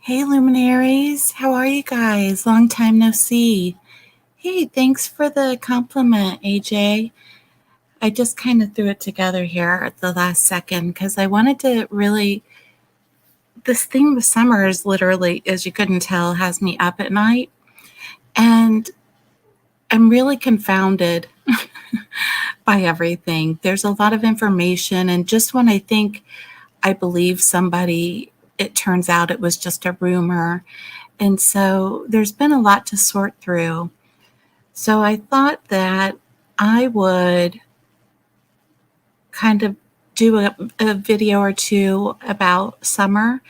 Hey, luminaries. How are you guys? Long time no see. Hey, thanks for the compliment, AJ. I just kind of threw it together here at the last second because I wanted to really. This thing with summer is literally, as you couldn't tell, has me up at night. And I'm really confounded by everything. There's a lot of information. And just when I think I believe somebody, it turns out it was just a rumor. And so there's been a lot to sort through. So I thought that I would kind of do a video or two about summer.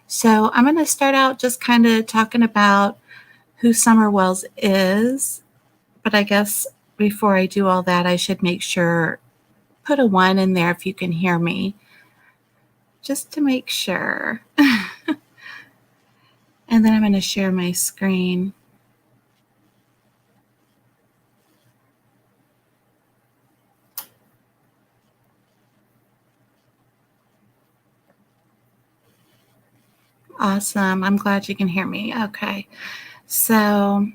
So I'm going to start out just kind of talking about who Summer Wells is. But I guess before I do all that, I should make sure, put a 1 in there if you can hear me, just to make sure. And then I'm going to share my screen. Awesome. I'm glad you can hear me. Okay. So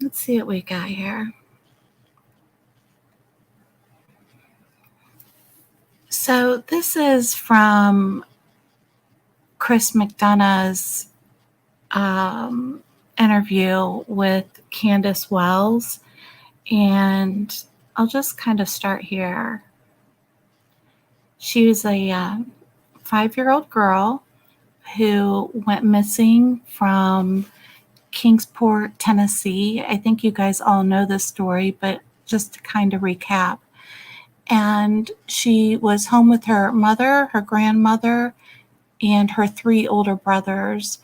let's see what we got here. So this is from Chris McDonough's interview with Candace Wells. And I'll just kind of start here. She was a 5-year-old girl who went missing from Kingsport, Tennessee. I think you guys all know this story, but just to kind of recap. And she was home with her mother, her grandmother, and her 3 older brothers.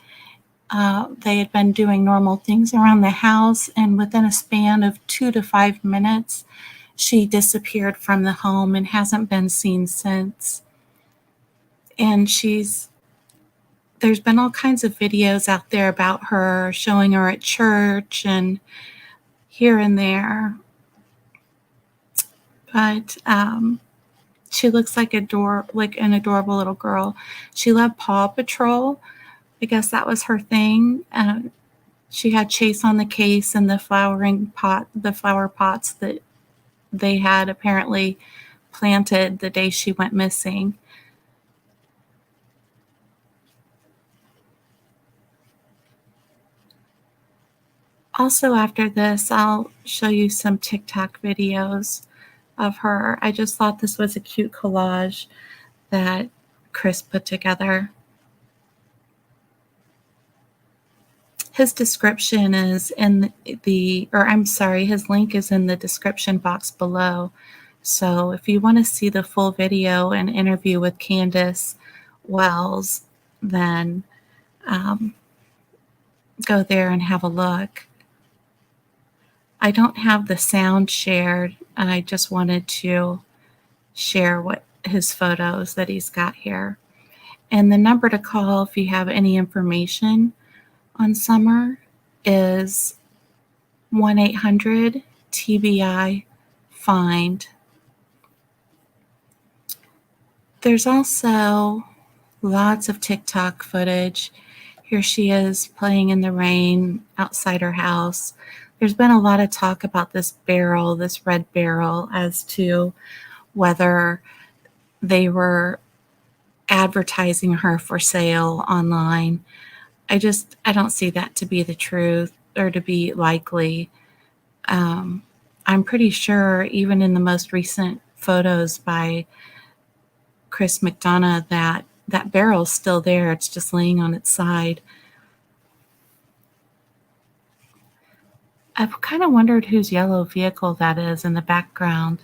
They had been doing normal things around the house, and within a span of 2 to 5 minutes, she disappeared from the home and hasn't been seen since. And there's been all kinds of videos out there about her, showing her at church and here and there. But she looks like an adorable little girl. She loved Paw Patrol. I guess that was her thing. She had Chase on the case and the flower pots that they had apparently planted the day she went missing. Also, after this, I'll show you some TikTok videos of her. I just thought this was a cute collage that Chris put together. His description is in his link is in the description box below. So if you want to see the full video and interview with Candace Wells, then go there and have a look. I don't have the sound shared. I just wanted to share what his photos that he's got here. And the number to call if you have any information on Summer is 1-800-TBI-FIND. There's also lots of TikTok footage. Here she is playing in the rain outside her house. There's been a lot of talk about this red barrel, as to whether they were advertising her for sale online. I don't see that to be the truth or to be likely. I'm pretty sure even in the most recent photos by Chris McDonough that barrel's still there. It's just laying on its side. I've kind of wondered whose yellow vehicle that is in the background.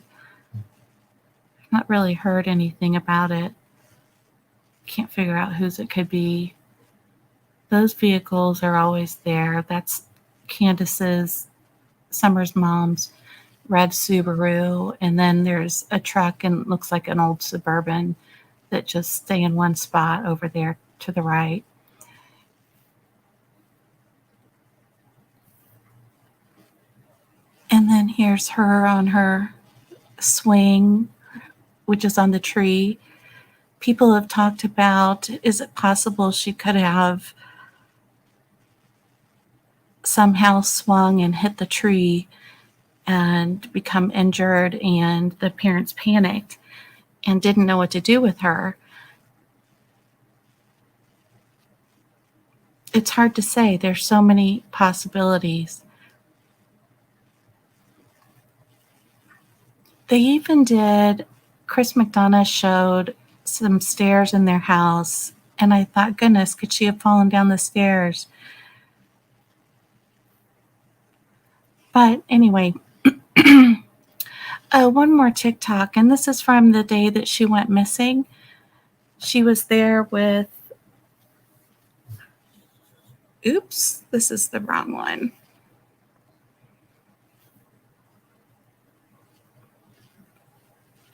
I've not really heard anything about it. Can't figure out whose it could be. Those vehicles are always there. That's Candace's, Summer's mom's red Subaru, and then there's a truck and looks like an old Suburban that just stay in one spot over there to the right. And then here's her on her swing, which is on the tree, people have talked about, is it possible she could have somehow swung and hit the tree and become injured, and the parents panicked and didn't know what to do with her? It's hard to say. There's so many possibilities. They even did, Chris McDonough showed some stairs in their house, and I thought, goodness, could she have fallen down the stairs? But anyway, one more TikTok, and this is from the day that she went missing. She was there with, oops, this is the wrong one.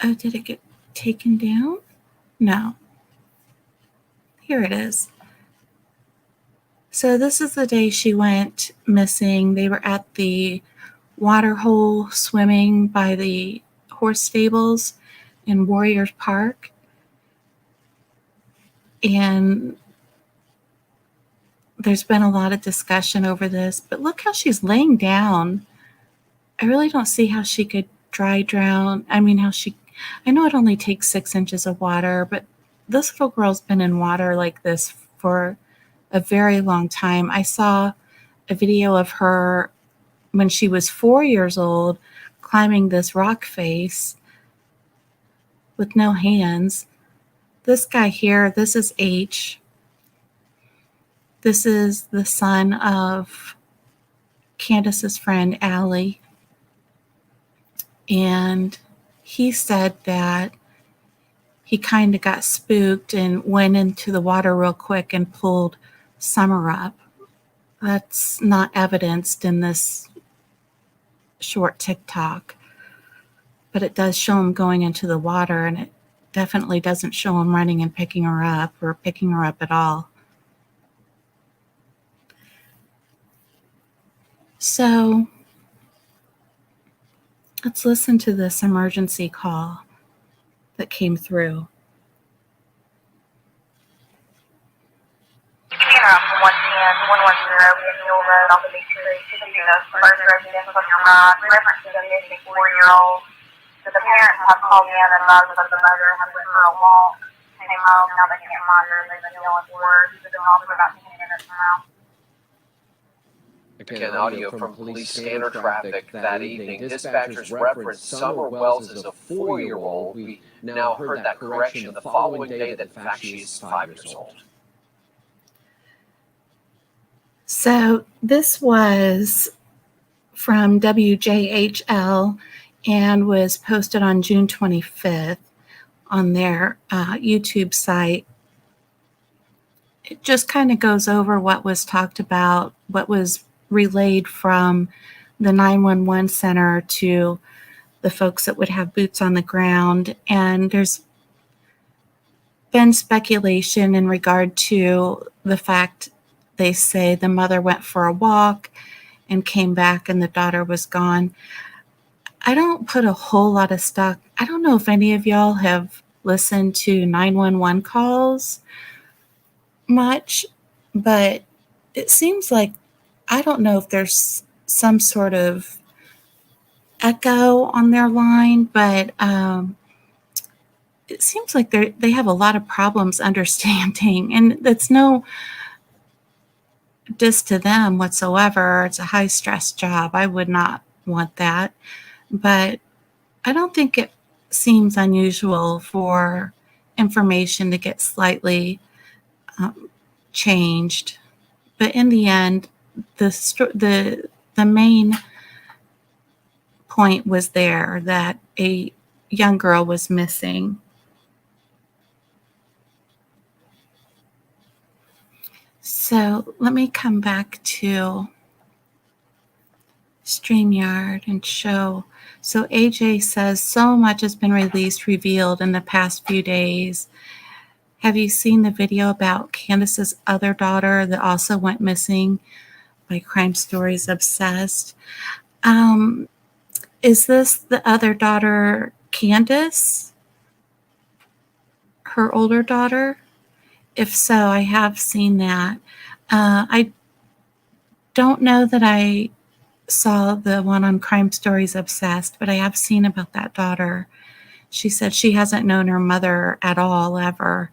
Oh, did it get taken down? No. Here it is. So this is the day she went missing. They were at the water hole swimming by the horse stables in Warriors Park. And there's been a lot of discussion over this, but look how she's laying down. I really don't see how she could dry drown. I know it only takes 6 inches of water, but this little girl's been in water like this for a very long time. I saw a video of her when she was 4 years old climbing this rock face with no hands. This guy here, this is H. This is the son of Candace's friend, Allie. And he said that he kind of got spooked and went into the water real quick and pulled Summer up. That's not evidenced in this short TikTok, but it does show him going into the water, and it definitely doesn't show him running and picking her up or picking her up at all. So let's listen to this emergency call that came through. Sierra 110-110 Mule Road off of Big Tree. Should be the first residence on your right. Reference to the missing 4-year-old. So the parents have called in and advised that the mother has went for a walk, came home, now they can't find her. They've been going for her. She's been gone for about 10 minutes now. Again, audio from police scanner traffic that evening. Dispatchers referenced Summer Wells as a 4-year-old. We now heard that correction the following day that in fact she is 5 years old. So this was from WJHL and was posted on June 25th on their YouTube site. It just kind of goes over what was talked about, what was relayed from the 911 center to the folks that would have boots on the ground. And there's been speculation in regard to the fact they say the mother went for a walk and came back and the daughter was gone. I don't put a whole lot of stock. I don't know if any of y'all have listened to 911 calls much, but it seems like, I don't know if there's some sort of echo on their line, but it seems like they have a lot of problems understanding, and that's no diss to them whatsoever. It's a high stress job. I would not want that, but I don't think it seems unusual for information to get slightly changed. But in the end, the main point was there that a young girl was missing. So let me come back to StreamYard and show. So AJ says, so much has been revealed in the past few days. Have you seen the video about Candace's other daughter that also went missing by Crime Stories Obsessed? Is this the other daughter, Candace? her older daughter? If so, I have seen that. I don't know that I saw the one on Crime Stories Obsessed, but I have seen about that daughter. She said she hasn't known her mother at all ever,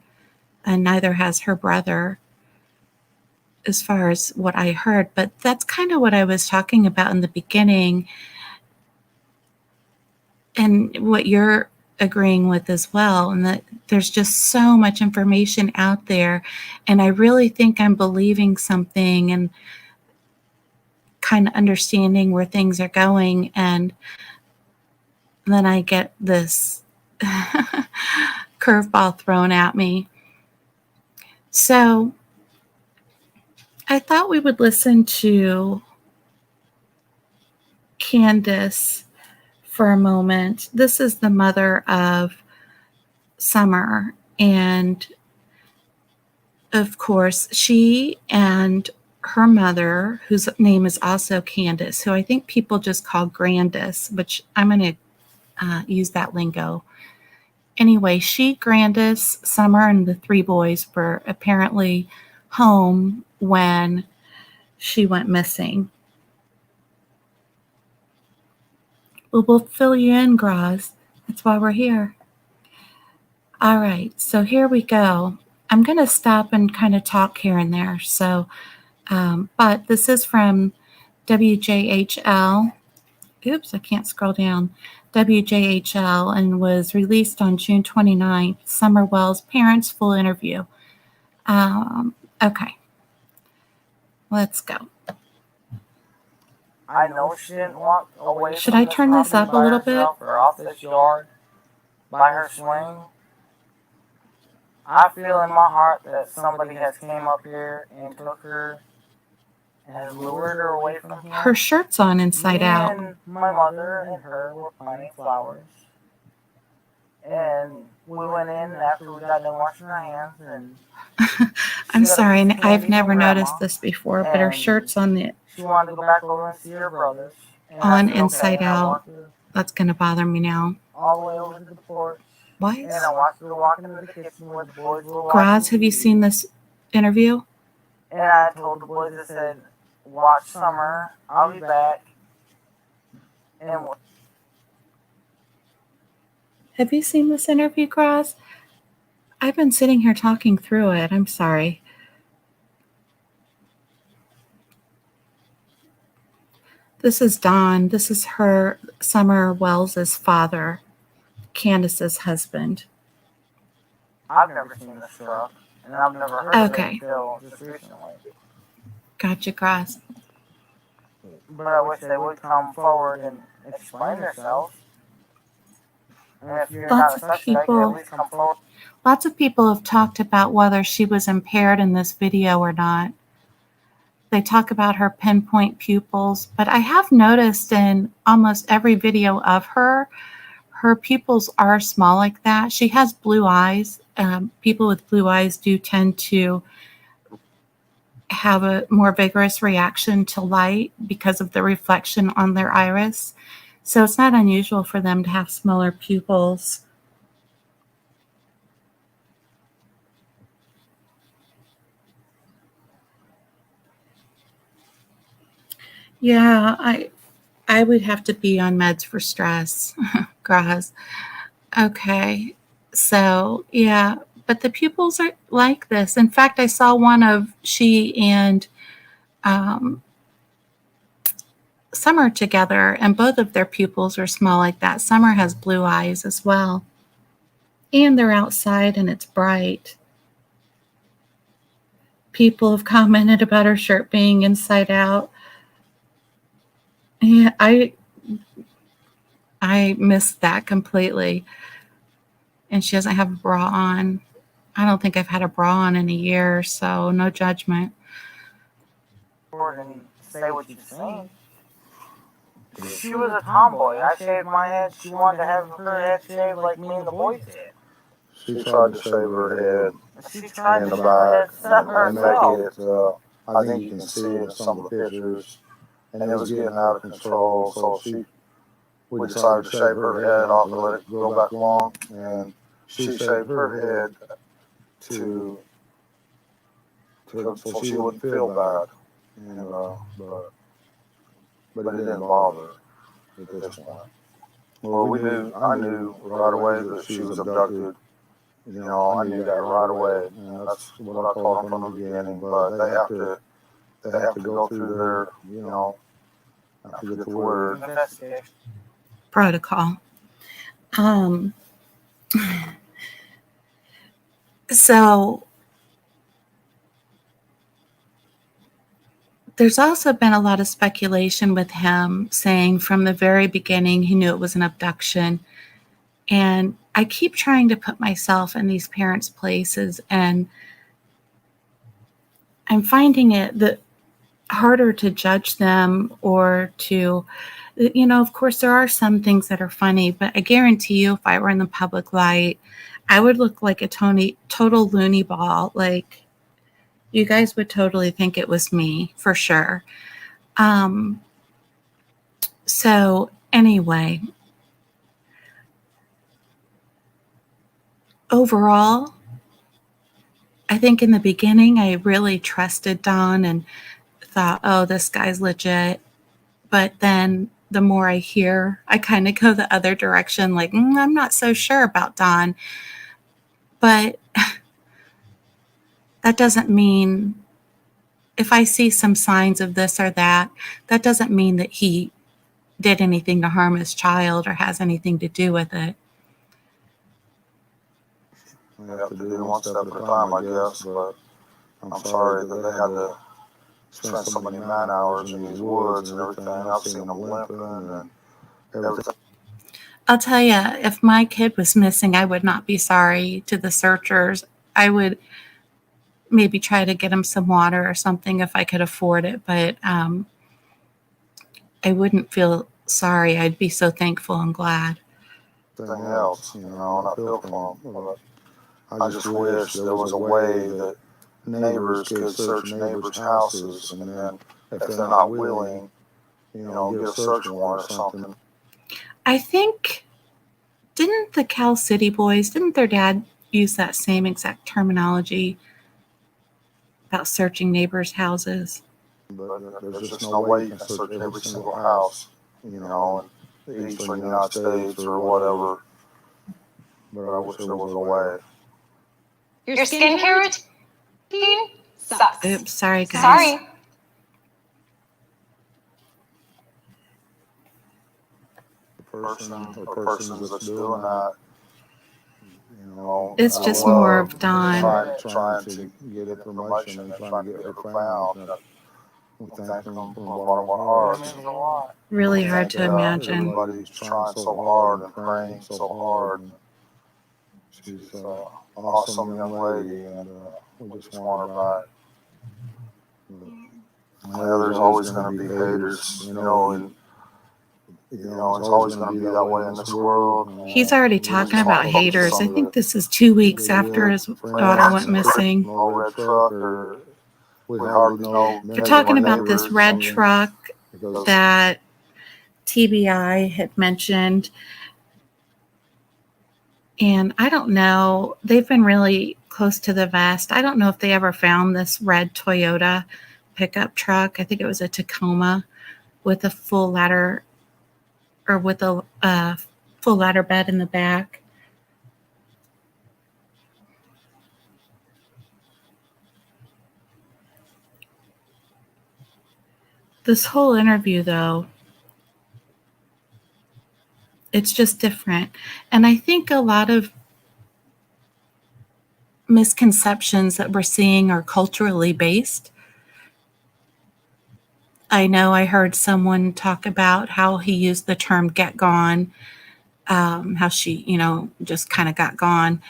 and neither has her brother, as far as what I heard. But that's kind of what I was talking about in the beginning, and what you're agreeing with as well, and that there's just so much information out there, and I really think I'm believing something and kind of understanding where things are going, and then I get this curveball thrown at me. So I thought we would listen to Candace for a moment. This is the mother of Summer, and of course, she and her mother, whose name is also Candace, who I think people just call Grandis, which I'm going to use that lingo. Anyway, she, Grandis, Summer, and the three boys were apparently home when she went missing. We'll fill you in, Graz. That's why we're here. All right, so here we go. I'm going to stop and kind of talk here and there. So, but this is from WJHL. Oops, I can't scroll down. WJHL, and was released on June 29th. Summer Wells' parents' full interview. Okay, let's go. I know she didn't walk away. Should I turn this up a little bit? Or off this yard by her swing. I feel in my heart that somebody has came up here and took her and has lured her away from here. Her shirt's on inside out. And my mother and her were planting flowers. And we went in after we got done washing our hands, and I'm sorry, I've never noticed this before, but her shirt's on the she wanted to go back over and see her brothers. on inside out. That's going to bother me now. All the way over to the porch. What? And I watched her walk into the kitchen where the boys were watching. Graz, have you seen this interview? And I told the boys, I said, watch Summer, I'll be back. And have you seen this interview, Graz? I've been sitting here talking through it. I'm sorry. This is Don. This is her, Summer Wells' father, Candace's husband. I've never seen this truck, and I've never heard of it until just recently. Gotcha, Graz. But I wish they would come forward and explain themselves. And if you're not a suspect, at least come forward. Lots of people have talked about whether she was impaired in this video or not. They talk about her pinpoint pupils, but I have noticed in almost every video of her, her pupils are small like that. She has blue eyes. People with blue eyes do tend to have a more vigorous reaction to light because of the reflection on their iris. So it's not unusual for them to have smaller pupils. Yeah, I would have to be on meds for stress, Graz. Okay, so yeah, but the pupils are like this. In fact, I saw one of she and Summer together, and both of their pupils are small like that. Summer has blue eyes as well. And they're outside and it's bright. People have commented about her shirt being inside out. Yeah, I missed that completely. And she doesn't have a bra on. I don't think I've had a bra on in a year, so no judgment. And say what you've seen. She was a tomboy. I shaved my head. She wanted to have her head shaved like me and the boys did. She tried to shave her head She tried in to the shave her back head and herself. make it, I think you can see it in some of the pictures, and it was getting out of control, so we decided to shave her head off and let it grow back long, and she shaved her head to so she wouldn't feel bad, and but it didn't bother her at this point. Well, I knew right away that she was abducted. You know, I knew that right away, and that's what I told them from the beginning. But they have to go through their, you know, I forget the word. Protocol. So there's also been a lot of speculation with him saying from the very beginning he knew it was an abduction. And I keep trying to put myself in these parents' places, and I'm finding it harder to judge them or to, you know, of course there are some things that are funny, but I guarantee you if I were in the public light, I would look like a total loony ball. Like, you guys would totally think it was me for sure. So anyway, overall, I think in the beginning I really trusted Don and thought, oh, this guy's legit. But then the more I hear, I kind of go the other direction, like, I'm not so sure about Don. But that doesn't mean, if I see some signs of this or that, that doesn't mean that he did anything to harm his child or has anything to do with it. We have to do one step at a time, I guess, but I'm sorry that they had to spend so many man hours in these woods and everything. I've seen them limping and everything. I'll tell you, if my kid was missing, I would not be sorry to the searchers. I would maybe try to get him some water or something if I could afford it, but I wouldn't feel sorry. I'd be so thankful and glad. Anything else, you know, and I feel for them. I just wish there was a way that neighbors could search neighbors' houses, and then if they're not willing, you know, get a search warrant or something. I think, didn't the Cal City boys, didn't their dad use that same exact terminology about searching neighbors' houses? But there's just no way you can search every single house, you know, in each of the United States or whatever. But I wish there was a way. Your skincare routine sucks. Oops, sorry guys. Sorry. The persons that's doing that, you know, It's just more of Don. Trying to get information and trying to get her found. We thank them from the bottom of our hearts. Really hard to imagine. Everybody's trying so hard and praying so hard. And she's an awesome young lady, and we just want her back. Yeah, there's always going to be haters, you know, and you know, it's always going to be that way in this world. He's already talking about haters. I think this is 2 weeks after his daughter went missing. No red truck, or we hardly know. They're talking about this red truck that TBI had mentioned. And I don't know, they've been really close to the vest. I don't know if they ever found this red Toyota pickup truck. I think it was a Tacoma with a full ladder, or with a full ladder bed in the back. This whole interview, though, it's just different. And I think a lot of misconceptions that we're seeing are culturally based. I know I heard someone talk about how he used the term get gone, how she, you know, just kind of got gone,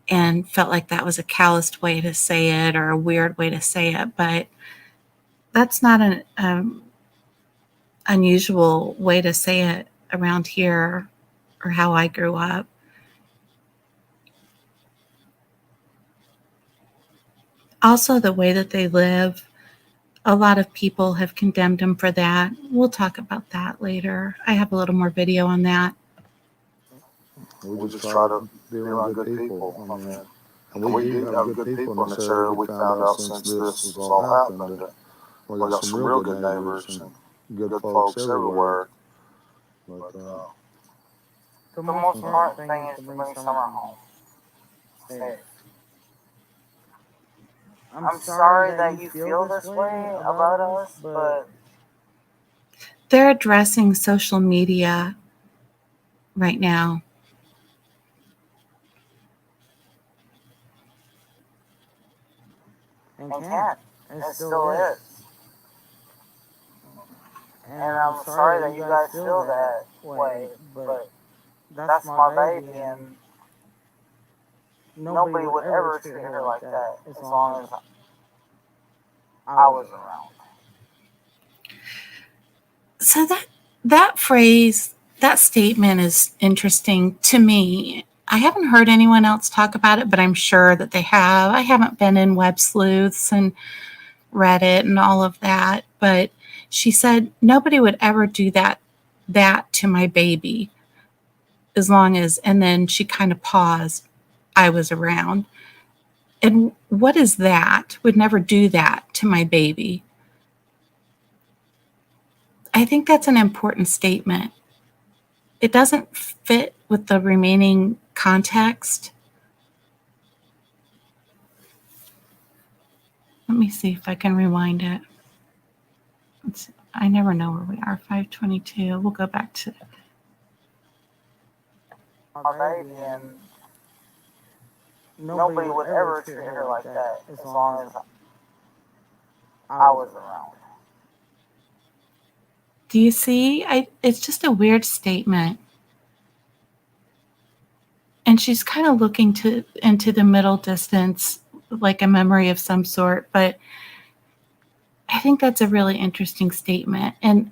and felt like that was a calloused way to say it or a weird way to say it. But that's not an unusual way to say it around here or how I grew up. Also, the way that they live, a lot of people have condemned him for that. We'll talk about that later. I have a little more video on that. We just try to be around good people. I mean, and we do have good people in this area. We found out since this has all happened that we got some real good neighbors and good folks everywhere. But The most important thing is to bring summer home. Safe. I'm sorry that you feel this way about us, but They're addressing social media right now. and can't. It still is. And I'm sorry that you guys feel that way, but that's my baby, and nobody would ever treat her like that as long as I was around. So that phrase, that statement is interesting to me. I haven't heard anyone else talk about it, but I'm sure that they have. I haven't been in Web Sleuths and Reddit and all of that, but she said nobody would ever do that to my baby as long as, and then she kind of paused, I was around. And what is that? Would never do that to my baby. I think that's an important statement. It doesn't fit with the remaining context. Let me see if I can rewind it. I never know where we are. 522. We'll go back to My baby, and nobody would ever treat her like that as long as I was around. Do you see? It's just a weird statement. And she's kind of looking into the middle distance, like a memory of some sort. But I think that's a really interesting statement. And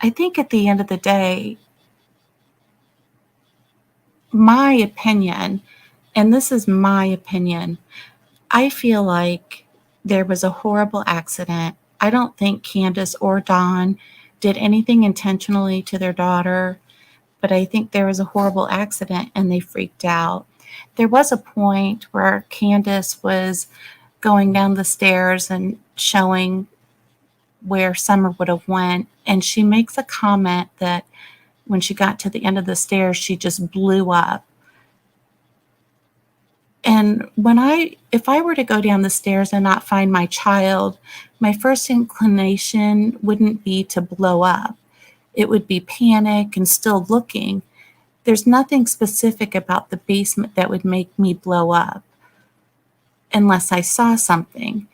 I think at the end of the day, my opinion, and this is my opinion, I feel like there was a horrible accident. I don't think Candace or Dawn did anything intentionally to their daughter, but I think there was a horrible accident and they freaked out. There was a point where Candace was going down the stairs and showing where Summer would have went, and she makes a comment that when she got to the end of the stairs, she just blew up. And if I were to go down the stairs and not find my child, my first inclination wouldn't be to blow up. It would be panic and still looking. There's nothing specific about the basement that would make me blow up unless I saw something.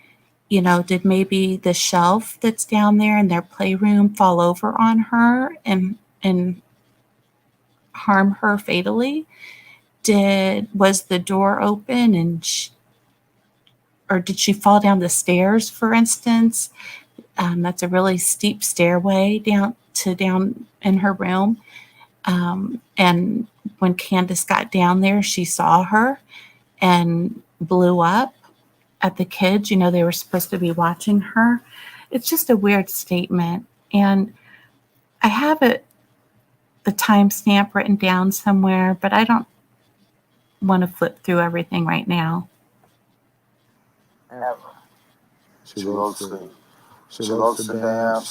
You know, did maybe the shelf that's down there in their playroom fall over on her and harm her fatally? Was the door open or did she fall down the stairs, for instance? That's a really steep stairway down in her room. And when Candace got down there, she saw her and blew up at the kids. You know, they were supposed to be watching her. It's just a weird statement. And I have the timestamp written down somewhere, but I don't want to flip through everything right now. Ever. she loves to dance.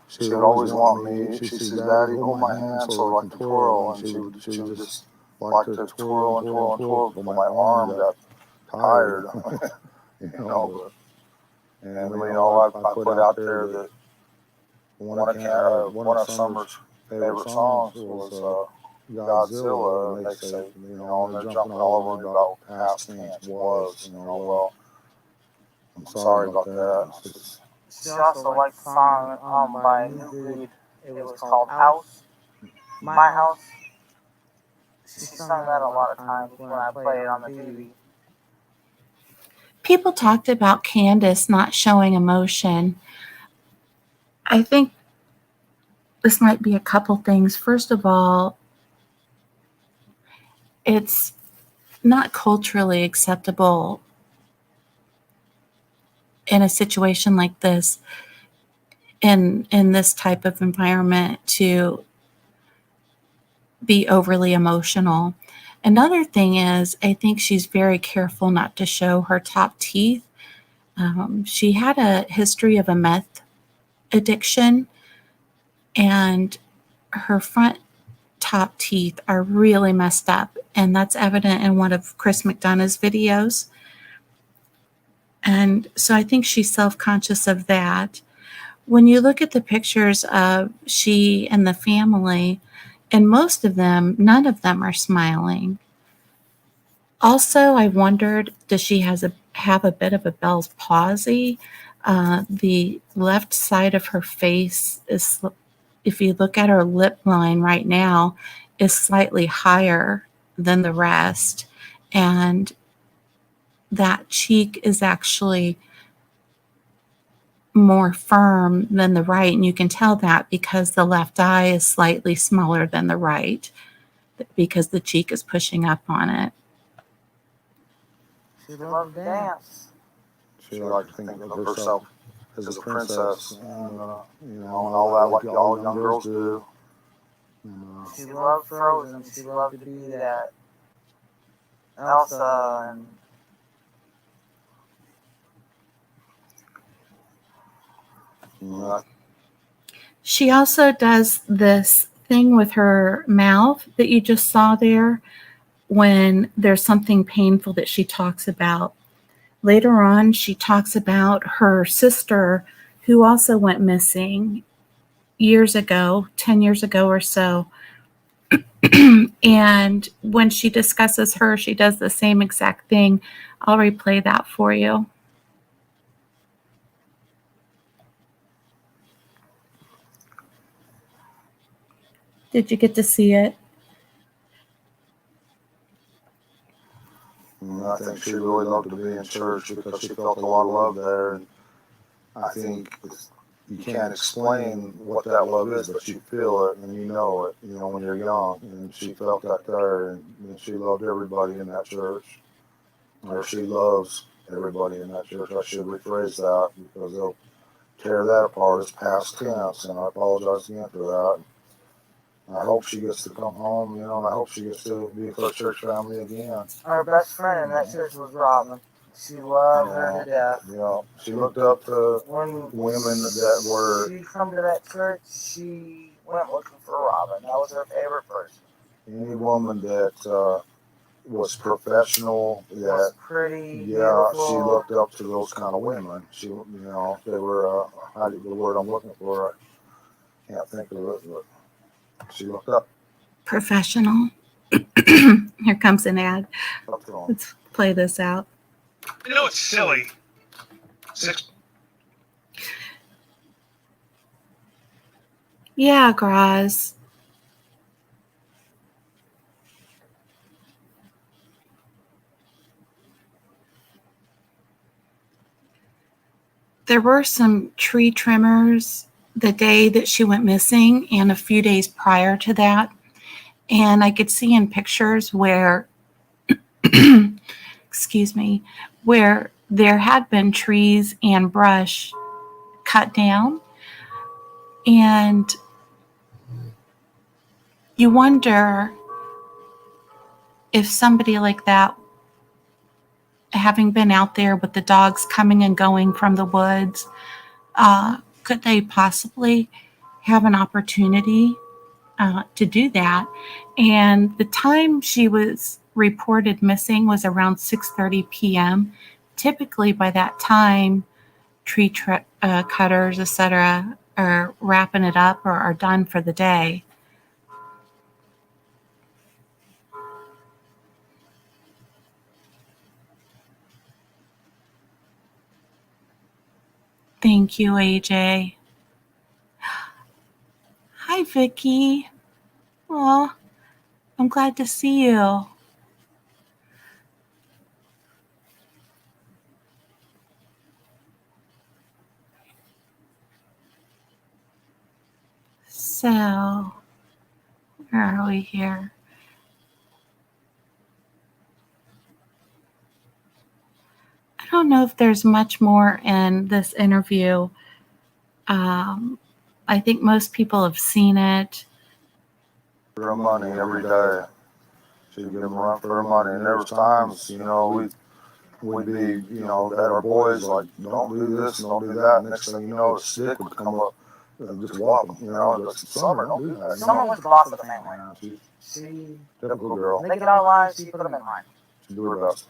She'd always want me. She said, "Daddy, hold my hand so I can twirl." And she would just like to twirl and twirl and twirl until my arm got tired. And I put out there that one of Summer's favorite songs was Godzilla, and they say, and they're jumping all over me about past tense was. Well, I'm sorry about that. She also liked the song by New Breed. It was called House. My House. She sung that a lot of times when I play it on the TV. People talked about Candace not showing emotion. I think this might be a couple things. First of all, it's not culturally acceptable in a situation like this, in this type of environment, to be overly emotional. Another thing is, I think she's very careful not to show her top teeth. She had a history of a meth addiction, and her front top teeth are really messed up, and that's evident in one of Chris McDonough's videos. And so I think she's self-conscious of that. When you look at the pictures of she and the family, and most of them, none of them are smiling. Also, I wondered, does she have a bit of a Bell's palsy? The left side of her face is, if you look at her lip line right now, is slightly higher than the rest. And that cheek is actually more firm than the right. And you can tell that because the left eye is slightly smaller than the right, because the cheek is pushing up on it. She loved to dance. She liked to think of herself as a princess, and and all that, like all young girls do. She loved Frozen. She loved to be that Elsa and. She also does this thing with her mouth that you just saw there when there's something painful that she talks about. Later on, she talks about her sister who also went missing years ago, 10 years ago or so. And when she discusses her, she does the same exact thing. I'll replay that for you. Did you get to see it? I think she really loved to be in church because she felt a lot of love there. And I think you can't explain what that love is, but you feel it and you know it, when you're young. And she felt that there, and she loved everybody in that church. Or she loves everybody in that church. I should rephrase that because they'll tear that apart as past tense, and I apologize again for that. I hope she gets to come home, and I hope she gets to be with her church family again. Our best friend in that church was Robin. She loved her to death. She looked up to women that were. She come to that church, she went looking for Robin. That was her favorite person. Any woman that was professional, that was pretty, yeah, beautiful. She looked up to those kind of women. She, they were the word I'm looking for. I can't think of it, but she looked up. Professional. Here comes an ad. Let's play this out. It's silly. Yeah, Graz. There were some tree trimmers the day that she went missing and a few days prior to that. And I could see in pictures where, excuse me, where there had been trees and brush cut down. And you wonder if somebody like that, having been out there with the dogs coming and going from the woods, could they possibly have an opportunity to do that? And the time she was reported missing was around 6:30 p.m. Typically by that time, tree cutters, etc., are wrapping it up or are done for the day. Thank you, AJ. Hi, Vicky. Oh, I'm glad to see you. So, where are we here? I don't know if there's much more in this interview. I think most people have seen it. her money every day. She'd give them a run for her money. And there was times, we'd be, at our boys like, don't do this and don't do that. Next thing you know, a stick would come up and just whop them. Just Summer, don't do that. Summer was the boss of the family. She's a typical girl. They get out of line, she put them in line. She'd do her best.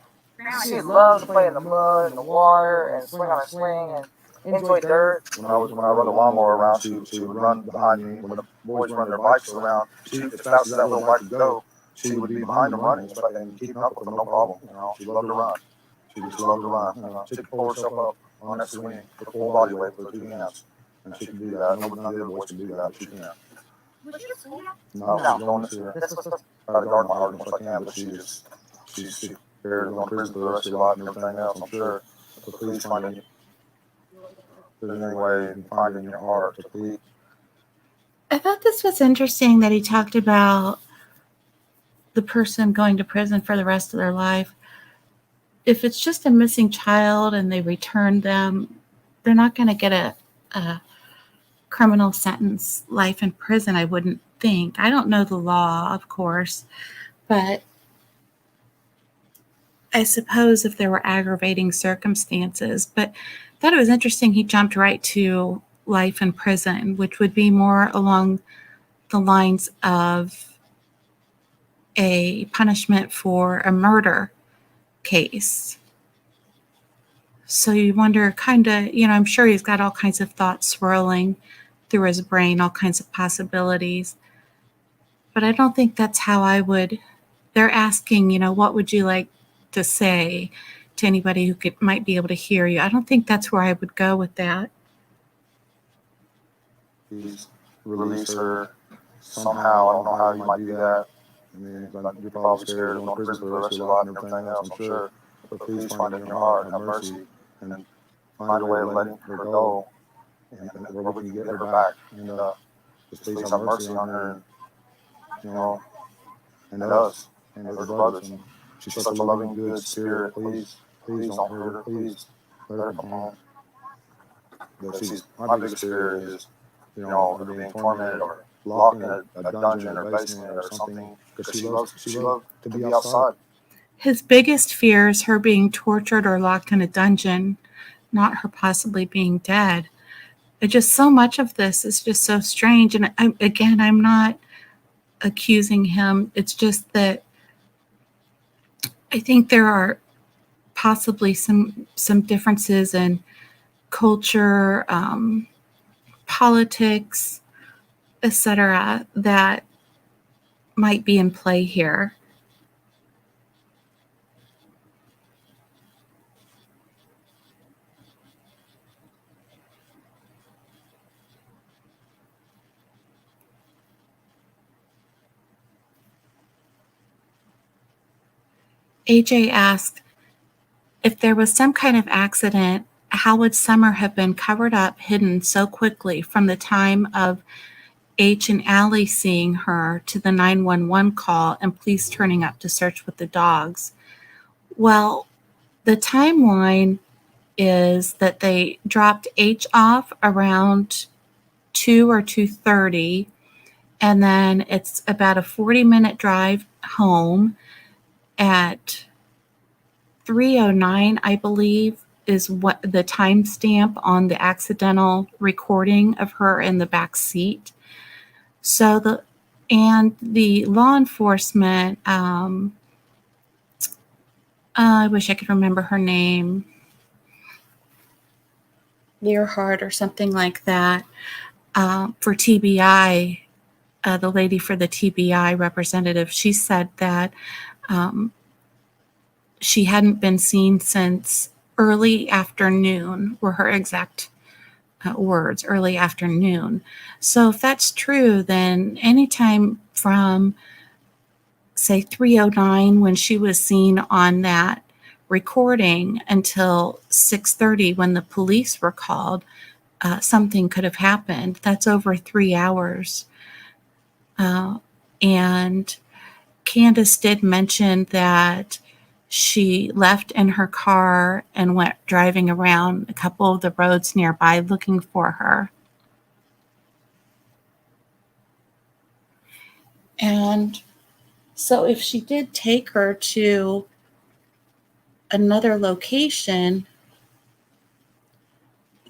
She loved to play in the mud and the water and swing on a swing and enjoy dirt. When I run the lawnmower around, she would run behind me. When the boys run their bikes around, as fast as that little bike would go, she would be behind them running and keeping up with them, no problem. She loved to run. She just loved to run. She'd pull herself up on that swing, put full body weight with her 2 hands. And she can do that. None of the other boys can do that. She can't. No, she's going to see her. This was Try to guard my heart as much as I can, but she's scared of going to prison for the rest of your life and everything else, I'm sure. So please find it. If there's any way you can find it in your heart to please. I thought this was interesting that he talked about the person going to prison for the rest of their life. If it's just a missing child and they return them, they're not going to get a criminal sentence, life in prison, I wouldn't think. I don't know the law, of course, but I suppose if there were aggravating circumstances. But I thought it was interesting he jumped right to life in prison, which would be more along the lines of a punishment for a murder case. So you wonder I'm sure he's got all kinds of thoughts swirling through his brain, all kinds of possibilities. But I don't think that's how I would. They're asking, what would you like to say to anybody who might be able to hear you? I don't think that's where I would go with that. Please release her somehow. I don't know how you might do that. You're probably scared of going to prison for the rest of your life and everything else, I'm sure. But please find it in your heart and have mercy and find a way of letting her go and where we can get her back. And just please have mercy on her and us and her brothers. And she's such a loving, good spirit. Please don't hurt her. Please let her come home. But my biggest fear is, her being tormented or locked in a dungeon or basement or something, because she loves to be outside. His biggest fear is her being tortured or locked in a dungeon, not her possibly being dead. So much of this is just so strange. And I'm not accusing him. It's just that I think there are possibly some differences in culture, politics, etc., that might be in play here. AJ asked, if there was some kind of accident, how would Summer have been covered up, hidden so quickly from the time of H and Allie seeing her to the 911 call and police turning up to search with the dogs? Well, the timeline is that they dropped H off around 2 or 2:30, and then it's about a 40-minute drive home. At 3:09, I believe, is what the timestamp on the accidental recording of her in the back seat. So the law enforcement, I wish I could remember her name, Learhart or something like that, for TBI, the lady for the TBI representative, she said that she hadn't been seen since early afternoon, were her exact words, early afternoon. So if that's true, then anytime from, say, 3:09 when she was seen on that recording until 6:30 when the police were called, something could have happened. That's over 3 hours. And Candace did mention that she left in her car and went driving around a couple of the roads nearby looking for her. And so if she did take her to another location,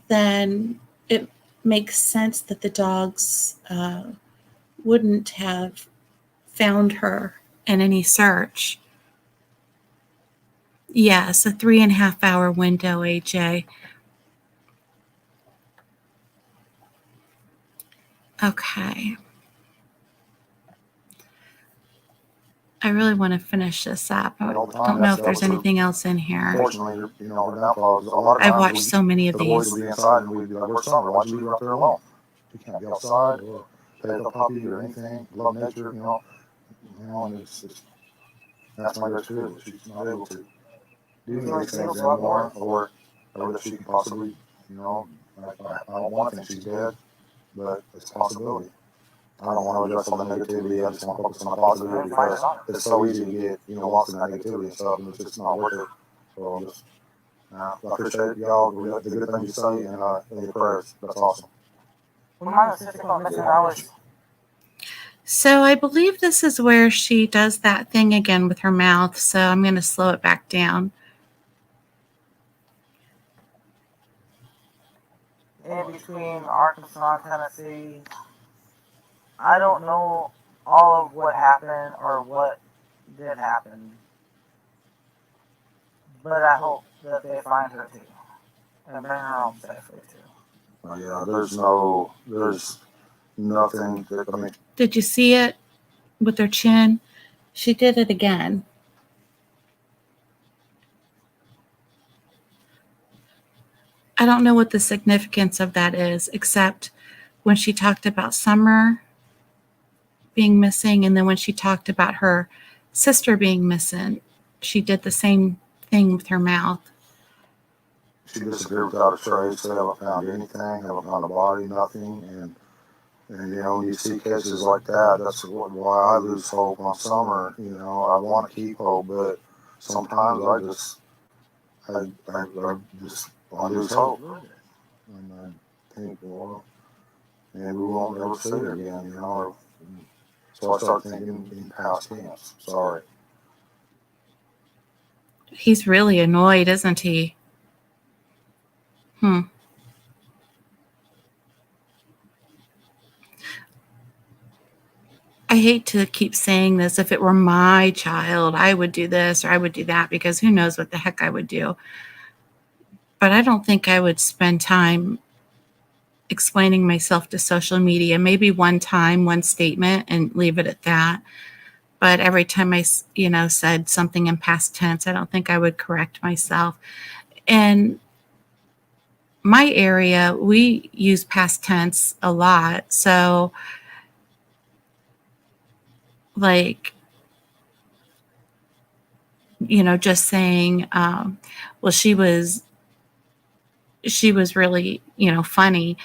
then it makes sense that the dogs wouldn't have found her in any search. Yes, a 3.5 hour window, AJ. Okay. I really want to finish this up. I don't know if there's anything else in here. Unfortunately, her downfall is a lot of times I've watched so many of the boys these. would be inside and we'd be like, "Where's Summer? Why'd you leave her out there alone? She can't be outside or play with a puppy or anything. Love nature, and that's my greatest fear that she's not able to do any of these things anymore, or that she can possibly, I don't want to think she's dead, but it's a possibility. I don't want to address all the negativity. I just want to focus on the positivity because it's so easy to get, lost in that negativity and stuff, and it's just not worth it. So I'll just, I appreciate y'all, the good things you say, and your prayers. That's awesome. So I believe this is where she does that thing again with her mouth. So I'm going to slow it back down. In between Arkansas and Tennessee, I don't know all of what happened or what did happen, but I hope that they find her too and bring her home safely too. Yeah, there's nothing that, Did you see it with her chin? She did it again. I don't know what the significance of that is, except when she talked about Summer being missing, and then when she talked about her sister being missing, she did the same thing with her mouth. She disappeared without a trace. They haven't found anything, haven't found a body, nothing. And when you see cases like that, that's why I lose hope on Summer. I want to keep hope, but sometimes I just lose hope. And I think, well, maybe we won't ever see her again, so I start thinking in past tense. Sorry. He's really annoyed, isn't he? I hate to keep saying this. If it were my child, I would do this or I would do that, because who knows what the heck I would do. But I don't think I would spend time explaining myself to social media. Maybe one time, one statement, and leave it at that. But every time I, said something in past tense, I don't think I would correct myself. And my area, we use past tense a lot. So, just saying, well, she was really, funny,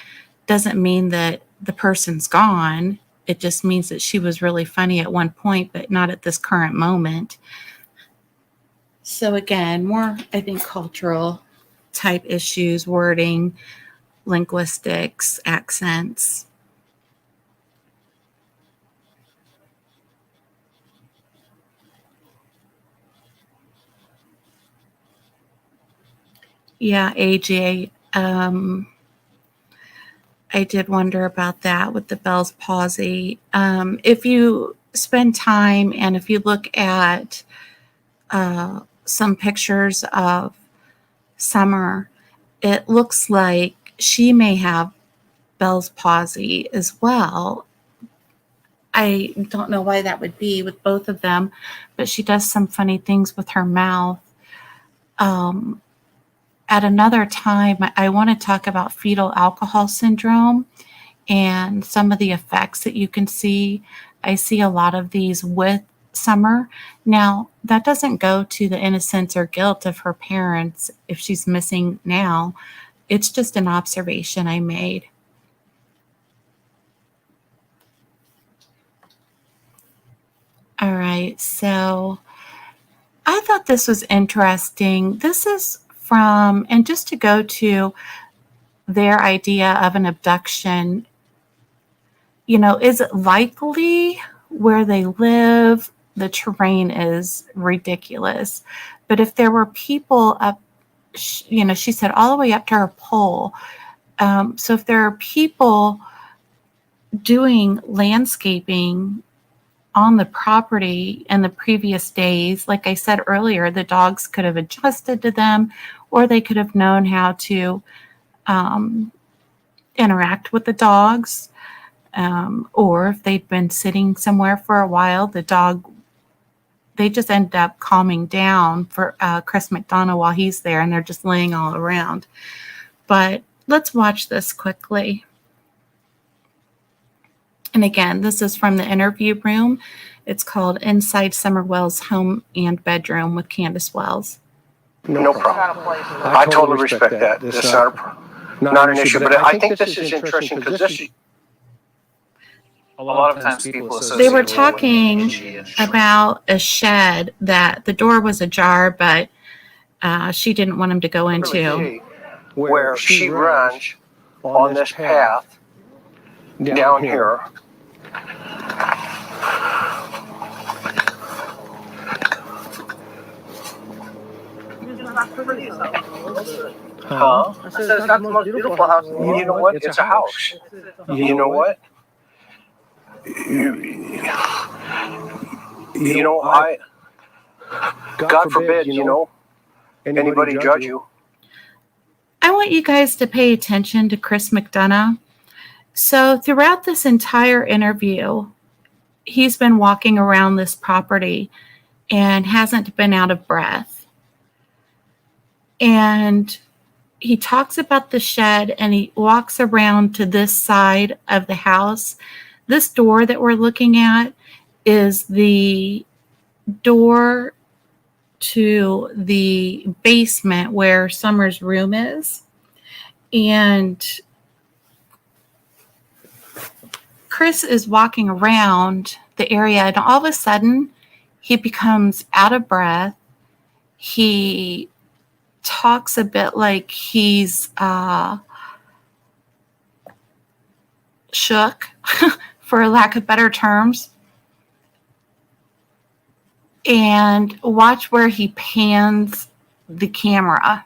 doesn't mean that the person's gone. It just means that she was really funny at one point, but not at this current moment. So again, more, I think, cultural type issues, wording, linguistics, accents. Yeah, AJ, I did wonder about that with the Bell's palsy. If you spend time and if you look at some pictures of Summer, it looks like she may have Bell's palsy as well. I don't know why that would be with both of them, but she does some funny things with her mouth. At another time, I want to talk about fetal alcohol syndrome and some of the effects that you can see. I see a lot of these with Summer. Now, that doesn't go to the innocence or guilt of her parents if she's missing now. It's just an observation I made. All right, so I thought this was interesting. This is from, and just to go to their idea of an abduction, is it likely where they live, the terrain is ridiculous. But if there were people up, she said all the way up to her pole. So if there are people doing landscaping on the property in the previous days, like I said earlier, the dogs could have adjusted to them, or they could have known how to interact with the dogs. Or if they'd been sitting somewhere for a while, they just end up calming down for Chris McDonough while he's there, and they're just laying all around. But let's watch this quickly. And again, this is from the interview room. It's called Inside Summer Wells' Home and Bedroom with Candace Wells. No problem. I totally respect that. This is not an issue, but I think this is interesting because this. A lot of times people associate. They were talking about a shed that the door was ajar, but she didn't want him to go into. Where she runs on this path down here. Huh? I said it's not the most beautiful house. You know what? It's a house. You know what? God forbid, anybody judge you. I want you guys to pay attention to Chris McDonough. So throughout this entire interview, he's been walking around this property and hasn't been out of breath. And he talks about the shed, and he walks around to this side of the house. This door that we're looking at is the door to the basement where Summer's room is. And Chris is walking around the area, and all of a sudden he becomes out of breath. He talks a bit like he's shook, for lack of better terms. And watch where he pans the camera.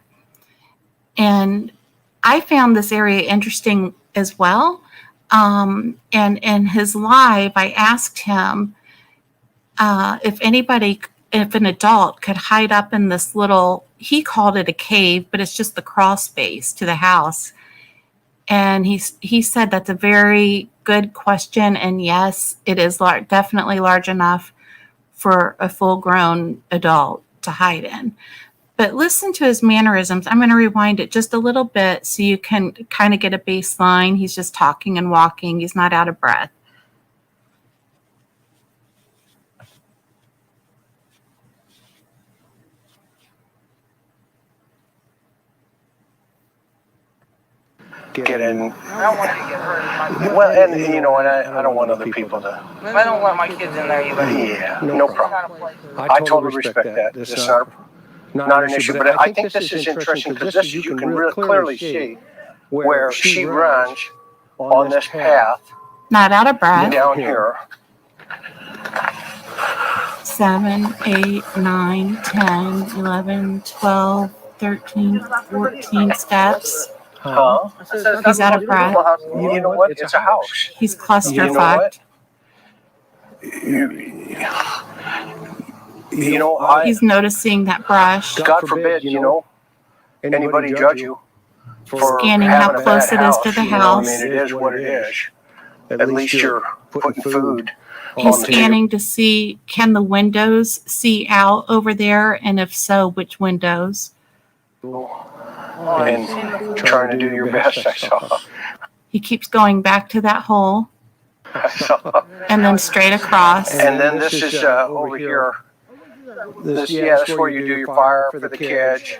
And I found this area interesting as well. And in his live, I asked him if an adult could hide up in this little, he called it a cave, but it's just the crawl space to the house. And he said that's a very good question. And yes, it is definitely large enough for a full-grown adult to hide in. But listen to his mannerisms. I'm going to rewind it just a little bit so you can kind of get a baseline. He's just talking and walking. He's not out of breath. Get in. I don't want to get hurt. Well, and I don't want other people to. I don't let my kids in there either. Yeah, no problem. I totally respect that. This is not an issue, but I think this is interesting because you can really clearly see where she runs on this path. Not out of breath. Down here. 7, 8, 9, 10, 11, 12, 13, 14 steps. Huh? He's out of breath. You know what? It's a house. He's clusterfucked. He's noticing that brush. God forbid, anybody judge you for scanning how close it is to the house. It is what it is. At least you're putting food. He's scanning to see, can the windows see out over there? And if so, which windows? And trying to do your best, I saw. He keeps going back to that hole. And then straight across. And then this is over here. This is where you do your fire for the kids.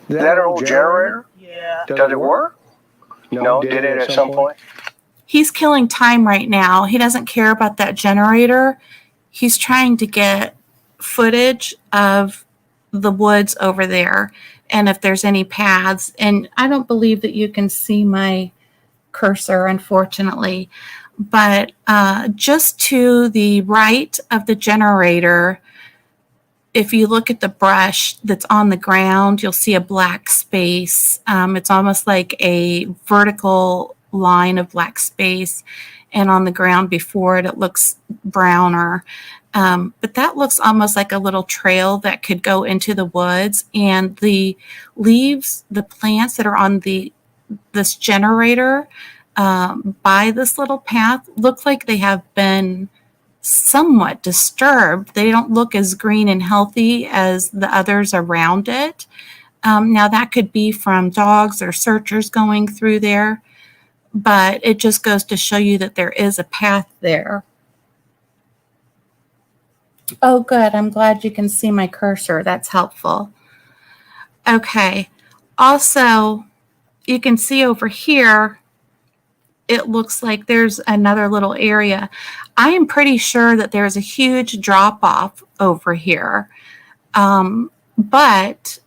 That old generator? Yeah. Does it work? No, did it at some point? He's killing time right now. He doesn't care about that generator. He's trying to get footage of the woods over there and if there's any paths. And I don't believe that you can see my cursor, unfortunately, but just to the right of the generator, if you look at the brush that's on the ground, you'll see a black space. It's almost like a vertical line of black space, and on the ground before it, it looks browner. But that looks almost like a little trail that could go into the woods, and the leaves, the plants that are on this generator by this little path look like they have been somewhat disturbed. They don't look as green and healthy as the others around it. Now that could be from dogs or searchers going through there, but it just goes to show you that there is a path there. Oh, good. I'm glad you can see my cursor. That's helpful. Okay. Also, you can see over here, it looks like there's another little area. I am pretty sure that there's a huge drop-off over here. But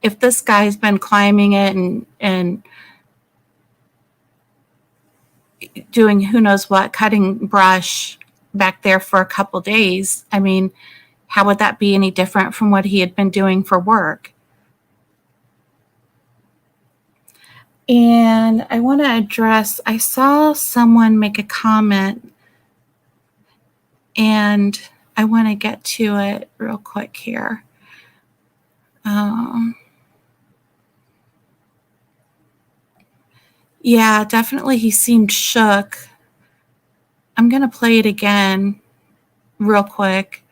if this guy's been climbing it and doing who knows what, cutting brush back there for a couple days, I mean, how would that be any different from what he had been doing for work? And I want to address, I saw someone make a comment, and I want to get to it real quick here. Yeah, definitely he seemed shook. I'm going to play it again real quick.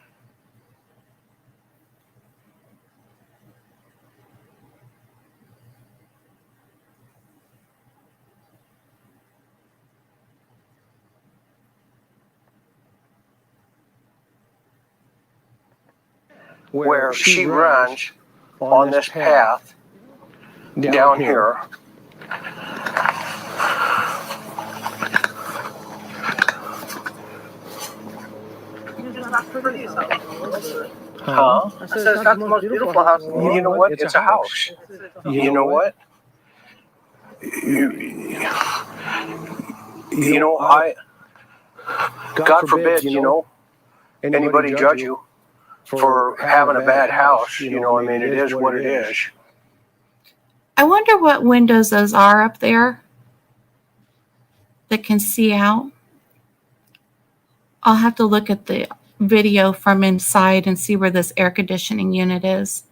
Where she runs on this path down here. Huh? I said it's not the most beautiful house in the world. You know what? It's a house. You know what? You know, God forbid, you know, anybody judge you for having a bad house. You know, I mean, it is what it is. I wonder what windows those are up there that can see out. I'll have to look at the video from inside and see where this air conditioning unit is.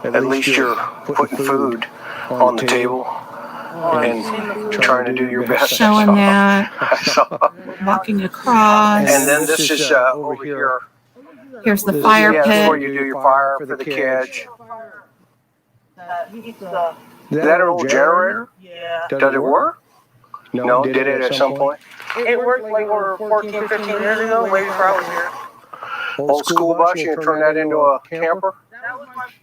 At least you're putting food on the table and trying to do your best. Showing that, walking across. And then this is over here. Here's the fire That's where pit. you do your fire for the kids. Is that an old generator? Yeah. Does it work? No, did it at some point? It worked like over 14, 15 years ago, way before I was here. Old school bus, you can turn that into a camper?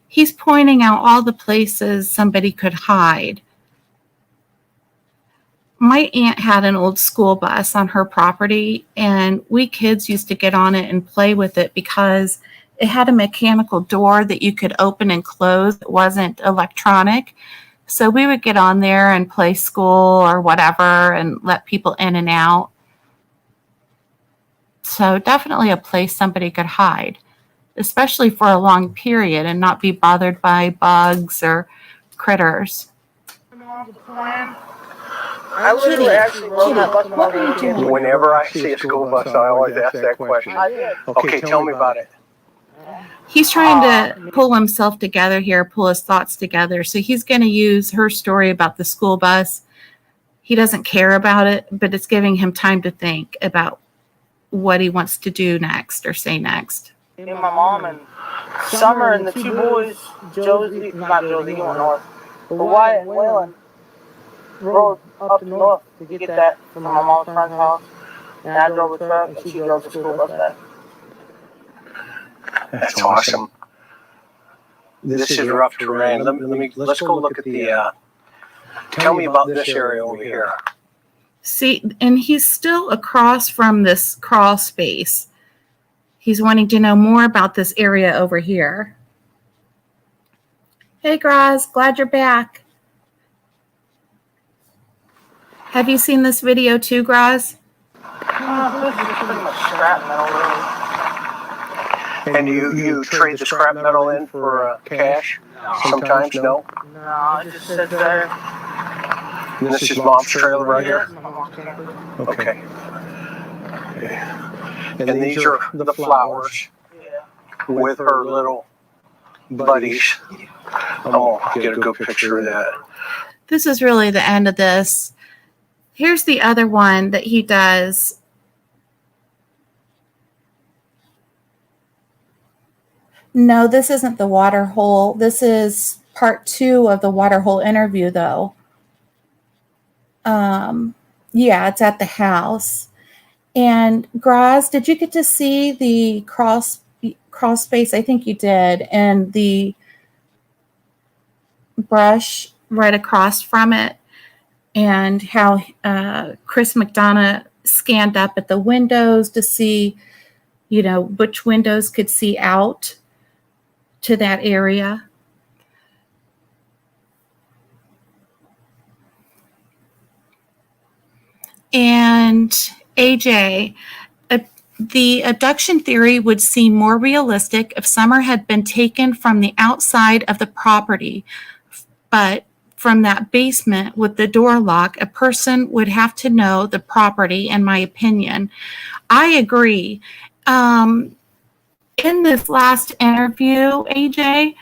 He's pointing out all the places somebody could hide. My aunt had an old school bus on her property, and we kids used to get on it and play with it because it had a mechanical door that you could open and close. It wasn't electronic. So we would get on there and play school or whatever and let people in and out. So definitely a place somebody could hide, especially for a long period and not be bothered by bugs or critters. I literally actually rode that bus over again. Whenever I see a school bus, I always ask that question. Okay, tell me about it. He's trying to pull himself together here, pull his thoughts together. So he's going to use her story about the school bus. He doesn't care about it, but it's giving him time to think about what he wants to do next or say next. Me and my mom and Summer and the two boys, Josie, not Josie, he went north, but Wyatt and Waylon rode up north to get that from my mom's friend's house. And I drove the truck and she drove the school bus back. That's awesome. This is rough terrain. Let's go look at the. Tell me about this area over here. See, and he's still across from this crawl space. He's wanting to know more about this area over here. Hey, Graz, glad you're back. Have you seen this video too, Graz? This is pretty much scrap metal, really. And you trade the scrap metal in for cash? Sometimes, no? No, it just sits there. And this is Mom's trailer right Yeah, here? it's my mom's camper. Okay. And these are the flowers Yeah. with her little buddies. I'm going to get a good picture of that. This is really the end of this. Here's the other one that he does. No, this isn't the water hole. This is part 2 of the water hole interview, though. Yeah, it's at the house. And Graz, did you get to see the crawl space? I think you did. And the brush right across from it, and how Chris McDonough scanned up at the windows to see, which windows could see out to that area. And AJ, the abduction theory would seem more realistic if Summer had been taken from the outside of the property, but from that basement with the door lock, a person would have to know the property, in my opinion. I agree. In this last interview, AJ,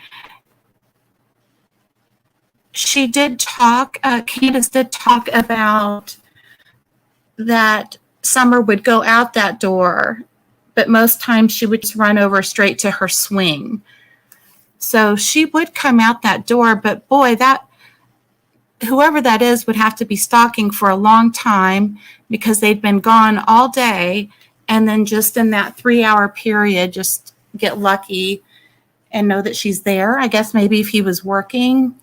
she did talk, Candace did talk about that Summer would go out that door, but most times she would just run over straight to her swing. So she would come out that door, but boy, whoever that is would have to be stalking for a long time because they'd been gone all day, and then just in that 3-hour period, just get lucky and know that she's there. I guess maybe if he was working,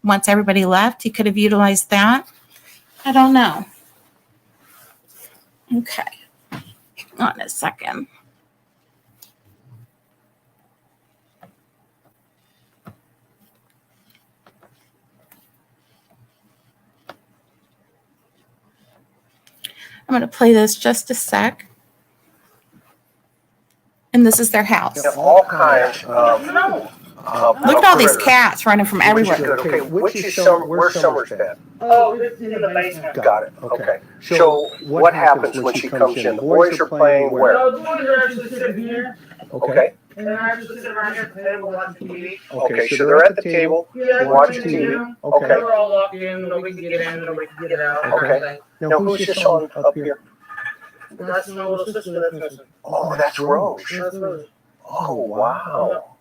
once everybody left, he could have utilized that. I don't know. Okay. Hang on a second. I'm going to play this just a sec. And this is their house. All kinds of... Look at all these cats running from everywhere. Okay, where's Summer's bed? Oh, it's in the basement. Got it, okay. So what happens when she comes in? The boys are playing where? No, the boys are actually sitting here. Okay. And they're actually sitting right here at the table watching TV. Okay, so they're at the table, Yeah, watching TV. Okay. We're all locked in. Nobody can get in. Nobody can get out. Okay. Now who's this on up here? That's my little sister that's missing. Oh, that's Rose. That's Rose. Oh, wow.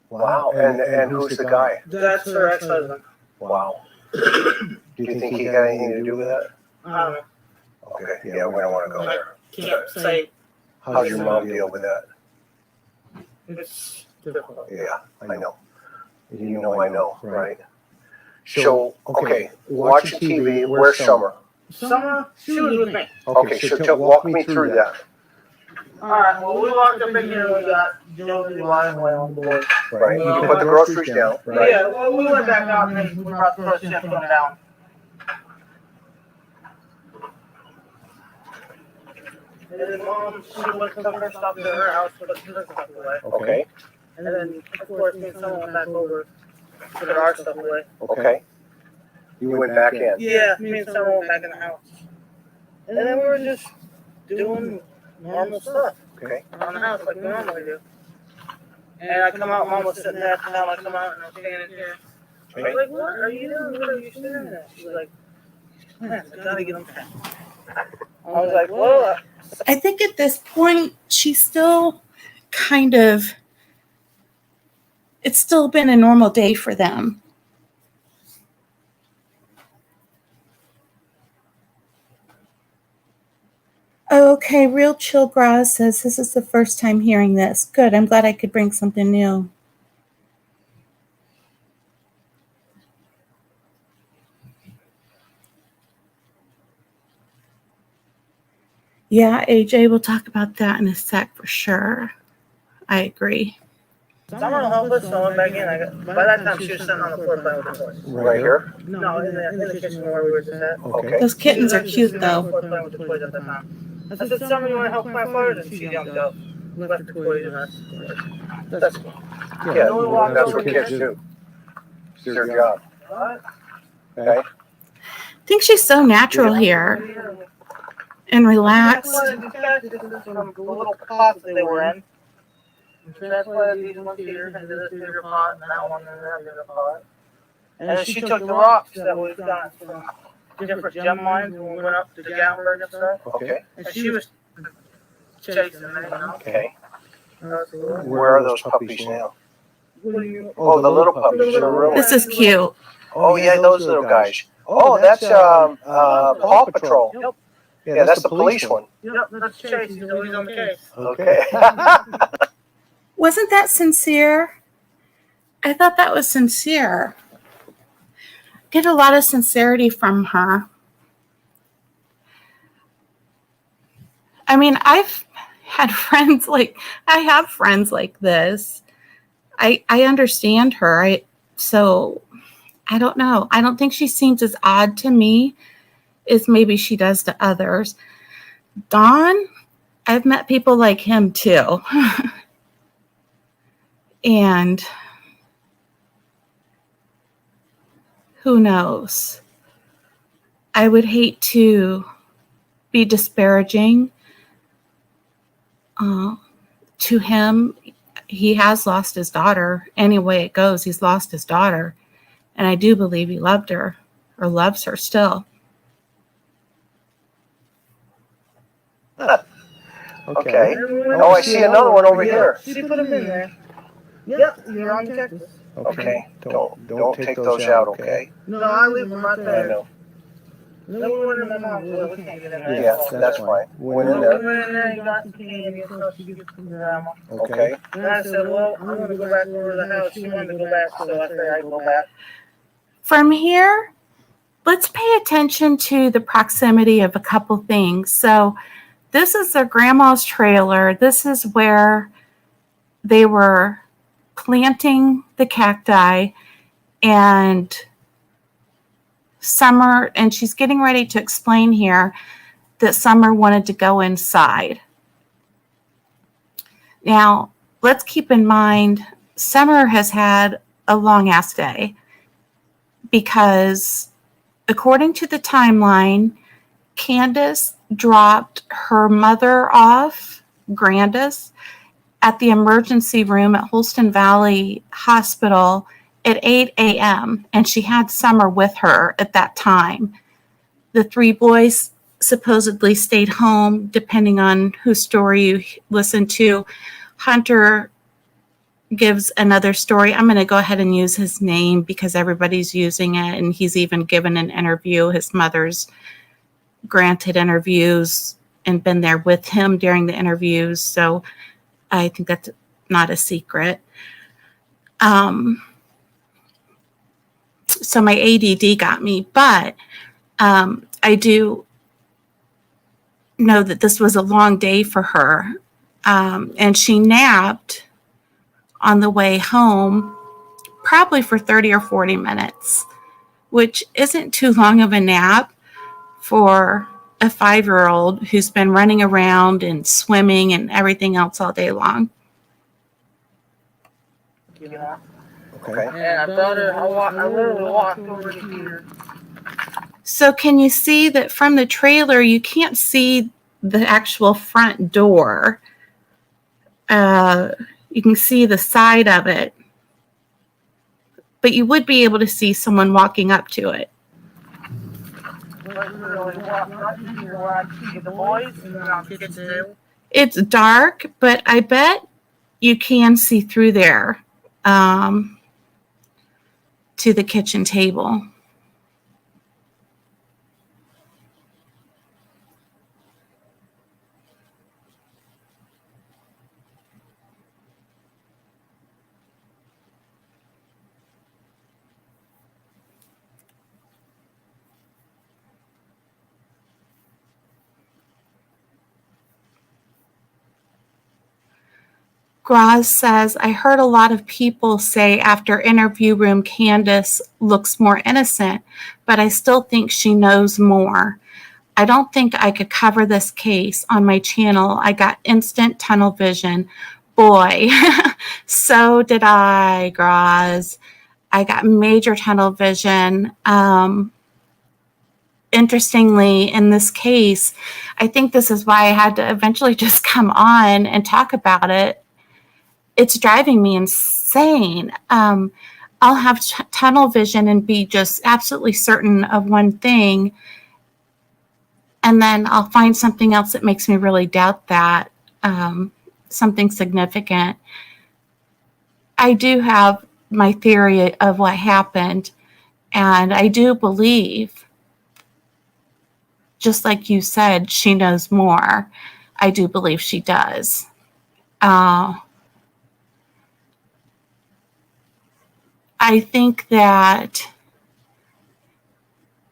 Wow, and who's the guy? That's her ex-husband. Wow. Do you think he had anything to do with that? I don't know. Okay, yeah, we don't want to go there. Can't say. How's your mom deal with that? It's difficult. Yeah, I know. You know I know, right? So, okay, watching TV, where's Summer? Summer, she was with me. Okay, so walk me through that. Alright, well, we walked up in here and we got Josie lying away on the board. Right, you put the groceries down, right? Yeah, well, we went back out and then we brought the first shift one down. And then Mom, she went to come her stuff to her house to put her stuff away. Okay, And then, of course, me and someone went back over to put our stuff away. okay. You went back in. Yeah, me and someone went back in the house. And then we were just doing normal stuff Okay. around the house like we normally do. And I come out, Mom was sitting there at the time, I come out and I'm standing here. I was like, what are you doing? What are you staring at? She's like, I gotta get them fat. I was like, well, I think at this point, she's still kind of, it's still been a normal day for them. Okay, Real Chill Graz says, this is the first time hearing this. Good, I'm glad I could bring something new. Yeah, AJ, we'll talk about that in a sec for sure. I agree. Summer will help us, so I went back in. By that time, she was sitting on the floor playing with the toys. Right here? No, in the kitchen where we were just at. Okay. Those kittens are cute, She was though. on the floor playing with the toys at that time. I said, Summer, you want to help plant flowers? And she jumped up, left the toys, and that's cool. Yeah, then we walked that's over what to kids the do. It's their job. Okay. I think she's so natural here and relaxed. From the little pots that they were in. Transplanted these ones here into this bigger pot, and that one into that bigger pot. And then she took the rocks that we've got from different gem mines when we went up to Gatlinburg and stuff. Okay. And she was chasing them, you know. Okay. That's cool. Where are those puppies now? What do you? Oh, the little puppies. They're really. This is cute. Oh yeah, those little guys. Oh, that's Paw Patrol. Yep. Yeah, that's the police one. Yep, that's Chase. He's always on the case. Okay. Wasn't that sincere? I thought that was sincere. Get a lot of sincerity from her. I mean, I've had friends like, I have friends like this. I understand her. So I don't know. I don't think she seems as odd to me as maybe she does to others. Don, I've met people like him too. And who knows? I would hate to be disparaging to him. He has lost his daughter. Any way it goes, he's lost his daughter. And I do believe he loved her or loves her still. Okay. Oh, I see another one over here. She put them in there. Yep, you're on Texas. Okay. Don't take those out, okay? No, I leave them right I there. know. Then we went in my mom's room. We can't get in there. Yeah, that's fine. Went in there. We went in there and got some candy and stuff. She gets some grandma. Okay. And I said, well, I'm going to go back over to the house. She wanted to go back, so I said I'd go back. From here, let's pay attention to the proximity of a couple things. So this is their grandma's trailer. This is where they were planting the cacti, and Summer, and she's getting ready to explain here that Summer wanted to go inside. Now, let's keep in mind, Summer has had a long-ass day because, according to the timeline, Candace dropped her mother off, Grandis, at the emergency room at Holston Valley Hospital at 8 a.m., and she had Summer with her at that time. The three boys supposedly stayed home, depending on whose story you listen to. Hunter gives another story. I'm going to go ahead and use his name because everybody's using it, and he's even given an interview. His mother's granted interviews and been there with him during the interviews, so I think that's not a secret. So my ADD got me, but I do know that this was a long day for her, and she napped on the way home probably for 30 or 40 minutes, which isn't too long of a nap for a 5-year-old who's been running around and swimming and everything else all day long. Yeah. Okay. And I thought I literally walked over to here. So can you see that from the trailer, you can't see the actual front door. You can see the side of it, but you would be able to see someone walking up to it. It's dark, but I bet you can see through there to the kitchen table. Graz says, I heard a lot of people say after interview room Candace looks more innocent, but I still think she knows more. I don't think I could cover this case on my channel. I got instant tunnel vision. Boy, so did I, Graz. I got major tunnel vision. Interestingly, in this case, I think this is why I had to eventually just come on and talk about it. It's driving me insane. I'll have tunnel vision and be just absolutely certain of one thing, and then I'll find something else that makes me really doubt that, something significant. I do have my theory of what happened, and I do believe, just like you said, she knows more. I do believe she does. I think that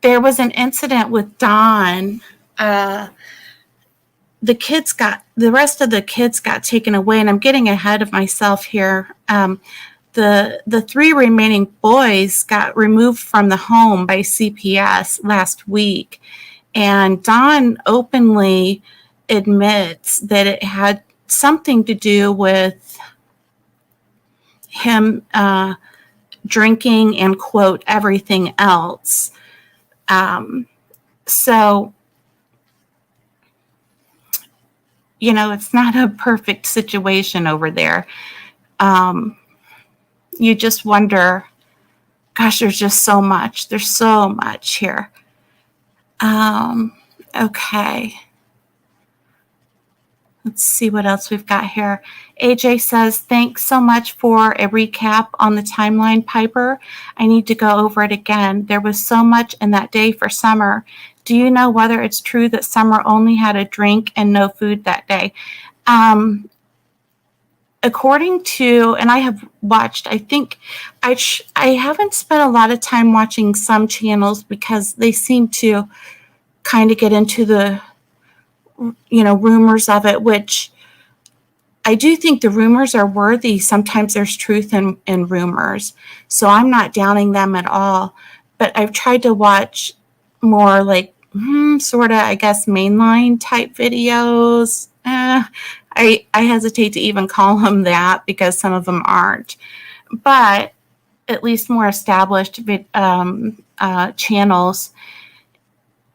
there was an incident with Dawn. The rest of the kids got taken away, and I'm getting ahead of myself here. The 3 remaining boys got removed from the home by CPS last week, and Dawn openly admits that it had something to do with him drinking and, quote, everything else. So, it's not a perfect situation over there. You just wonder, gosh, there's just so much. There's so much here. Okay. Let's see what else we've got here. AJ says, thanks so much for a recap on the timeline, Piper. I need to go over it again. There was so much in that day for Summer. Do you know whether it's true that Summer only had a drink and no food that day? According to, and I have watched, I think I haven't spent a lot of time watching some channels because they seem to kind of get into the rumors of it, which I do think the rumors are worthy. Sometimes there's truth in rumors, so I'm not downing them at all. But I've tried to watch more like sort of, I guess, mainline type videos. I hesitate to even call them that because some of them aren't, but at least more established channels,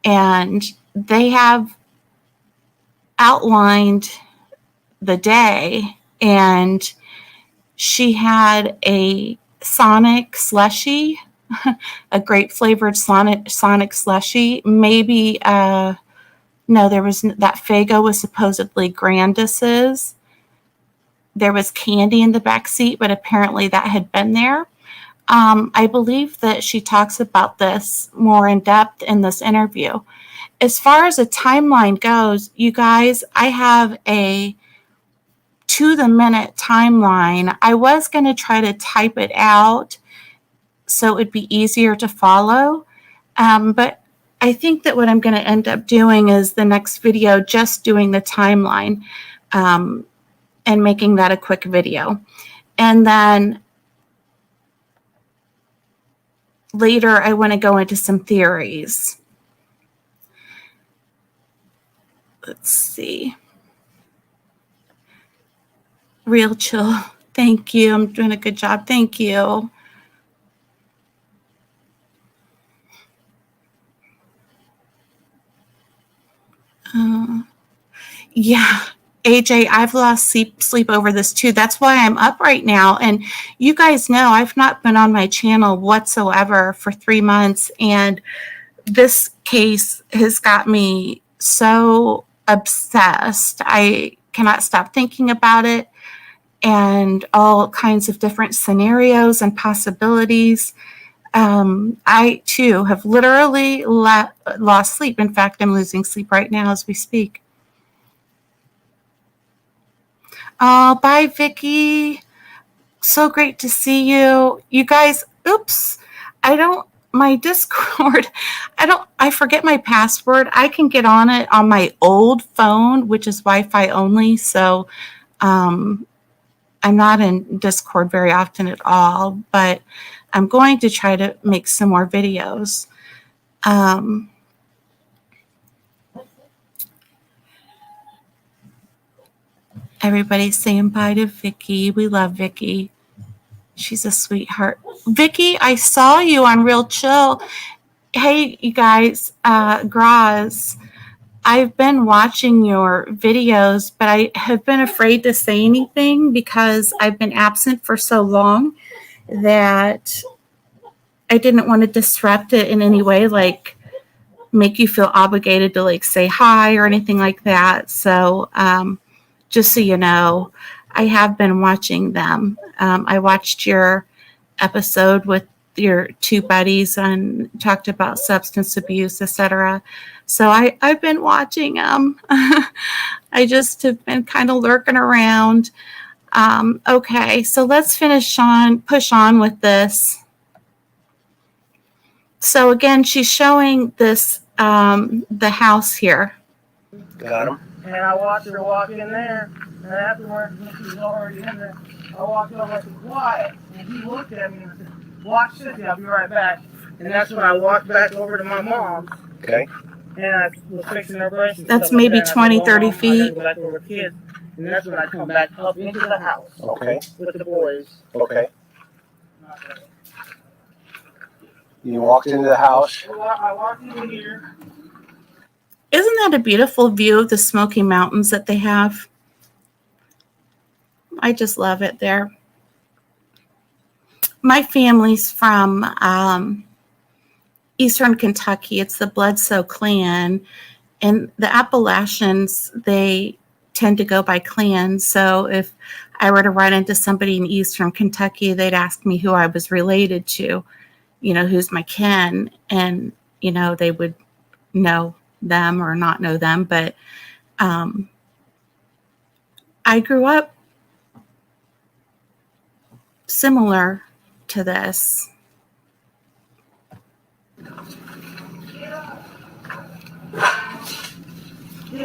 and they have outlined the day, and she had a Sonic slushie, a grape flavored Sonic slushie. Maybe no, there was that Faygo was supposedly Grandis's. There was candy in the back seat, but apparently that had been there. I believe that she talks about this more in depth in this interview. As far as a timeline goes, you guys, I have a to-the-minute timeline. I was going to try to type it out so it would be easier to follow, but I think that what I'm going to end up doing is the next video just doing the timeline and making that a quick video. And then later I want to go into some theories. Let's see. Real chill. Thank you. I'm doing a good job. Thank you. Yeah, AJ, I've lost sleep over this too. That's why I'm up right now. And you guys know I've not been on my channel whatsoever for 3 months. And this case has got me so obsessed. I cannot stop thinking about it and all kinds of different scenarios and possibilities. I too have literally lost sleep. In fact, I'm losing sleep right now as we speak. Oh, bye, Vicky. So great to see you. You guys, oops. My Discord, I forget my password. I can get on it on my old phone, which is Wi-Fi only. So I'm not in Discord very often at all, but I'm going to try to make some more videos. Everybody's saying bye to Vicky. We love Vicky. She's a sweetheart. Vicky, I saw you on Real Chill. Hey, you guys, Graz, I've been watching your videos, but I have been afraid to say anything because I've been absent for so long that I didn't want to disrupt it in any way, like make you feel obligated to like say hi or anything like that. So just so you know, I have been watching them. I watched your episode with your two buddies and talked about substance abuse, etc. So I've been watching them. I just have been kind of lurking around. Okay, so let's push on with this. So again, she's showing this, the house here. Got him. And I watched her walk in there, and afterwards, when she was already in there, I walked over and said, quiet. And he looked at me and said, watch Cynthia, I'll be right back. And that's when I walked back over to my mom's. Okay. And I was fixing her breast. That's maybe 20, 30 feet. Back over kids. And that's when I come back up into the house. Okay. With the boys. Okay. You walked into the house. I walked in here. Isn't that a beautiful view of the Smoky Mountains that they have? I just love it there. My family's from Eastern Kentucky. It's the Bledsoe clan. And the Appalachians, they tend to go by clans. So if I were to run into somebody in Eastern Kentucky, they'd ask me who I was related to, you know, who's my kin. And, you know, they would know them or not know them. But I grew up similar to this.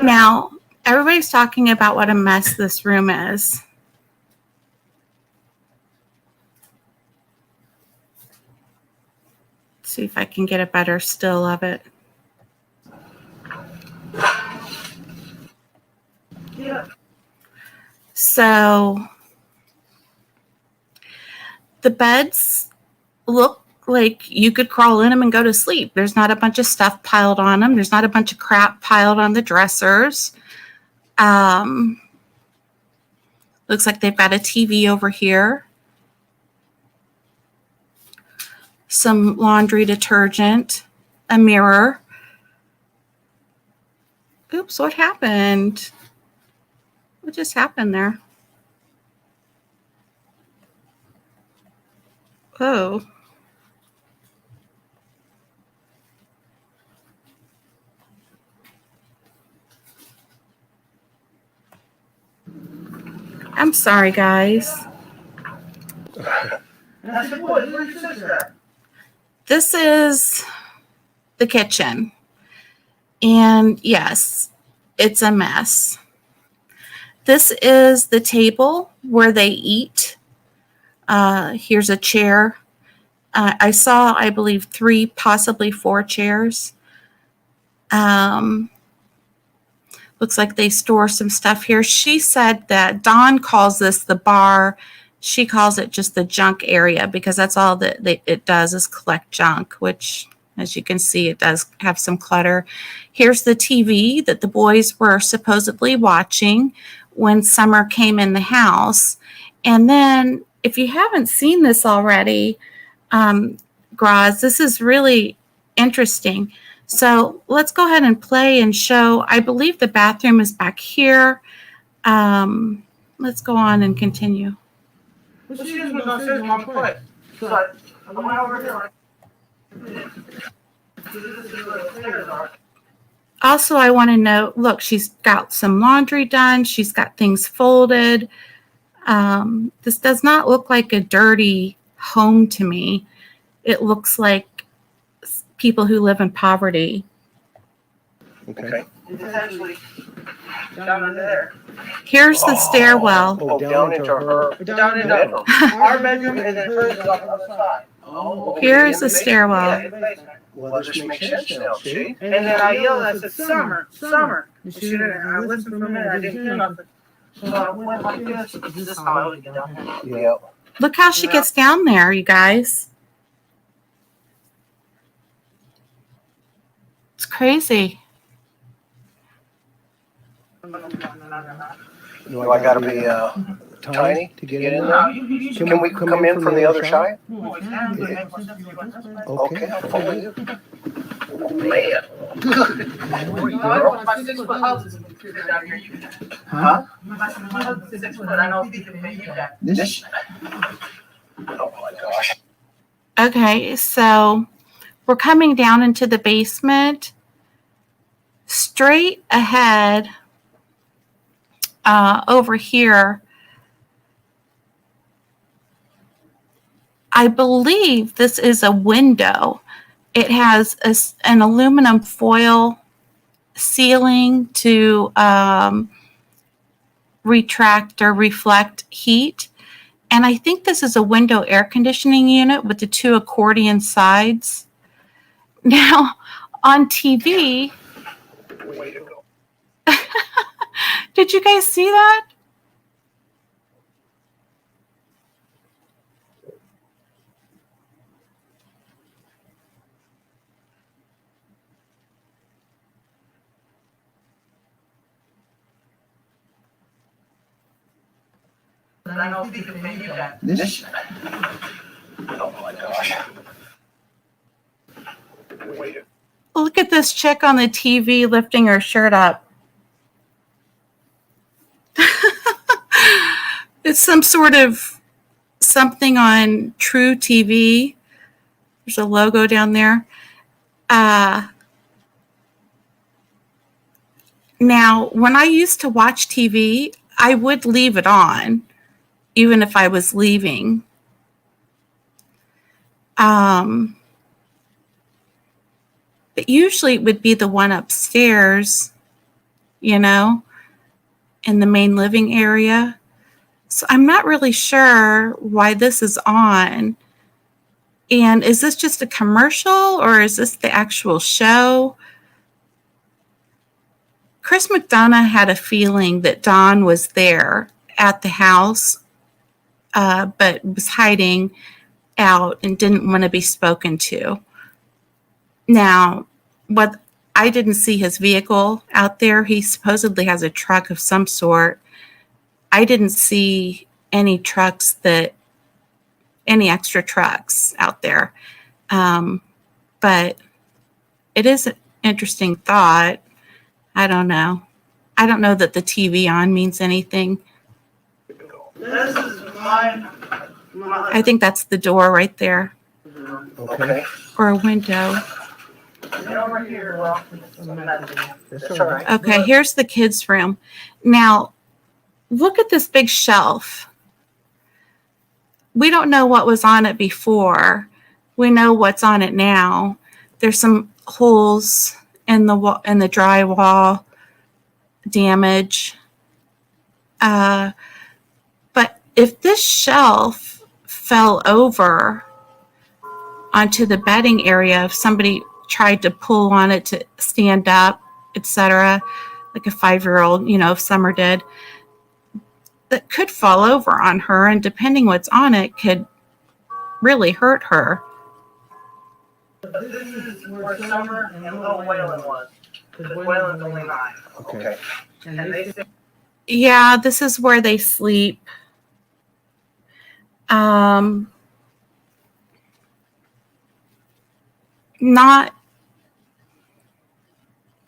Now, everybody's talking about what a mess this room is. Let's see if I can get a better still of it. So the beds look like you could crawl in them and go to sleep. There's not a bunch of stuff piled on them. There's not a bunch of crap piled on the dressers. Looks like they've got a TV over here. Some laundry detergent, a mirror. Oops, what happened? What just happened there? Oh. I'm sorry, guys. This is the kitchen. And yes, it's a mess. This is the table where they eat. Here's a chair. I saw, I believe, 3, possibly 4 chairs. Looks like they store some stuff here. She said that Dawn calls this the bar. She calls it just the junk area because that's all that it does is collect junk, which, as you can see, it does have some clutter. Here's the TV that the boys were supposedly watching when Summer came in the house. And then, if you haven't seen this already, Graz, this is really interesting. So let's go ahead and play and show. I believe the bathroom is back here. Let's go on and continue. Also, I want to note, look, she's got some laundry done. She's got things folded. This does not look like a dirty home to me. It looks like people who live in poverty. Okay. It's actually down under there. Here's the stairwell. Oh, down into her Down into bedroom. our bedroom, and then hers is on the other side. Oh, Here is the Yeah, stairwell. in the basement. Well, this makes sense now, see? And then I yelled, I said, Summer, Summer. And she didn't, I listened for a minute, I didn't hear nothing. So I went like this. Is this how I would get down here? Yeah. Look how she gets down there, you guys. It's crazy. Do I gotta be tiny to get in there? Can we come in from the other side? Okay, I'll follow you. Man. Huh? This? Oh my gosh. Okay, so we're coming down into the basement. Straight ahead over here, I believe this is a window. It has an aluminum foil ceiling to retract or reflect heat. And I think this is a window air conditioning unit with the two accordion sides. Now, on TV, Way to go. did you guys see that? This? Oh my gosh. Way to Look at this chick on the TV lifting her shirt up. It's some sort of something on True TV. There's a logo down there. Now, when I used to watch TV, I would leave it on, even if I was leaving. But usually it would be the one upstairs, you know, in the main living area. So I'm not really sure why this is on. And is this just a commercial or is this the actual show? Chris McDonough had a feeling that Dawn was there at the house, but was hiding out and didn't want to be spoken to. Now, what I didn't see his vehicle out there. He supposedly has a truck of some sort. I didn't see any extra trucks out there. But it is an interesting thought. I don't know. I don't know that the TV on means anything. This is mine. I think that's the door right there, Okay. or a window. Over here, well, That's all right. Okay, here's the kids' room. Now, look at this big shelf. We don't know what was on it before. We know what's on it now. There's some holes in the drywall, damage. But if this shelf fell over onto the bedding area, if somebody tried to pull on it to stand up, etc., like a 5-year-old, if Summer did, that could fall over on her, and depending what's on it, could really hurt her. this is where Summer and little Waylon was. Because Waylon's only 9. Okay. And they said, Yeah, this is where they sleep. Not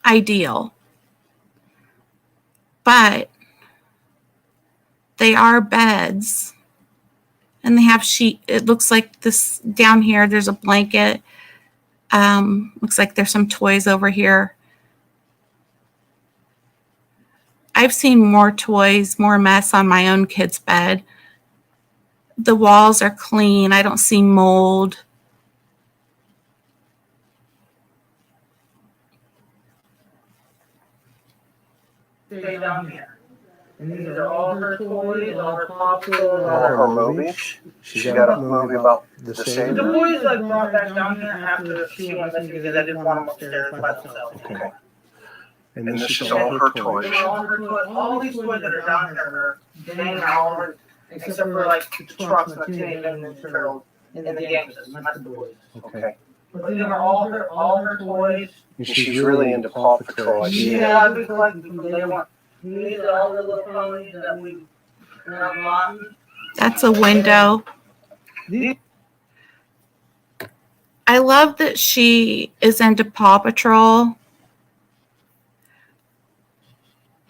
ideal, but they are beds, and they have sheet. It looks like this down here. There's a blanket. Looks like there's some toys over here. I've seen more toys, more mess on my own kid's bed. The walls are clean. I don't see mold. stay down here. And these are all her toys, all her Paw Patrol, All her movies. She got a movie about the Savior. The boys like brought back down here after she went missing because I didn't want them upstairs by themselves. Okay. And this is all her toys. All her toys, all these toys that are down here are dang all her, except for like the trucks and the Teenage Mutant Ninja Turtles in the game system. That's the boys. Okay. But these are all her toys. And she's really into Paw Patrol. I see. Yeah, I've been collecting from day one. These are all the little ponies that we bought. That's a window. I love that she is into Paw Patrol.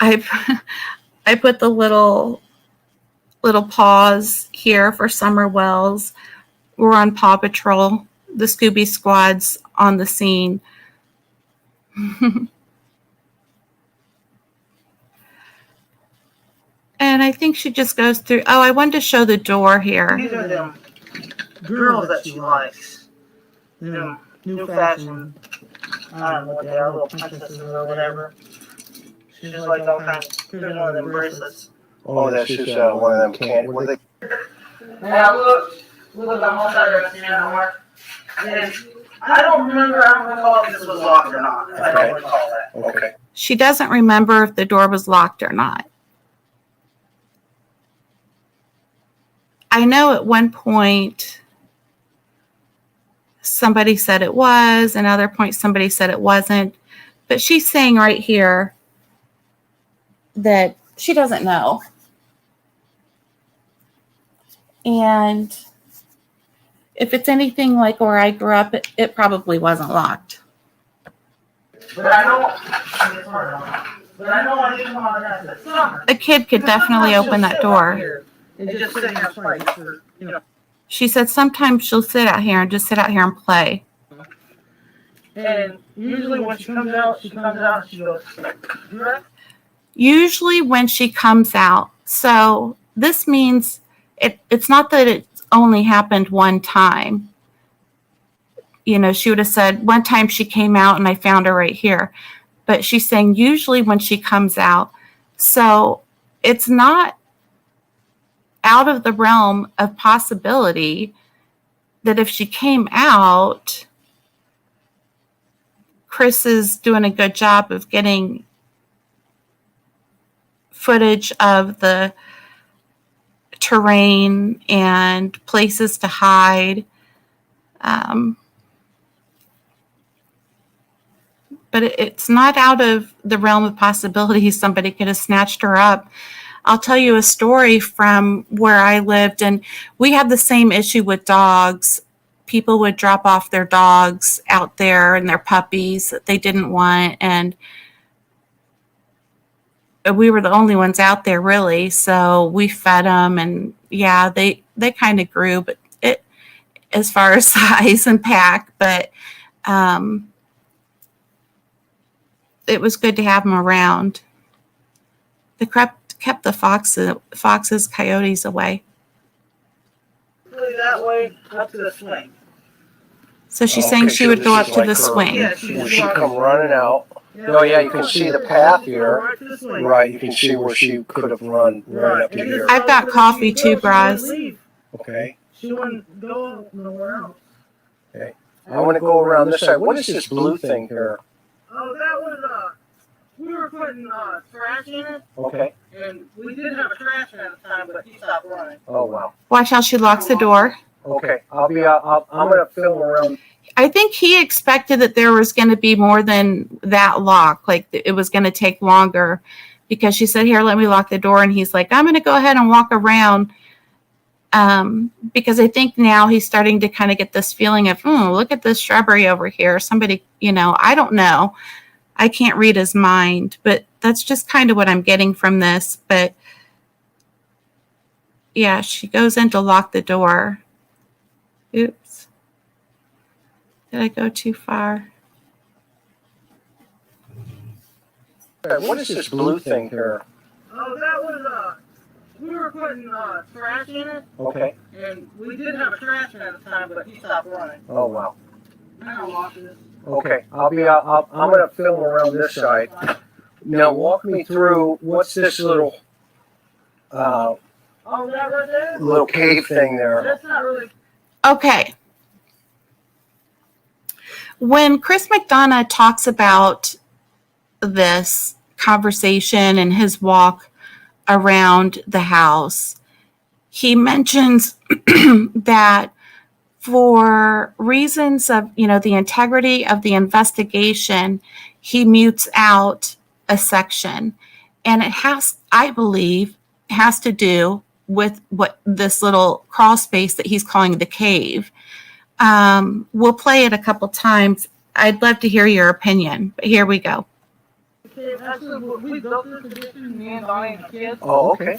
I put the little paws here for Summer Wells. We're on Paw Patrol. The Scooby Squad's on the scene. And I think she just goes through. Oh, I wanted to show the door here. These are them girls that she likes. You know, new fashion. I don't know what they are, little princesses or whatever. She's just like all kinds. Here's one of them bracelets. Oh, that's just one of them candy. What are they? Now look, I'm all tired of seeing that mark. And I don't recall if this was locked or not. I don't recall that. Okay. She doesn't remember if the door was locked or not. I know at one point somebody said it was, another point somebody said it wasn't, but she's saying right here that she doesn't know. And if it's anything like where I grew up, it probably wasn't locked. But I know I didn't want to. A kid could definitely open that door. And just sit here and play. She said sometimes she'll sit out here and just sit out here and play. And usually when she comes out and she goes, Usually when she comes out. So this means it's not that it's only happened one time. You know, she would have said one time she came out and I found her right here. But she's saying usually when she comes out. So it's not out of the realm of possibility that if she came out, Chris is doing a good job of getting footage of the terrain and places to hide. But it's not out of the realm of possibility somebody could have snatched her up. I'll tell you a story from where I lived, and we had the same issue with dogs. People would drop off their dogs out there and their puppies that they didn't want, and we were the only ones out there really, so we fed them, and yeah, they kind of grew, but it as far as size and pack, but it was good to have them around. They kept the foxes, coyotes away. that way up to the swing. So she's saying she would go up to the swing. Yeah, She come running out. Oh yeah, you can see the path here. Right, you can see where she could have run right up to here. I've got coffee too, Braz. Okay. She wouldn't go nowhere else. Okay. I want to go around this side. What is this blue thing here? Oh, that was we were putting trash in it. Okay. And we did have a trash man at the time, but he stopped running. Oh wow. Watch how she locks the door. Okay. I'm gonna film around. I think he expected that there was going to be more than that lock. Like it was going to take longer because she said, here, let me lock the door. And he's like, I'm going to go ahead and walk around. Because I think now he's starting to kind of get this feeling of, look at this shrubbery over here. Somebody, I don't know. I can't read his mind, but that's just kind of what I'm getting from this. But yeah, she goes in to lock the door. Oops. Did I go too far? What is this blue thing here? Oh, that was we were putting trash in it. Okay. And we did have a trash man at the time, but he stopped running. Oh wow. I don't watch this. Okay. I'm gonna film around this side. Now walk me through, what's this little Oh, that right there? little cave thing there? That's not really. Okay. When Chris McDonough talks about this conversation and his walk around the house, he mentions that for reasons of, the integrity of the investigation, he mutes out a section. And it has, I believe, has to do with what this little crawl space that he's calling the cave. We'll play it a couple times. I'd love to hear your opinion, but here we go. Actually, we built this addition, me and Donnie and the kids. Oh, okay.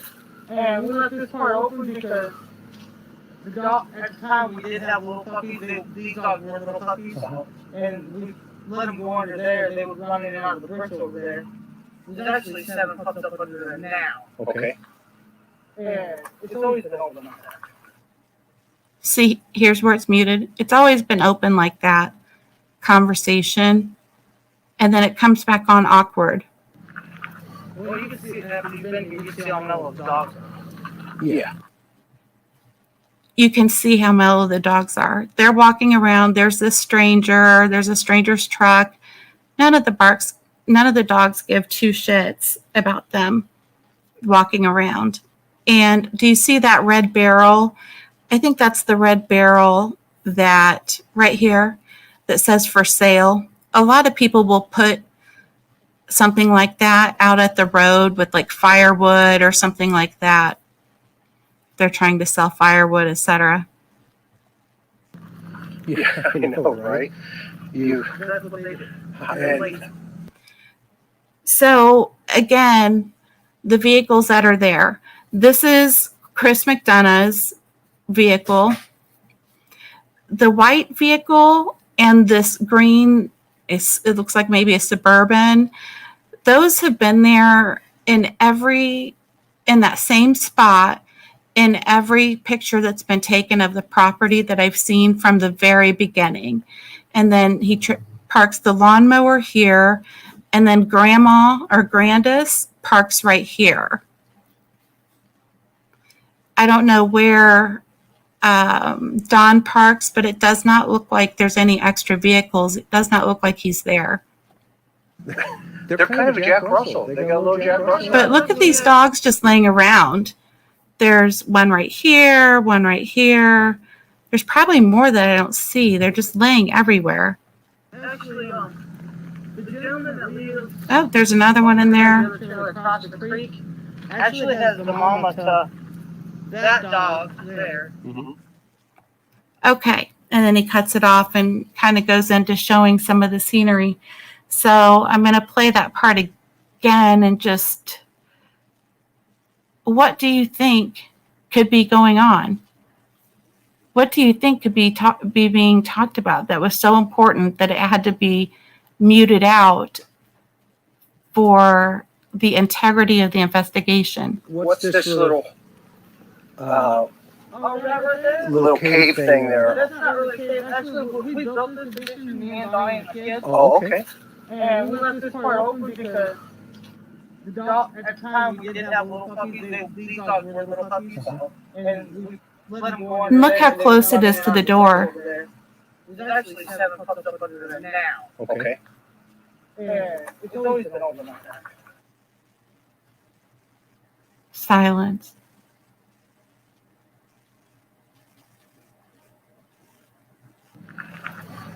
And we left this part open because the dog, at the time we did have little puppies. These dogs were little puppies. And we let them go under there. They would run in and out of the bricks over there. There's actually 7 pups up under there now. Okay. And it's always been open like that. See, here's where it's muted. It's always been open like that conversation. And then it comes back on awkward. Well, you can see that when you've been here, you can see how mellow the dogs are. Yeah. You can see how mellow the dogs are. They're walking around. There's this stranger. There's a stranger's truck. None of the dogs give 2 shits about them walking around. And do you see that red barrel? I think that's the red barrel that right here that says for sale. A lot of people will put something like that out at the road with like firewood or something like that. They're trying to sell firewood, etc. Yeah, I know, right? That's what they do. So again, the vehicles that are there. This is Chris McDonough's vehicle. The white vehicle and this green, it looks like maybe a Suburban. Those have been there in that same spot in every picture that's been taken of the property that I've seen from the very beginning. And then he parks the lawnmower here, and then Grandma or Grandis parks right here. I don't know where Don parks, but it does not look like there's any extra vehicles. It does not look like he's there. They're kind of a Jack Russell. They got a little Jack Russell. But look at these dogs just laying around. There's one right here, one right here. There's probably more that I don't see. They're just laying everywhere. Actually, the gentleman that lives Oh, there's another one in there. across the creek actually has the mama to that dog there. Mm-hmm. Okay. And then he cuts it off and kind of goes into showing some of the scenery. So I'm going to play that part again and just, what do you think could be going on? What do you think could be being talked about that was so important that it had to be muted out for the integrity of the investigation? What's this little Oh, that right there? little cave thing there? That's not really a cave. Actually, we built this addition, me and Donnie and the kids. Oh, okay. And we left this part open because the dog, at the time we did have little puppies. These dogs were little puppies. And we let them go under Look there. how close it is to the door. There's actually 7 pups up under there now. Okay. And it's always been open like that. Silence.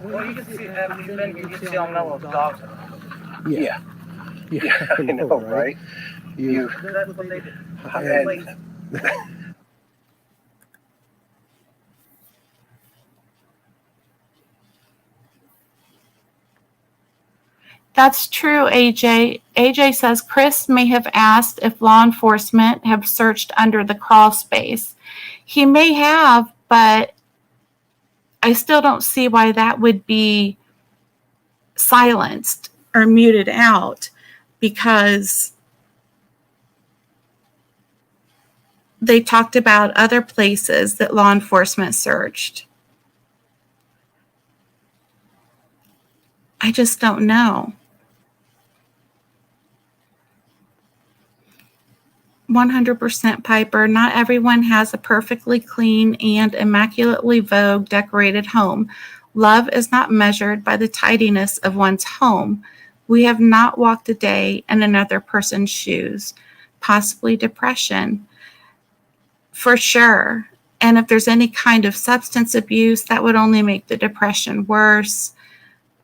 Well, you can see that when you've been here, you can see how mellow the dogs are. Yeah. Yeah, I know, right? That's what they do. And That's true, AJ. AJ says Chris may have asked if law enforcement have searched under the crawl space. He may have, but I still don't see why that would be silenced or muted out, because they talked about other places that law enforcement searched. I just don't know. 100% Piper. Not everyone has a perfectly clean and immaculately vogue decorated home. Love is not measured by the tidiness of one's home. We have not walked a day in another person's shoes. Possibly depression. For sure. And if there's any kind of substance abuse, that would only make the depression worse,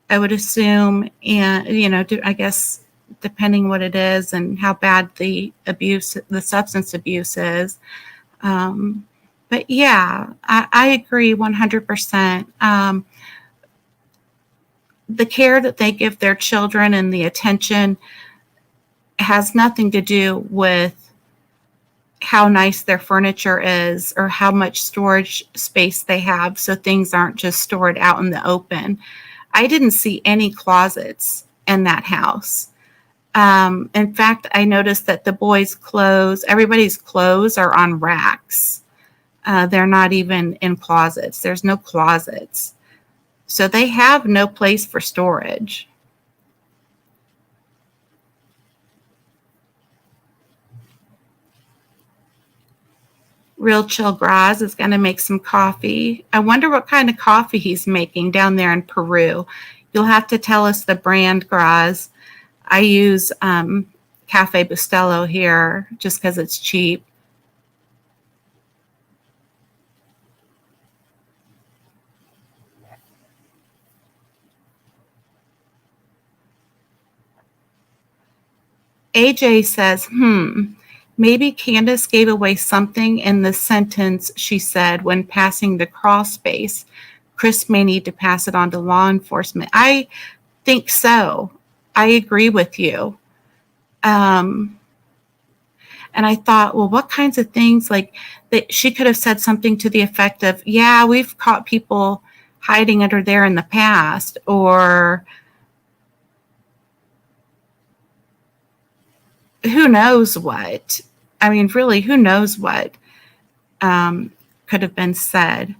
I would assume. And, I guess depending what it is and how bad the substance abuse is. But yeah, I agree 100%. The care that they give their children and the attention has nothing to do with how nice their furniture is or how much storage space they have, so things aren't just stored out in the open. I didn't see any closets in that house. In fact, I noticed that the boys' clothes, everybody's clothes are on racks. They're not even in closets. There's no closets. So they have no place for storage. Real Chill Graz is going to make some coffee. I wonder what kind of coffee he's making down there in Peru. You'll have to tell us the brand, Graz. I use Cafe Bustelo here just because it's cheap. AJ says, maybe Candace gave away something in the sentence she said when passing the crawl space. Chris may need to pass it on to law enforcement. I think so. I agree with you. And I thought, well, what kinds of things, like that she could have said something to the effect of, yeah, we've caught people hiding under there in the past, or who knows what. I mean, really, who knows what could have been said.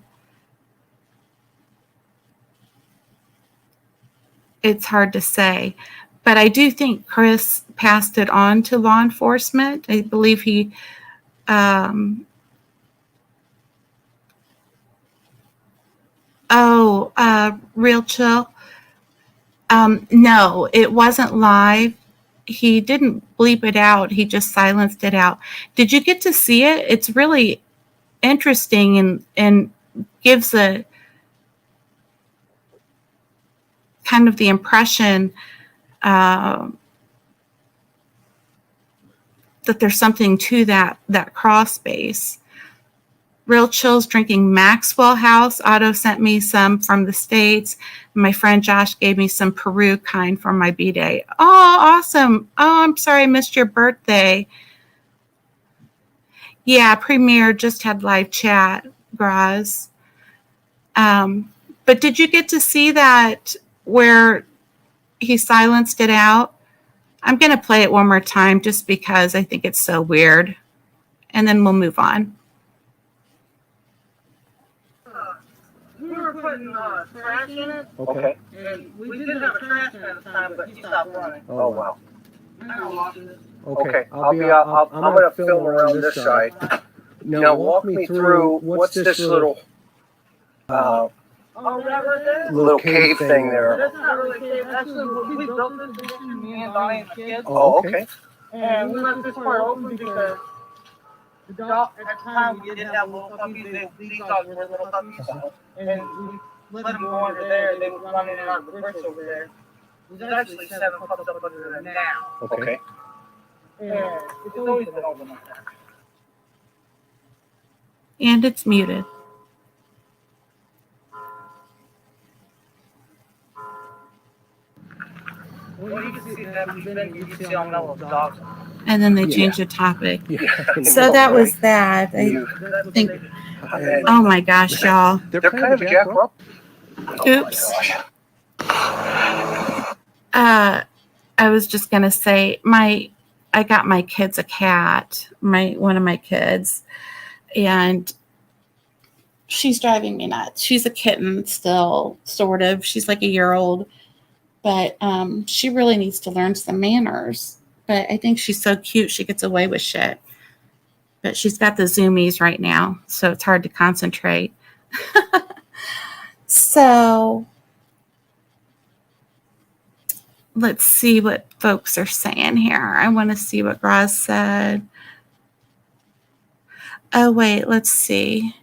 It's hard to say. But I do think Chris passed it on to law enforcement. I believe he Real Chill. No, it wasn't live. He didn't bleep it out. He just silenced it out. Did you get to see it? It's really interesting and gives a kind of the impression that there's something to that crawl space. Real Chill's drinking Maxwell House. Otto sent me some from the States. My friend Josh gave me some Peru kind for my B-Day. Oh, awesome. Oh, I'm sorry I missed your birthday. Yeah, Premiere just had live chat, Graz. But did you get to see that where he silenced it out? I'm going to play it one more time just because I think it's so weird. And then we'll move on. We were putting trash in it. Okay. And we did have a trash man at the time, but he stopped running. Oh, wow. Okay, I'm going to film around this side. Now walk me through, what's this little little cave thing there? That's not really a cave. Actually, we built this between me and Donnie and the kids. Oh, okay. And we left this part open because the dog, at the time we did have little puppies. These dogs were little puppies. And we let them go under there. They would run in and out of the bricks over there. There's actually 7 pups up under there now. Okay. And it's always been open like that. And it's muted. Well, you can see that. You can see on Mello's dogs. And then they changed the topic. So that was that. I think, oh my gosh, y'all. They're kind of a jackrabbit. Oops. I was just going to say, I got my kids a cat, one of my kids, and she's driving me nuts. She's a kitten still, sort of. She's like a year old, but she really needs to learn some manners. But I think she's so cute, she gets away with shit. but she's got the zoomies right now, so it's hard to concentrate. So let's see what folks are saying here. I want to see what Roz said. Oh, wait, let's see.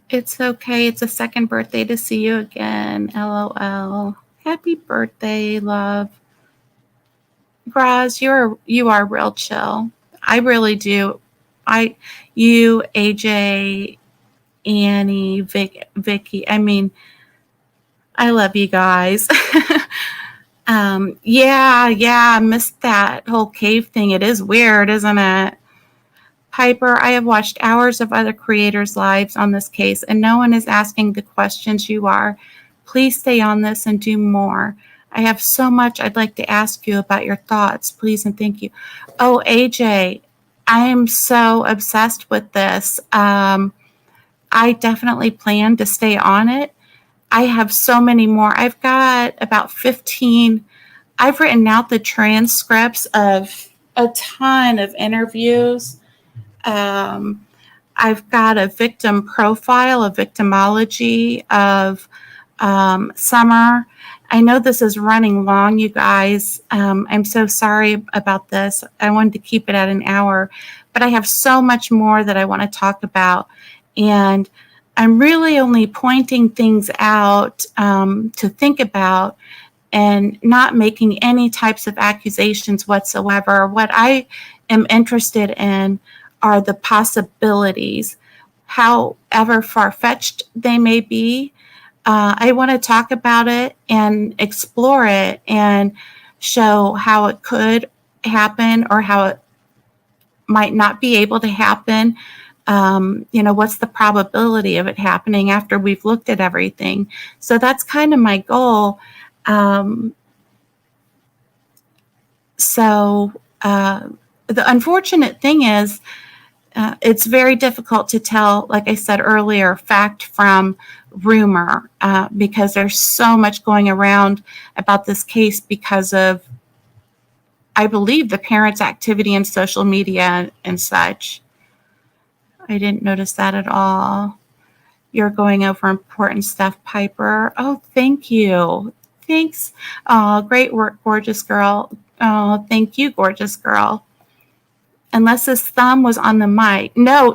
It's okay. It's a second birthday to see you again. LOL. Happy birthday, love. Graz, you are real chill. I really do. You, AJ, Annie, Vicky. I mean, I love you guys. Yeah, I missed that whole cave thing. It is weird, isn't it? Piper, I have watched hours of other creators' lives on this case, and no one is asking the questions you are. Please stay on this and do more. I have so much I'd like to ask you about your thoughts. Please and thank you. Oh, AJ, I am so obsessed with this. I definitely plan to stay on it. I have so many more. I've got about 15. I've written out the transcripts of a ton of interviews. I've got a victim profile, a victimology of Summer. I know this is running long, you guys. I'm so sorry about this. I wanted to keep it at an hour, but I have so much more that I want to talk about. And I'm really only pointing things out to think about and not making any types of accusations whatsoever. What I am interested in are the possibilities, however far-fetched they may be. I want to talk about it and explore it and show how it could happen or how it might not be able to happen. What's the probability of it happening after we've looked at everything? So that's kind of my goal. The unfortunate thing is, it's very difficult to tell, like I said earlier, fact from rumor, because there's so much going around about this case because of, I believe, the parents' activity in social media and such. I didn't notice that at all. You're going over important stuff, Piper. Oh, thank you. Thanks. Oh, great work, gorgeous girl. Oh, thank you, gorgeous girl. Unless his thumb was on the mic. No,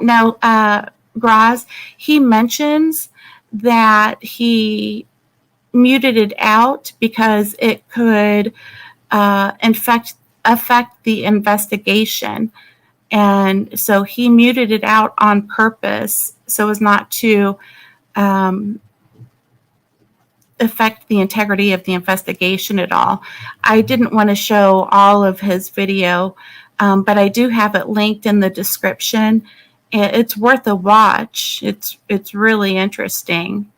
Graz, he mentions that he muted it out because it could affect the investigation. And so he muted it out on purpose so as not to affect the integrity of the investigation at all. I didn't want to show all of his video, but I do have it linked in the description. It's worth a watch. It's really interesting.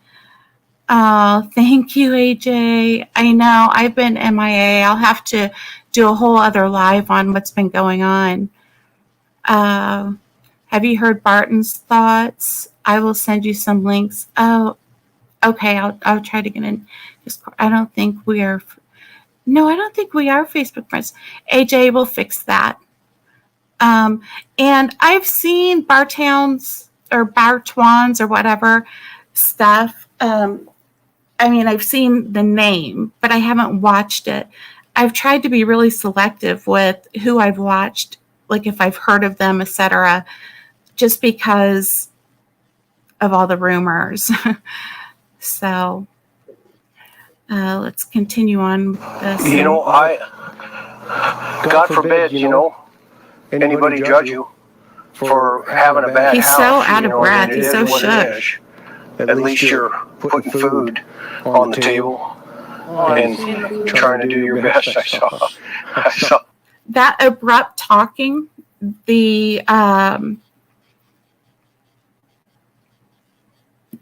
Oh, thank you, AJ. I know I've been MIA. I'll have to do a whole other live on what's been going on. Have you heard Barton's thoughts? I will send you some links. Oh, okay. I'll try to get in. I don't think we are. No, I don't think we are Facebook friends. AJ will fix that. And I've seen Bartowns or Bartwans or whatever stuff. I've seen the name, but I haven't watched it. I've tried to be really selective with who I've watched, like if I've heard of them, etc., just because of all the rumors. So let's continue on with this. God forbid, anybody judge you for having a bad house. He's so out of breath. He's so shook. At least you're putting food on the table and trying to do your best. I saw. That abrupt talking, the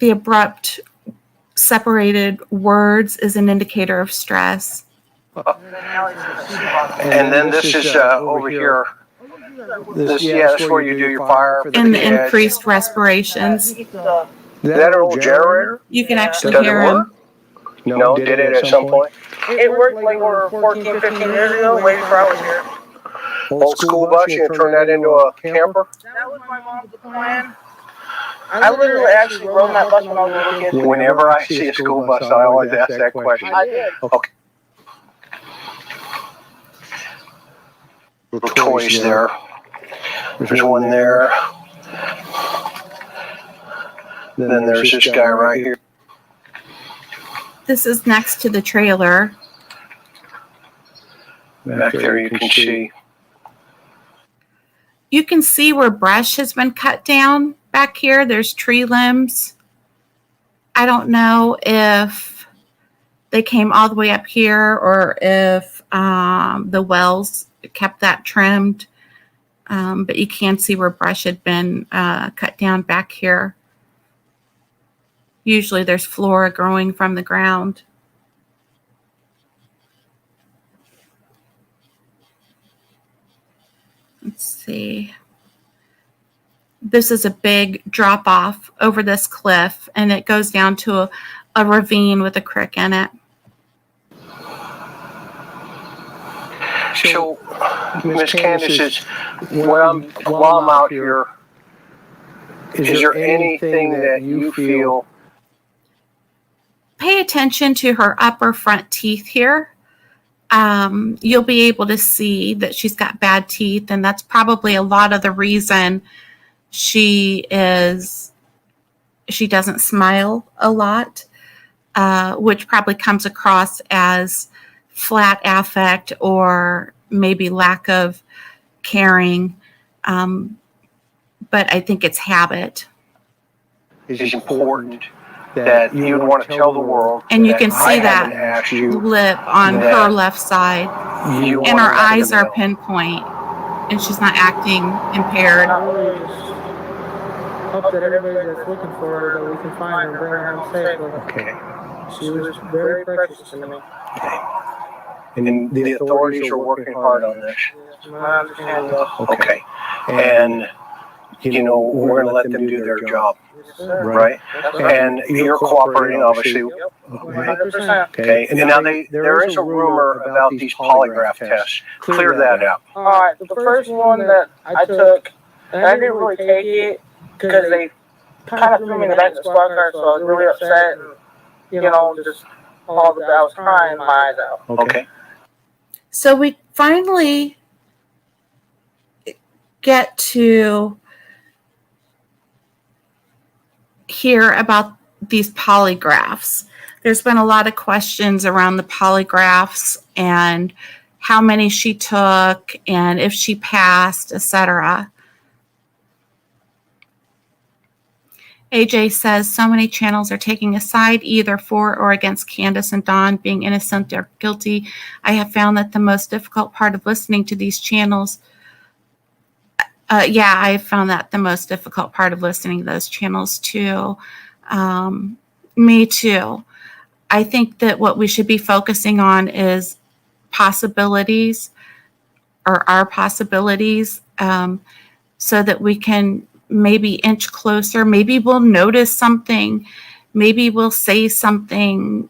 abrupt separated words is an indicator of stress. And then this is over here. This is where you do your fire. And the increased respirations. That old generator? You can actually hear him. No, did it at some point? It worked like over 14, 15 years ago, way before I was here. Old school bus, you turn that into a camper? That was my mom's plan. I literally actually rode that bus when I was a little kid. Whenever I see a school bus, I always ask that question. I did. Okay. Little toys there. There's one there. Then there's this guy right here. This is next to the trailer. Back there you can see. You can see where brush has been cut down back here. There's tree limbs. I don't know if they came all the way up here or if the wells kept that trimmed. But you can see where brush had been cut down back here. Usually there's flora growing from the ground. Let's see. This is a big drop off over this cliff, and it goes down to a ravine with a creek in it. So, Miss Candace, while I'm out here, is there anything that you feel? Pay attention to her upper front teeth here. You'll be able to see that she's got bad teeth, and that's probably a lot of the reason she doesn't smile a lot, which probably comes across as flat affect or maybe lack of caring. But I think it's habit. It's important that you would want to tell the world. And you can see that lip on her left side, and her eyes are pinpoint, and she's not acting impaired. I really just hope that everybody that's looking for her, that we can find her and bring her home safely. Okay. She was very precious to me. And the authorities are working hard on this. I understand. Okay. And, you know, we're going to let them do their job. Right? And you're cooperating, obviously. 100%. Okay. And now there is a rumor about these polygraph tests. Clear that up. All right. The first one that I took, and I didn't really take it because they kind of threw me in the back of the squad car, so I was really upset. And, you know, just all of that. I was crying my eyes out. Okay. So we finally get to hear about these polygraphs. There's been a lot of questions around the polygraphs and how many she took and if she passed, etc. AJ says so many channels are taking a side either for or against Candace and Dawn being innocent or guilty. I have found that the most difficult part of listening to these channels I found that the most difficult part of listening to those channels too. Me too. I think that what we should be focusing on is possibilities, or our possibilities, so that we can maybe inch closer. Maybe we'll notice something. Maybe we'll say something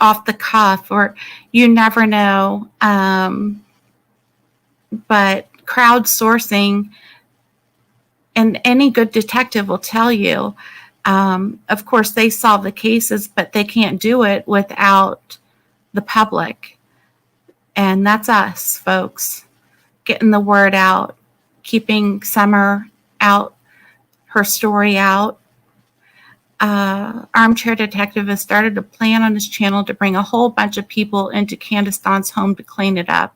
off the cuff, or you never know. But crowdsourcing, and any good detective will tell you, of course they solve the cases, but they can't do it without the public. And that's us, folks, getting the word out, keeping Summer out, her story out. Armchair Detective has started a plan on his channel to bring a whole bunch of people into Candace Dawn's home to clean it up.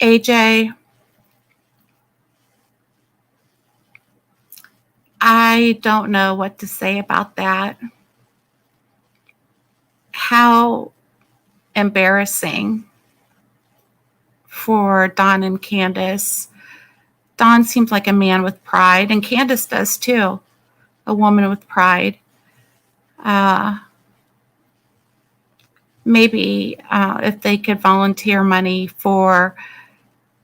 AJ, I don't know what to say about that. How embarrassing for Dawn and Candace. Dawn seems like a man with pride, and Candace does too, a woman with pride. Maybe if they could volunteer money for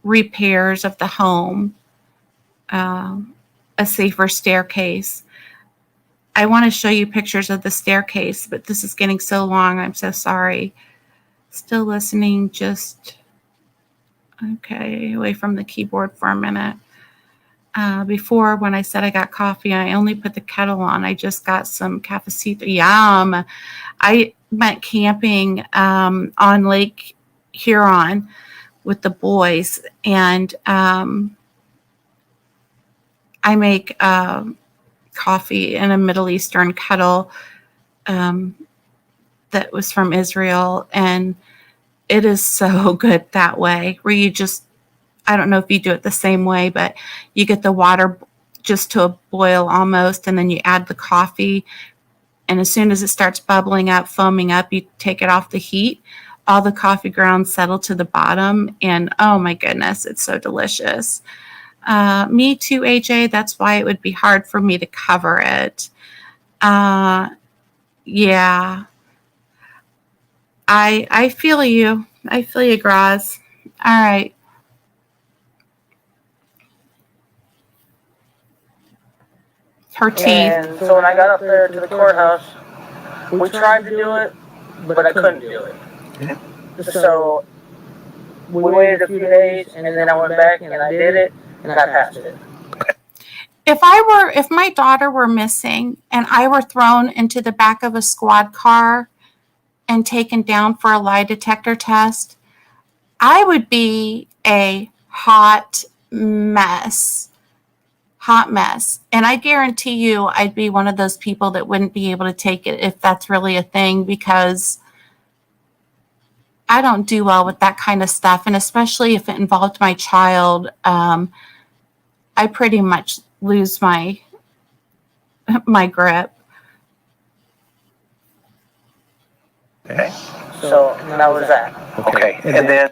repairs of the home, a safer staircase. I want to show you pictures of the staircase, but this is getting so long. I'm so sorry. Still listening, just okay, away from the keyboard for a minute. Before, when I said I got coffee, I only put the kettle on. I just got some cafecito. Yum. I went camping on Lake Huron with the boys, and I make coffee in a Middle Eastern kettle that was from Israel, and it is so good that way, where you just, I don't know if you do it the same way, but you get the water just to a boil almost, and then you add the coffee, and as soon as it starts bubbling up, foaming up, you take it off the heat. All the coffee grounds settle to the bottom, and oh my goodness, it's so delicious. Me too, AJ. That's why it would be hard for me to cover it. Yeah. I feel you. I feel you, Graz. All right. Her teeth. And so when I got up there to the courthouse, we tried to do it, but I couldn't do it. So we waited a few days, and then I went back and I did it, and I passed it. If my daughter were missing and I were thrown into the back of a squad car and taken down for a lie detector test, I would be a hot mess. And I guarantee you I'd be one of those people that wouldn't be able to take it if that's really a thing, because I don't do well with that kind of stuff. And especially if it involved my child, I pretty much lose my grip. Okay. So that was that. Okay. And then,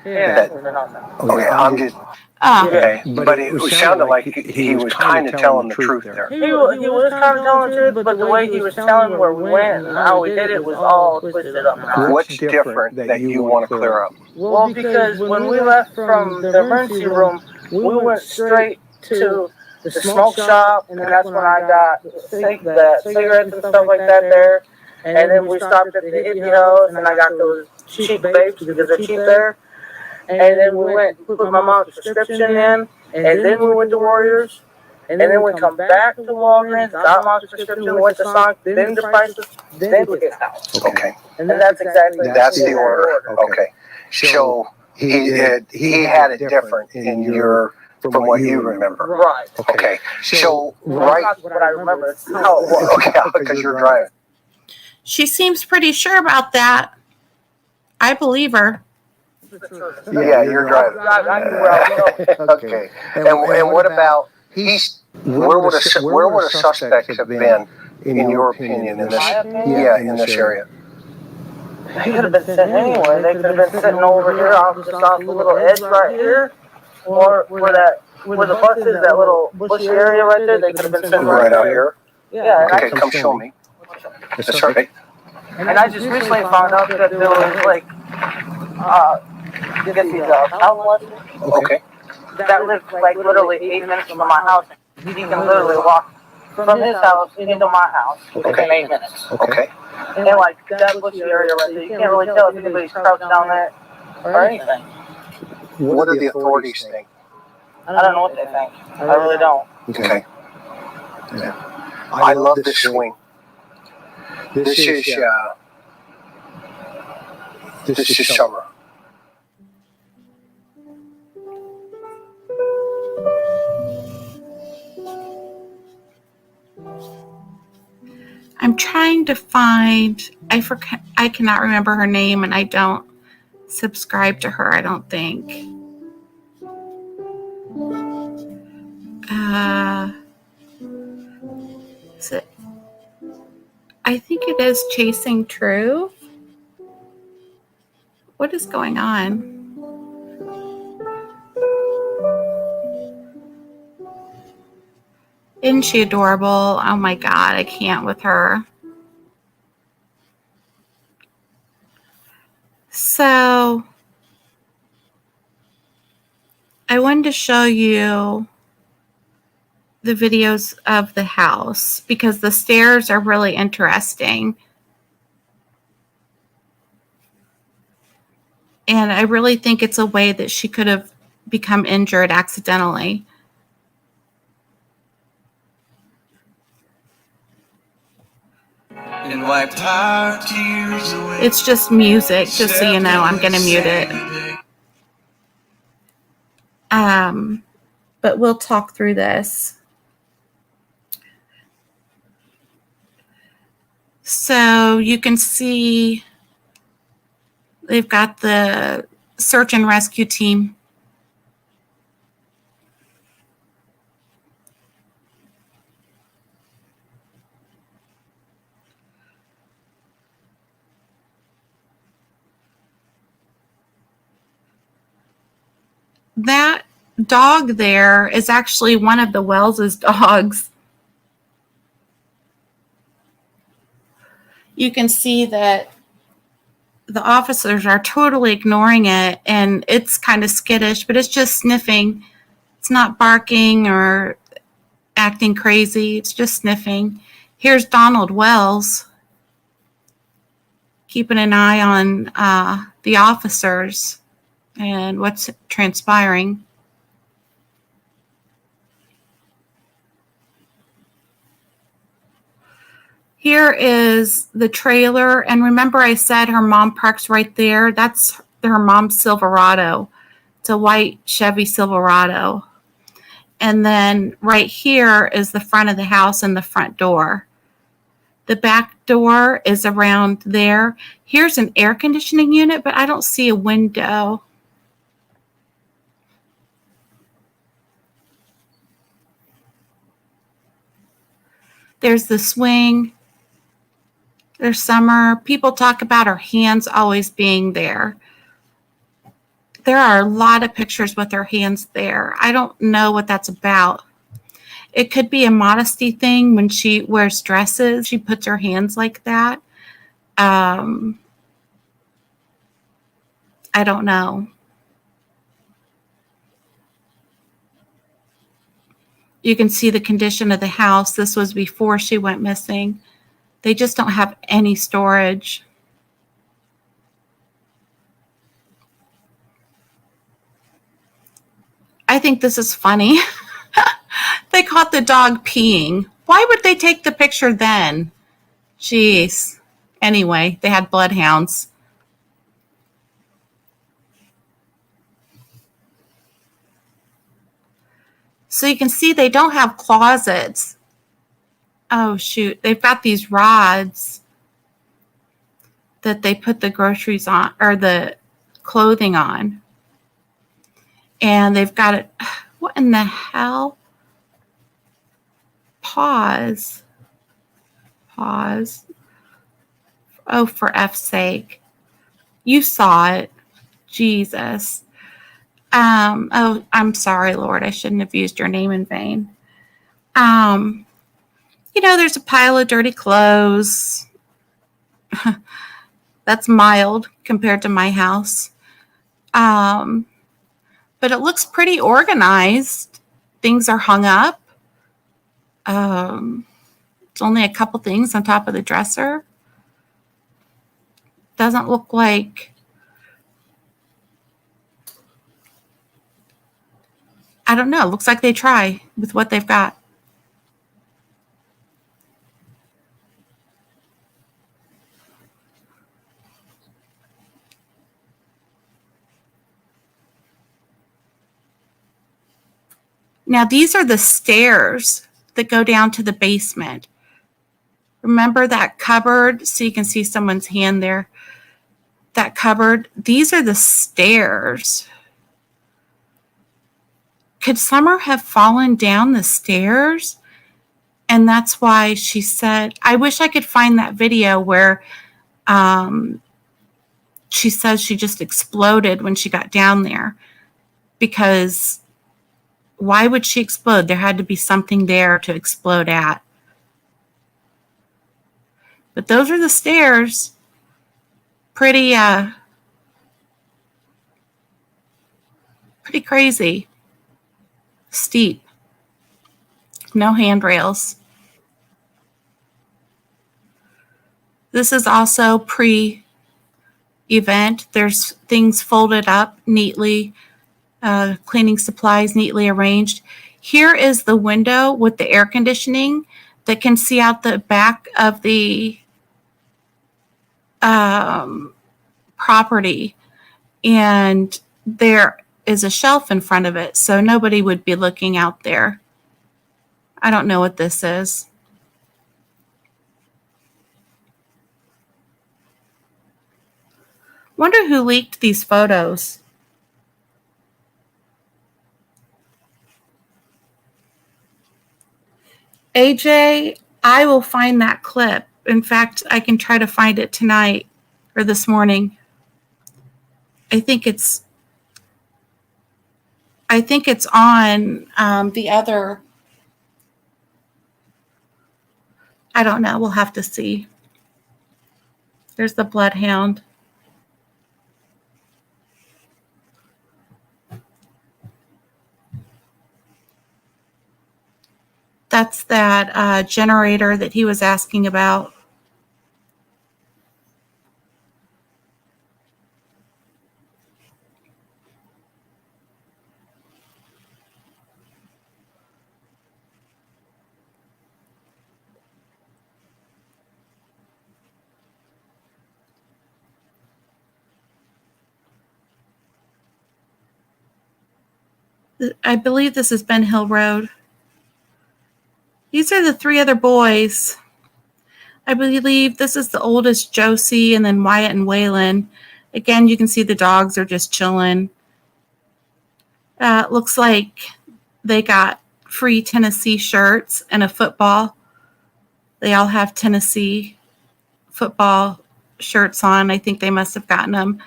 okay, I'm just, okay. But it sounded like he was kind of telling the truth there. He was kind of telling the truth, but the way he was telling where we went and how we did it was all twisted up. What's different that you want to clear up? Well, because when we left from the emergency room, we went straight to the smoke shop, and that's when I got the cigarettes and stuff like that there. And then we stopped at the hippie house, and I got those cheap vapes because they're cheap there. And then we went and put my mom's prescription in, and then we went to Warriors. And then we come back to Walgreens, got mom's prescription, went to Sonic, then the prices, then we hit house. Okay. And that's exactly That's the order. Okay. So he had it different in your, from what you remember. Right. Okay. So right. That's what I remember. It's how it was. Okay, because you're driving. She seems pretty sure about that. I believe her. Yeah, you're driving. Okay. And what about where would the suspects have been, in your opinion, in this area? They could have been sitting anywhere. They could have been sitting over here off the little edge right here, or where the bus is, that little bushy area right there. They could have been sitting Right out here? Yeah. Okay, come show me. That's right. And I just recently found out that there was like, get these outlets. Okay. That lives like literally 8 minutes from my house. He can literally walk from his house into my house within 8 minutes. Okay. And like that bushy area right there, you can't really tell if anybody's crouched down there or anything. What do the authorities think? I don't know what they think. I really don't. Okay. Yeah. I love this swing. This is summer. I'm trying to find, I cannot remember her name, and I don't subscribe to her, I don't think. Is it? I think it is Chasing Truth. What is going on? Isn't she adorable? Oh my God, I can't with her. So, I wanted to show you the videos of the house because the stairs are really interesting. And I really think it's a way that she could have become injured accidentally. And wiped our tears away. It's just music, just so you know. I'm going to mute it. But we'll talk through this. So you can see they've got the search and rescue team. That dog there is actually one of the Wells's dogs. You can see that the officers are totally ignoring it, and it's kind of skittish, but it's just sniffing. It's not barking or acting crazy. It's just sniffing. Here's Donald Wells keeping an eye on the officers and what's transpiring. Here is the trailer, and remember I said her mom parks right there? That's her mom's Silverado. It's a white Chevy Silverado. And then right here is the front of the house and the front door. The back door is around there. Here's an air conditioning unit, but I don't see a window. There's the swing. There's Summer. People talk about her hands always being there. There are a lot of pictures with her hands there. I don't know what that's about. It could be a modesty thing when she wears dresses. She puts her hands like that. I don't know. You can see the condition of the house. This was before she went missing. They just don't have any storage. I think this is funny. They caught the dog peeing. Why would they take the picture then? Jeez. Anyway, they had bloodhounds. So you can see they don't have closets. Oh, shoot. They've got these rods that they put the groceries on, or the clothing on. And they've got it. What in the hell? Pause. Oh, for F's sake. You saw it. Jesus. Oh, I'm sorry, Lord. I shouldn't have used your name in vain. There's a pile of dirty clothes. That's mild compared to my house. But it looks pretty organized. Things are hung up. It's only a couple things on top of the dresser. Doesn't look like... I don't know. Looks like they try with what they've got. Now, these are the stairs that go down to the basement. Remember that cupboard? So you can see someone's hand there. That cupboard. These are the stairs. Could Summer have fallen down the stairs? And that's why she said, I wish I could find that video where she says she just exploded when she got down there. Because why would she explode? There had to be something there to explode at. But those are the stairs. Pretty crazy. Steep. No handrails. This is also pre-event. There's things folded up neatly, cleaning supplies neatly arranged. Here is the window with the air conditioning that can see out the back of the property. And there is a shelf in front of it, so nobody would be looking out there. I don't know what this is. Wonder who leaked these photos. AJ, I will find that clip. In fact, I can try to find it tonight or this morning. I think it's on the other. I don't know. We'll have to see. There's the bloodhound. That's that generator that he was asking about. I believe this is Ben Hill Road. These are the three other boys. I believe this is the oldest, Josie, and then Wyatt and Waylon. Again, you can see the dogs are just chilling. Looks like they got free Tennessee shirts and a football. They all have Tennessee football shirts on. I think they must have gotten them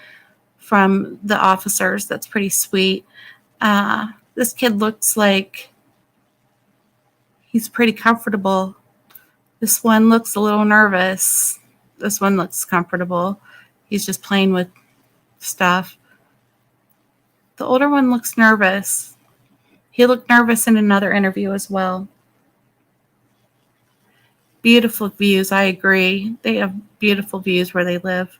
from the officers. That's pretty sweet. This kid looks like he's pretty comfortable. This one looks a little nervous. This one looks comfortable. He's just playing with stuff. The older one looks nervous. He looked nervous in another interview as well. Beautiful views, I agree. They have beautiful views where they live.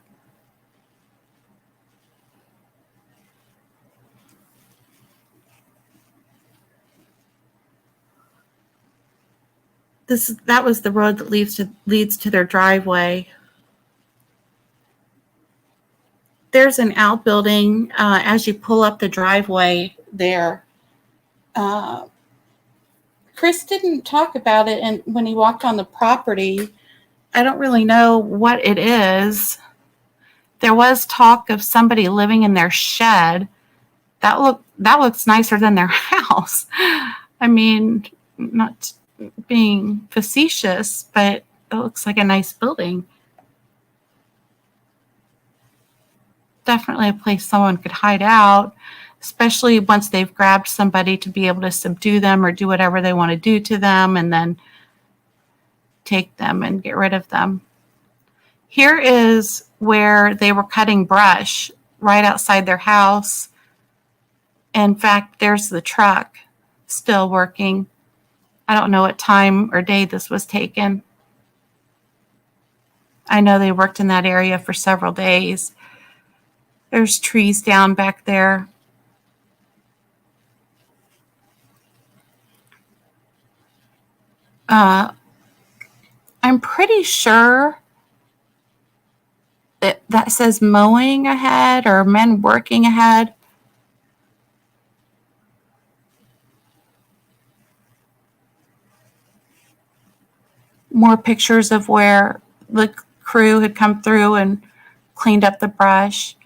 That was the road that leads to their driveway. There's an outbuilding as you pull up the driveway there. Chris didn't talk about it, and when he walked on the property, I don't really know what it is. There was talk of somebody living in their shed. That looks nicer than their house. I mean, not being facetious, but it looks like a nice building. Definitely a place someone could hide out, especially once they've grabbed somebody, to be able to subdue them or do whatever they want to do to them and then take them and get rid of them. Here is where they were cutting brush right outside their house. In fact, there's the truck still working. I don't know what time or day this was taken. I know they worked in that area for several days. There's trees down back there. I'm pretty sure that says mowing ahead or men working ahead. More pictures of where the crew had come through and cleaned up the brush.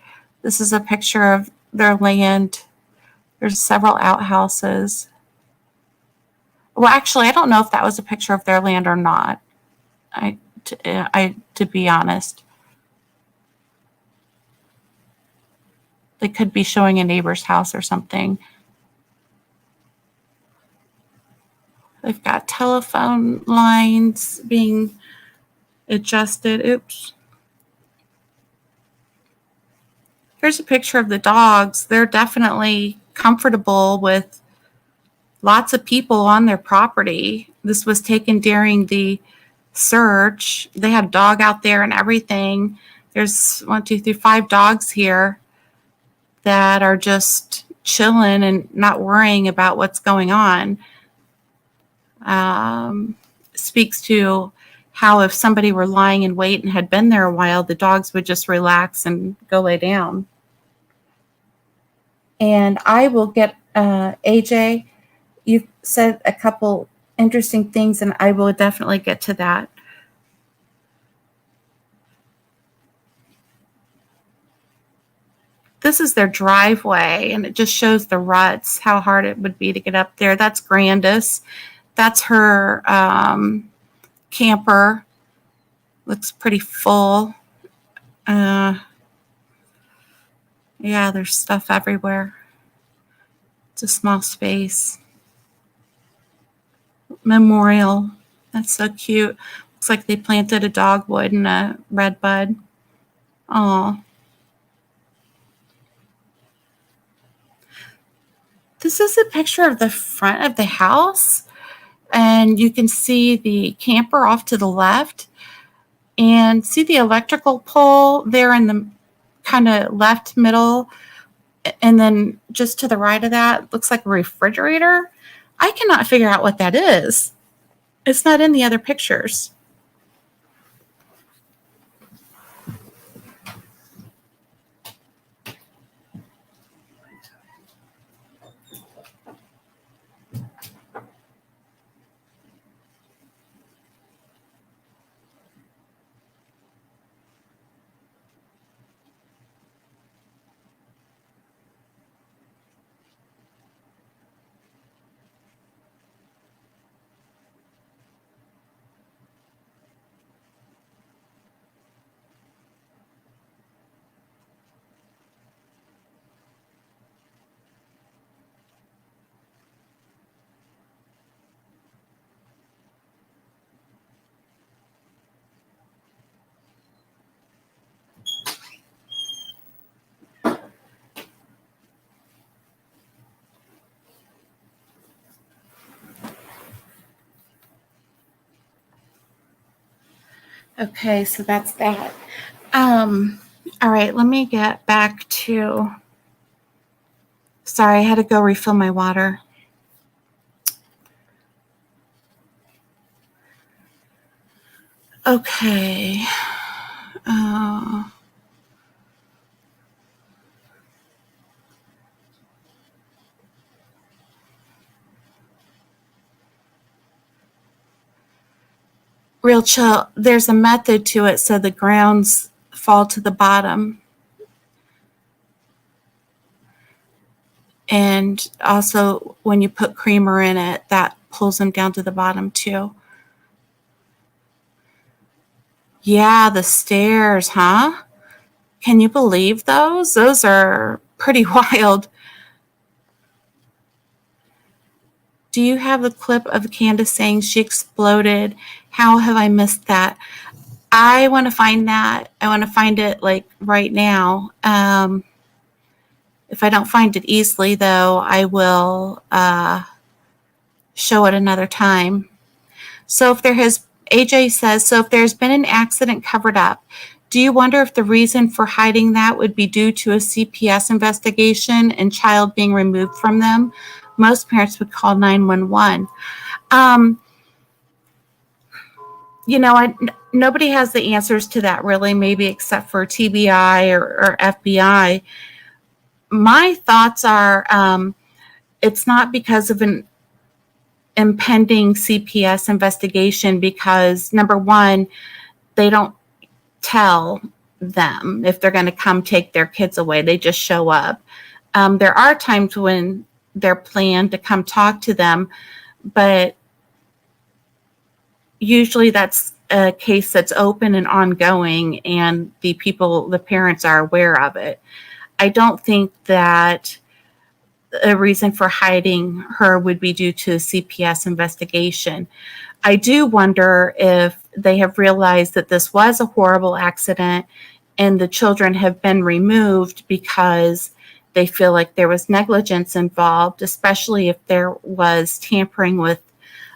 This is a picture of their land. There's several outhouses. Well, actually, I don't know if that was a picture of their land or not. To be honest, they could be showing a neighbor's house or something. They've got telephone lines being adjusted. Oops. Here's a picture of the dogs. They're definitely comfortable with lots of people on their property. This was taken during the search. They had a dog out there and everything. There's 5 dogs here that are just chilling and not worrying about what's going on. Speaks to how if somebody were lying in wait and had been there a while, the dogs would just relax and go lay down. And I will get, AJ, you've said a couple interesting things, and I will definitely get to that. This is their driveway, and it just shows the ruts, how hard it would be to get up there. That's Grandis. That's her camper. Looks pretty full. Yeah, there's stuff everywhere. It's a small space. Memorial. That's so cute. Looks like they planted a dogwood and a red bud. Aw. This is a picture of the front of the house, and you can see the camper off to the left, and see the electrical pole there in the kind of left middle, and then just to the right of that looks like a refrigerator. I cannot figure out what that is. It's not in the other pictures. Okay, so that's that. All right, let me get back to, sorry, I had to go refill my water. Okay. Real chill, there's a method to it so the grounds fall to the bottom. And also when you put creamer in it, that pulls them down to the bottom too. Yeah, the stairs, huh? Can you believe those? Those are pretty wild. Do you have the clip of Candace saying she exploded? How have I missed that? I want to find that. I want to find it like right now. If I don't find it easily, though, I will show it another time. So if there has, AJ says, so if there's been an accident covered up, do you wonder if the reason for hiding that would be due to a CPS investigation and child being removed from them? Most parents would call 911. You know, nobody has the answers to that really, maybe except for TBI or FBI. My thoughts are it's not because of an impending CPS investigation, because number one, they don't tell them if they're going to come take their kids away. They just show up. There are times when they're planned to come talk to them, but usually that's a case that's open and ongoing, and the parents are aware of it. I don't think that a reason for hiding her would be due to a CPS investigation. I do wonder if they have realized that this was a horrible accident and the children have been removed because they feel like there was negligence involved, especially if there was tampering with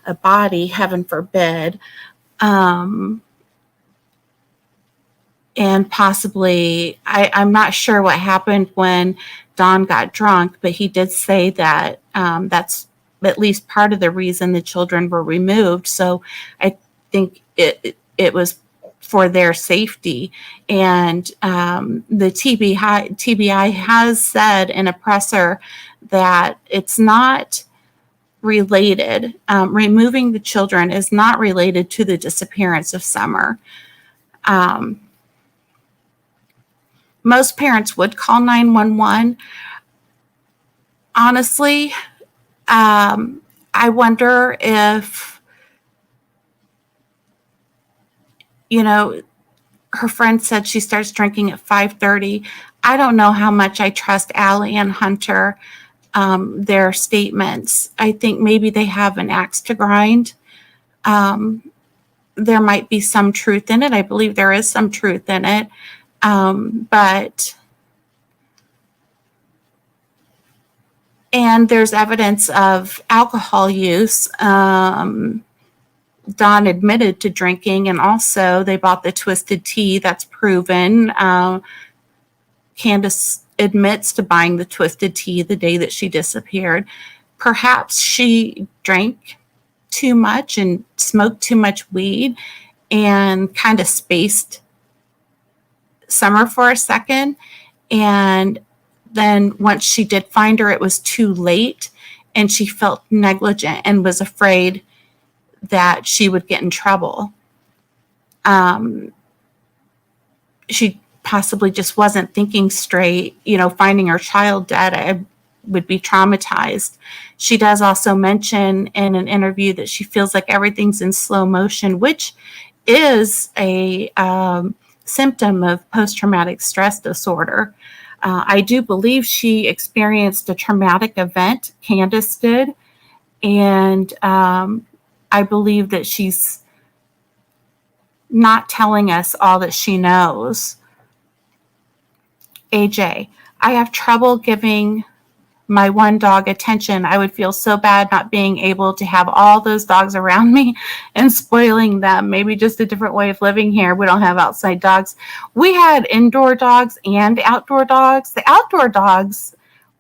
a body, heaven forbid. And possibly, I'm not sure what happened when Don got drunk, but he did say that that's at least part of the reason the children were removed. So I think it was for their safety. And the TBI has said in a presser that it's not related. Removing the children is not related to the disappearance of Summer. Most parents would call 911. Honestly, I wonder if, her friend said she starts drinking at 5:30. I don't know how much I trust Allie and Hunter, their statements. I think maybe they have an axe to grind. There might be some truth in it. I believe there is some truth in it. And there's evidence of alcohol use. Don admitted to drinking, and also they bought the twisted tea. That's proven. Candace admits to buying the twisted tea the day that she disappeared. Perhaps she drank too much and smoked too much weed and kind of spaced Summer for a second. And then once she did find her, it was too late, and she felt negligent and was afraid that she would get in trouble. She possibly just wasn't thinking straight. Finding her child dead, I would be traumatized. She does also mention in an interview that she feels like everything's in slow motion, which is a symptom of post-traumatic stress disorder. I do believe she experienced a traumatic event, Candace did, and I believe that she's not telling us all that she knows. AJ, I have trouble giving my one dog attention. I would feel so bad not being able to have all those dogs around me and spoiling them. Maybe just a different way of living here. We don't have outside dogs. We had indoor dogs and outdoor dogs. The outdoor dogs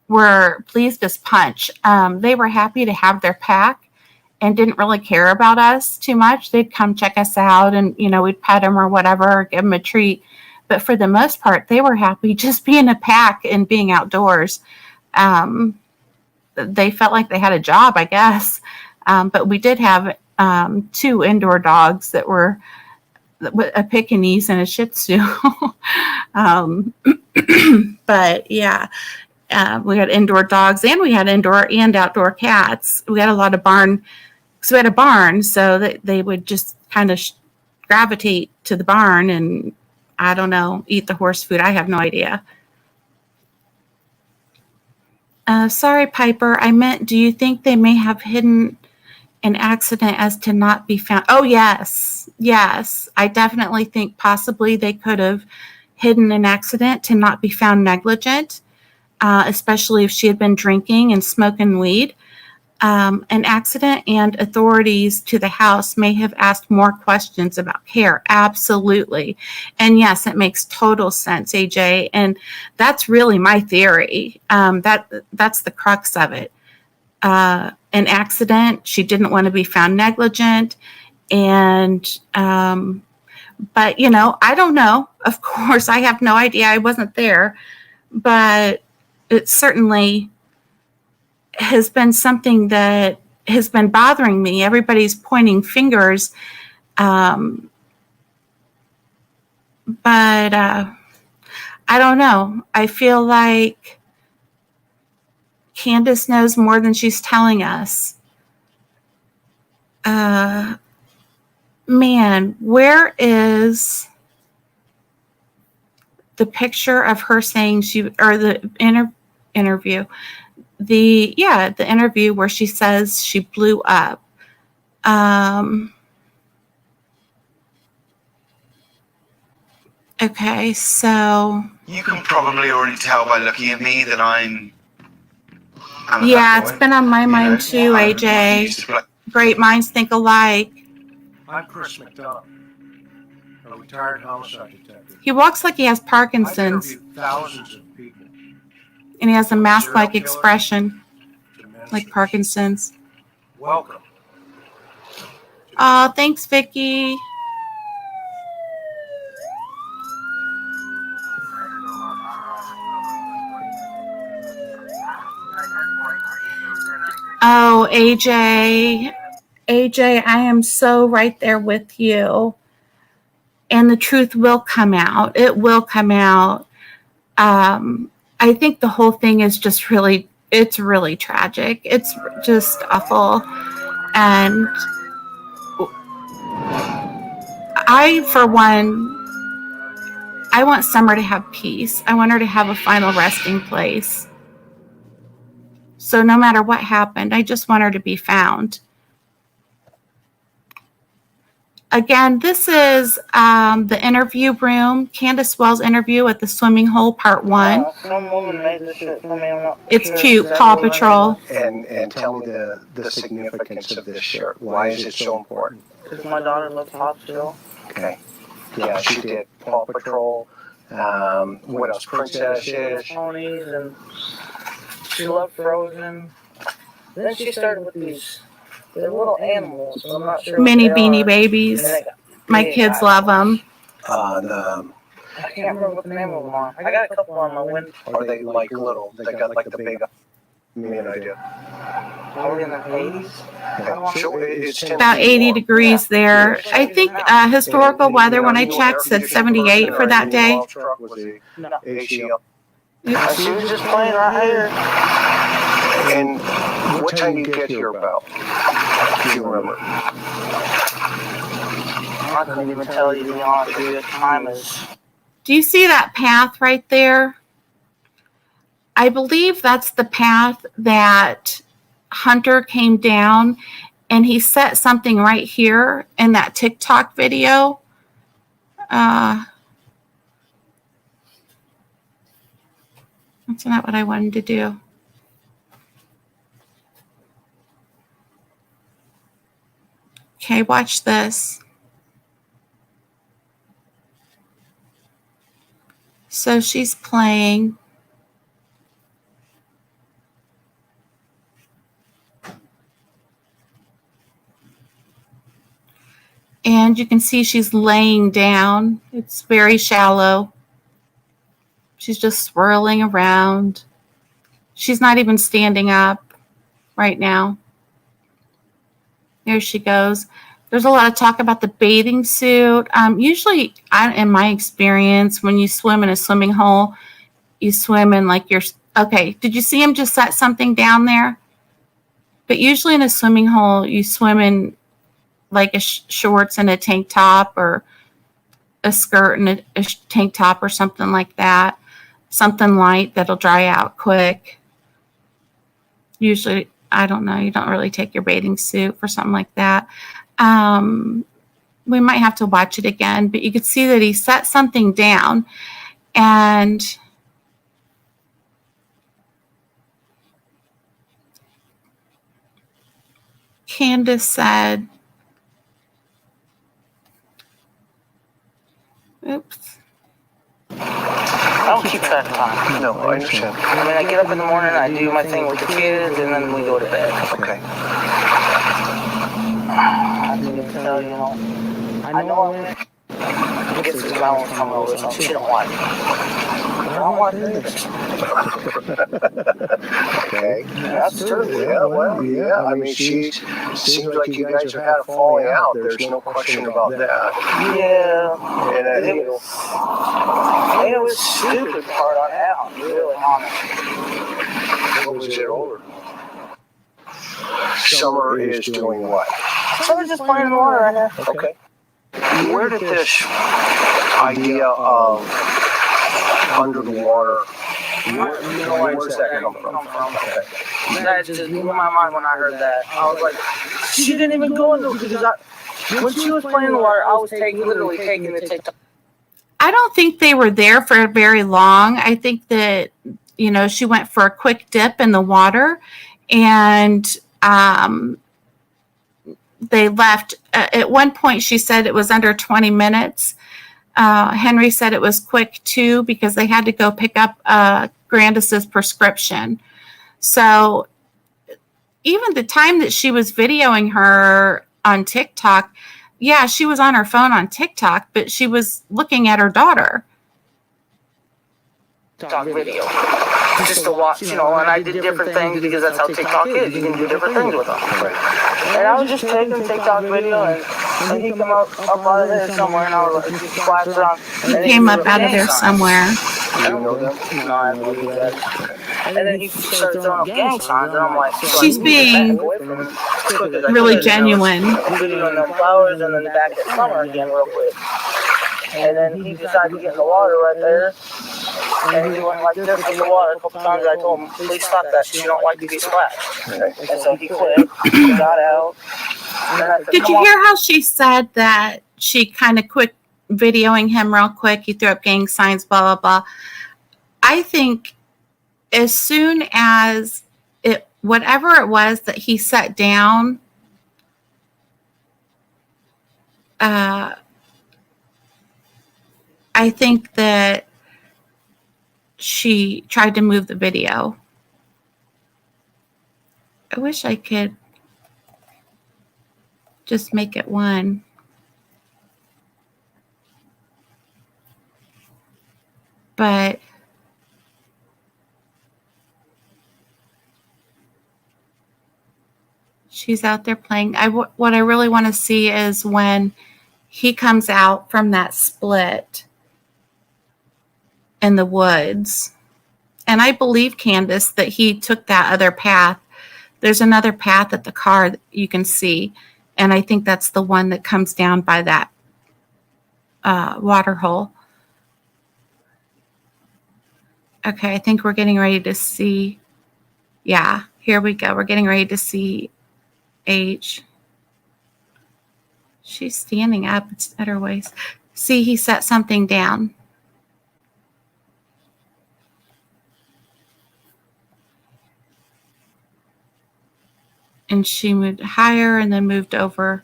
were pleased as punch. They were happy to have their pack and didn't really care about us too much. They'd come check us out and, we'd pet them or whatever, or give them a treat. But for the most part, they were happy just being a pack and being outdoors. They felt like they had a job, I guess. But we did have 2 indoor dogs that were a Pekingese and a Shih Tzu. But yeah, we had indoor dogs, and we had indoor and outdoor cats. We had a lot of barn. So we had a barn, so that they would just kind of gravitate to the barn and, I don't know, eat the horse food. I have no idea. Sorry, Piper. I meant, do you think they may have hidden an accident as to not be found? Oh, yes. Yes. I definitely think possibly they could have hidden an accident to not be found negligent, especially if she had been drinking and smoking weed. An accident, and authorities to the house may have asked more questions about care. Absolutely. And yes, it makes total sense, AJ. And that's really my theory. That's the crux of it. An accident. She didn't want to be found negligent. And, but, I don't know. Of course, I have no idea. I wasn't there. But it certainly has been something that has been bothering me. Everybody's pointing fingers. But I don't know. I feel like Candace knows more than she's telling us. Man, where is the picture of her saying the interview? The interview where she says she blew up. Okay, so You can probably already tell by looking at me that I'm a Yeah, bad boy. it's been on my mind too, I AJ. used to play- Great minds think alike. I'm Chris McDonough, a retired homicide detective. He walks like he has I've Parkinson's, interviewed thousands of people. and he has a From mask-like serial killers expression, to ministers. like Parkinson's. Welcome. Oh, thanks, Vicky. Oh, AJ, I am so right there with you. And the truth will come out. It will come out. I think the whole thing is just it's really tragic. It's just awful. And I, for one, I want Summer to have peace. I want her to have a final resting place. So no matter what happened, I just want her to be found. Again, this is the interview room, Candace Wells interview at the swimming hole, part 1. Some woman made this shit for me. I'm not It's sure cute, exactly Paw what it Patrol. And tell me the significance of this shirt. Why is it so important? Because my daughter loves Paw Patrol. Okay. Yeah, she did Paw Patrol. What else? Princesses. Ponies, and she loved Frozen. Then she started with they're little animals, so I'm not sure. Mini Beanie Babies. My kids love them. I can't remember what the name of them are. I got a couple on my window. Are they like little? They got like the big. Give me an idea. Are we in the 80s? So it's About 80 degrees there. I think historical weather, when I checked, said 78 for that day. No. ACL. She was just playing right here. And what time do you get here about? Do you remember? I couldn't even tell you, to be honest with you, the time is... Do you see that path right there? I believe that's the path that Hunter came down, and he set something right here in that TikTok video. That's not what I wanted to do. Okay, watch this. So she's playing. And you can see she's laying down. It's very shallow. She's just swirling around. She's not even standing up right now. There she goes. There's a lot of talk about the bathing suit. Usually, in my experience, when you swim in a swimming hole, you swim in like you're... Okay, did you see him just set something down there? But usually in a swimming hole, you swim in like a shorts and a tank top, or a skirt and a tank top, or something like that. Something light that'll dry out quick. Usually, I don't know, you don't really take your bathing suit for something like that. We might have to watch it again, but you could see that he set something down, and Candace said, oops. I don't keep track of time. No, I understand. I mean, I get up in the morning, I do my thing with the kids, and then we go to bed. Okay. I can even tell you, I know I went. I guess it's my own come over, so she don't like it. I don't like it either. Okay. That's true. Yeah, well, yeah. I mean, seems like you guys have had a falling out. There's no question about that. Yeah. And I think It was stupid part I had, to be really honest. what was it older? Summer is doing what? Summer's just playing in the water right now. Okay. Where did this idea of under the water, where's that come from? Okay. That just blew my mind when I heard that. I was like, she didn't even go into it, because when she was playing in the water, I was literally taking the TikTok. I don't think they were there for very long. I think that, she went for a quick dip in the water, and they left. At one point, she said it was under 20 minutes. Henry said it was quick, too, because they had to go pick up Grandis's prescription. So even the time that she was videoing her on TikTok, yeah, she was on her phone on TikTok, but she was looking at her daughter. TikTok video. Just to watch, and I did different things because that's how TikTok is. You can do different things with them. And I was just taking TikTok video, and he came up out of there somewhere, and I was like, just flashed around. He came up out of there somewhere. You know them? No, I have no idea. And then he started throwing up gang signs, and I'm like, she's being really genuine. Videoing them flowers, and then back at Summer again real quick. And then he decided to get in the water right there. And he went like this in the water a couple times. I told him, please stop that. She don't like to be splashed. And so he quit. He got out. Said, did you hear how she said that she kind of quit videoing him real quick? He threw up gang signs, blah, blah, blah. I think as soon as whatever it was that he set down, I think that she tried to move the video. I wish I could just make it one. But she's out there playing. What I really want to see is when he comes out from that split in the woods. And I believe, Candace, that he took that other path. There's another path at the car that you can see. And I think that's the one that comes down by that water hole. Okay, I think we're getting ready to see. Yeah, here we go. We're getting ready to see H. She's standing up. It's at her waist. See, he set something down. And she moved higher and then moved over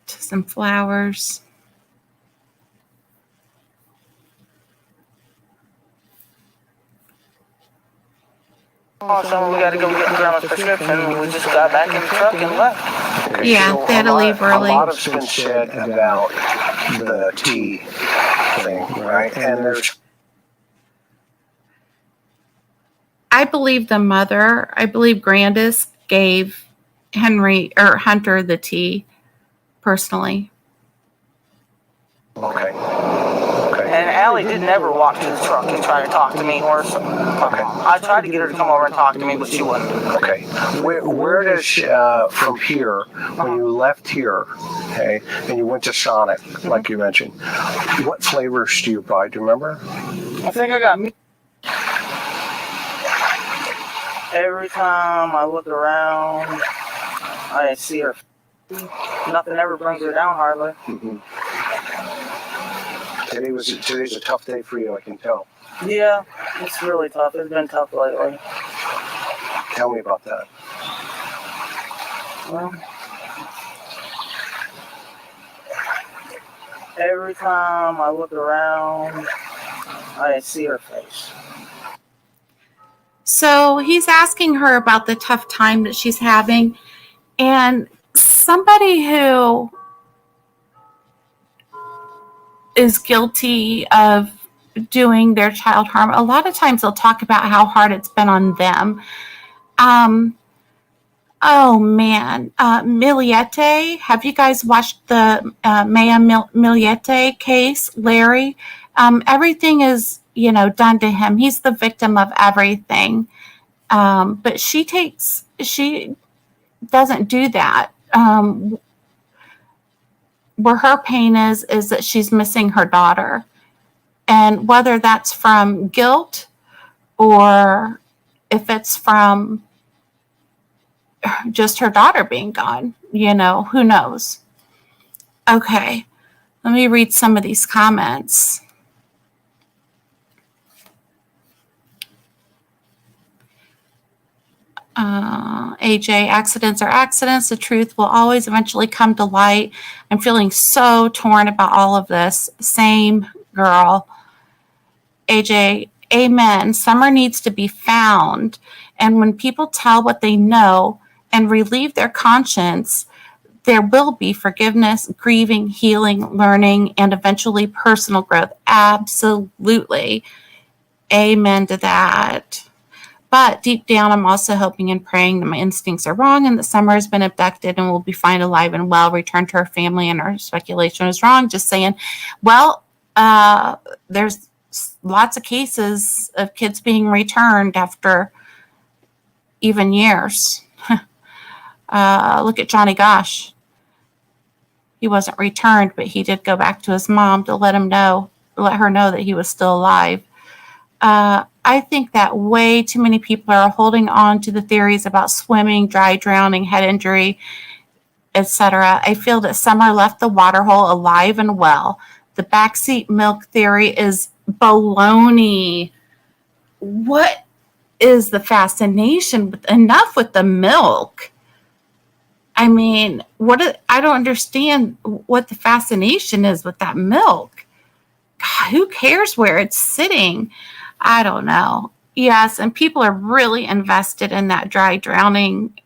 to some flowers. Oh, so we got to go get Grandma's prescription. We just got back in the truck and left. Okay, Yeah, so they had to leave early. A lot has been said about the tea thing, right? And there's... I believe the mother, I believe Grandis gave Hunter the tea personally. Okay. And Allie did never walk to the truck and try to talk to me or something. Okay. I tried to get her to come over and talk to me, but she wouldn't. Okay. Where does, from here, when you left here, okay, and you went to Sonic, like you mentioned, what flavors do you buy? Do you remember? I think I got meat. Every time I look around, I see her. Nothing ever brings her down hardly. Mm-hmm. Today's a tough day for you, I can tell. Yeah, it's really tough. It's been tough lately. Tell me about that. Well, every time I look around, I see her face. So he's asking her about the tough time that she's having. And somebody who is guilty of doing their child harm, a lot of times they'll talk about how hard it's been on them. Oh man, Miliete, have you guys watched the Maya Miliete case, Larry? Everything is, done to him. He's the victim of everything. But she doesn't do that. Where her pain is that she's missing her daughter. And whether that's from guilt or if it's from just her daughter being gone, who knows? Okay, let me read some of these comments. AJ, accidents are accidents. The truth will always eventually come to light. I'm feeling so torn about all of this. Same, girl. AJ, amen. Summer needs to be found. And when people tell what they know and relieve their conscience, there will be forgiveness, grieving, healing, learning, and eventually personal growth. Absolutely. Amen to that. But deep down, I'm also hoping and praying that my instincts are wrong and that Summer has been abducted and will be found alive and well, returned to her family, and her speculation is wrong. Just saying, well, there's lots of cases of kids being returned after even years. Look at Johnny Gosh. He wasn't returned, but he did go back to his mom to let her know that he was still alive. I think that way too many people are holding on to the theories about swimming, dry drowning, head injury, etc. I feel that Summer left the waterhole alive and well. The backseat milk theory is baloney. What is the fascination? Enough with the milk. I mean, I don't understand what the fascination is with that milk. God, who cares where it's sitting? I don't know. Yes, and people are really invested in that dry drowning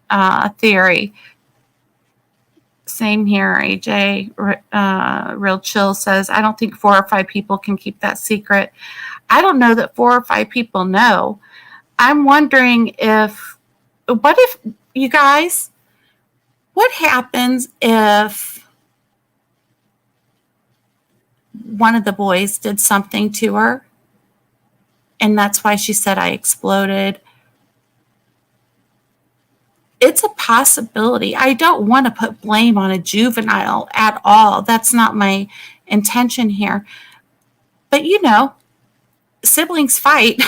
theory. Same here, AJ. Real Chill says, I don't think 4 or 5 people can keep that secret. I don't know that 4 or 5 people know. I'm wondering what happens if one of the boys did something to her? And that's why she said I exploded. It's a possibility. I don't want to put blame on a juvenile at all. That's not my intention here. But, siblings fight.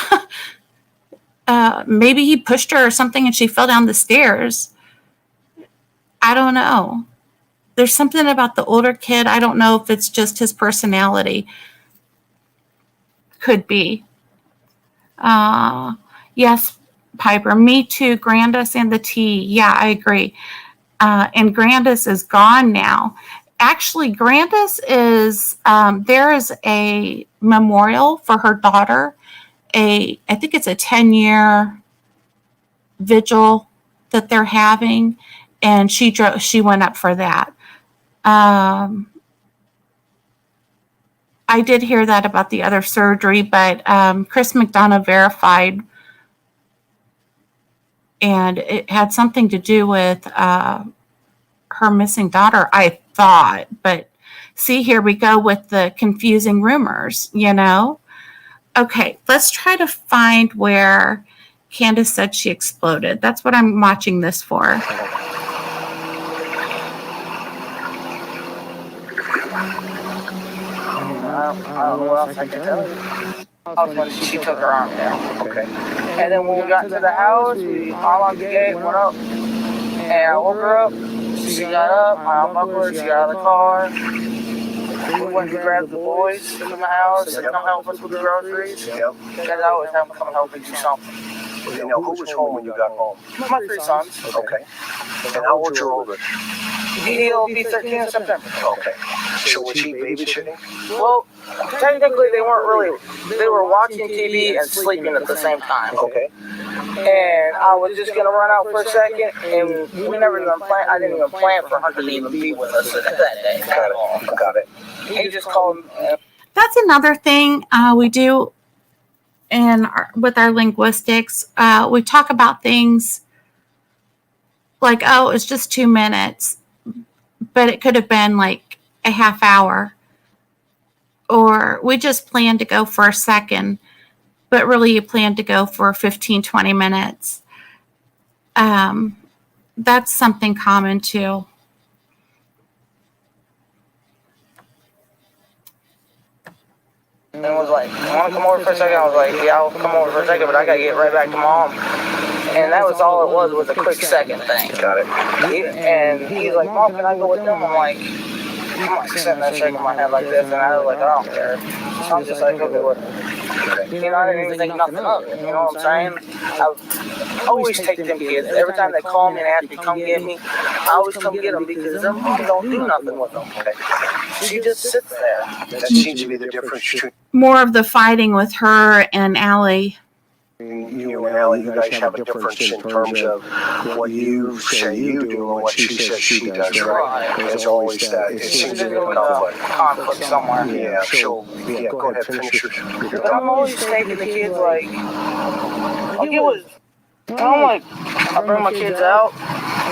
Maybe he pushed her or something and she fell down the stairs. I don't know. There's something about the older kid. I don't know if it's just his personality. Could be. Yes, Piper. Me too. Grandis and the tea. Yeah, I agree. And Grandis is gone now. Actually, Grandis is, there is a memorial for her daughter. I think it's a 10-year vigil that they're having, and she went up for that. I did hear that about the other surgery, but Chris McDonough verified, and it had something to do with her missing daughter, I thought. But see, here we go with the confusing rumors, Okay, let's try to find where Candace said she exploded. That's what I'm watching this for. I don't know what else I can tell you. That was when she took her arm down. Okay. And then when we got to the house, we unlocked the gate, went up, and I woke her up. She got up, I unbuckled her, she got out of the car. We went to grab the boys from the house and come help us with the groceries. Yep. Because I always have them come help me do something. Now, who was home when you got home? My 3 sons. Okay. And how old's your oldest? He'll be 13 in September. Okay. So was he babysitting? Well, technically they weren't really. They were watching TV and sleeping at the same time. Okay. And I was just gonna run out for a second, and we never even planned. I didn't even plan for Hunter to even be with us that day. Got it. He just called. That's another thing we do with our linguistics. We talk about things like, oh, it's just 2 minutes, but it could have been like a half hour. Or we just planned to go for a second, but really you plan to go for 15, 20 minutes. That's something common too. And was like, you want to come over for a second? I was like, yeah, I'll come over for a second, but I got to get right back to Mom. And that was all it was a quick second thing. Got it. And he's like, Mom, can I go with them? I'm like, I'm like sitting there shaking my head like this, and I was like, I don't care. So I'm just like, okay, whatever. You know, I didn't even think nothing of it. You know what I'm saying? I always take them kids. Every time they call me and ask me to come get me, I always come get them because their mom don't do nothing with them. She just sits there. That seems to be the difference between More of the fighting with her and Allie. you and Allie. You guys have a difference in terms of what you say you do and what she says she does, right? It's always that. It seems to be a conflict somewhere. Yeah, so, yeah, go ahead, finish yours. But I'm always taking the kids like it was, I'm like, I bring my kids out,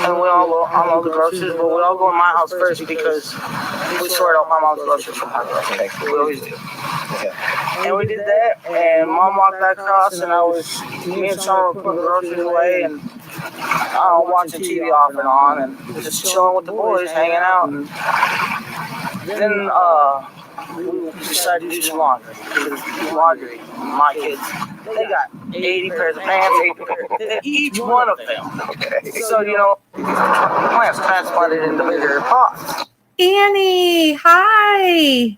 and we all go, I love the groceries, but we all go to my house first because we sort out my mom's groceries from my groceries. We always do. And we did that, and Mom walked back across, and me and Summer were putting groceries away, and watching TV off and on, and just chilling with the boys, hanging out, and then we decided to do some laundry. Laundry, my kids, they got 80 pairs of pants, each one of them. So, you know, plants transplanted into bigger pots. Annie, hi.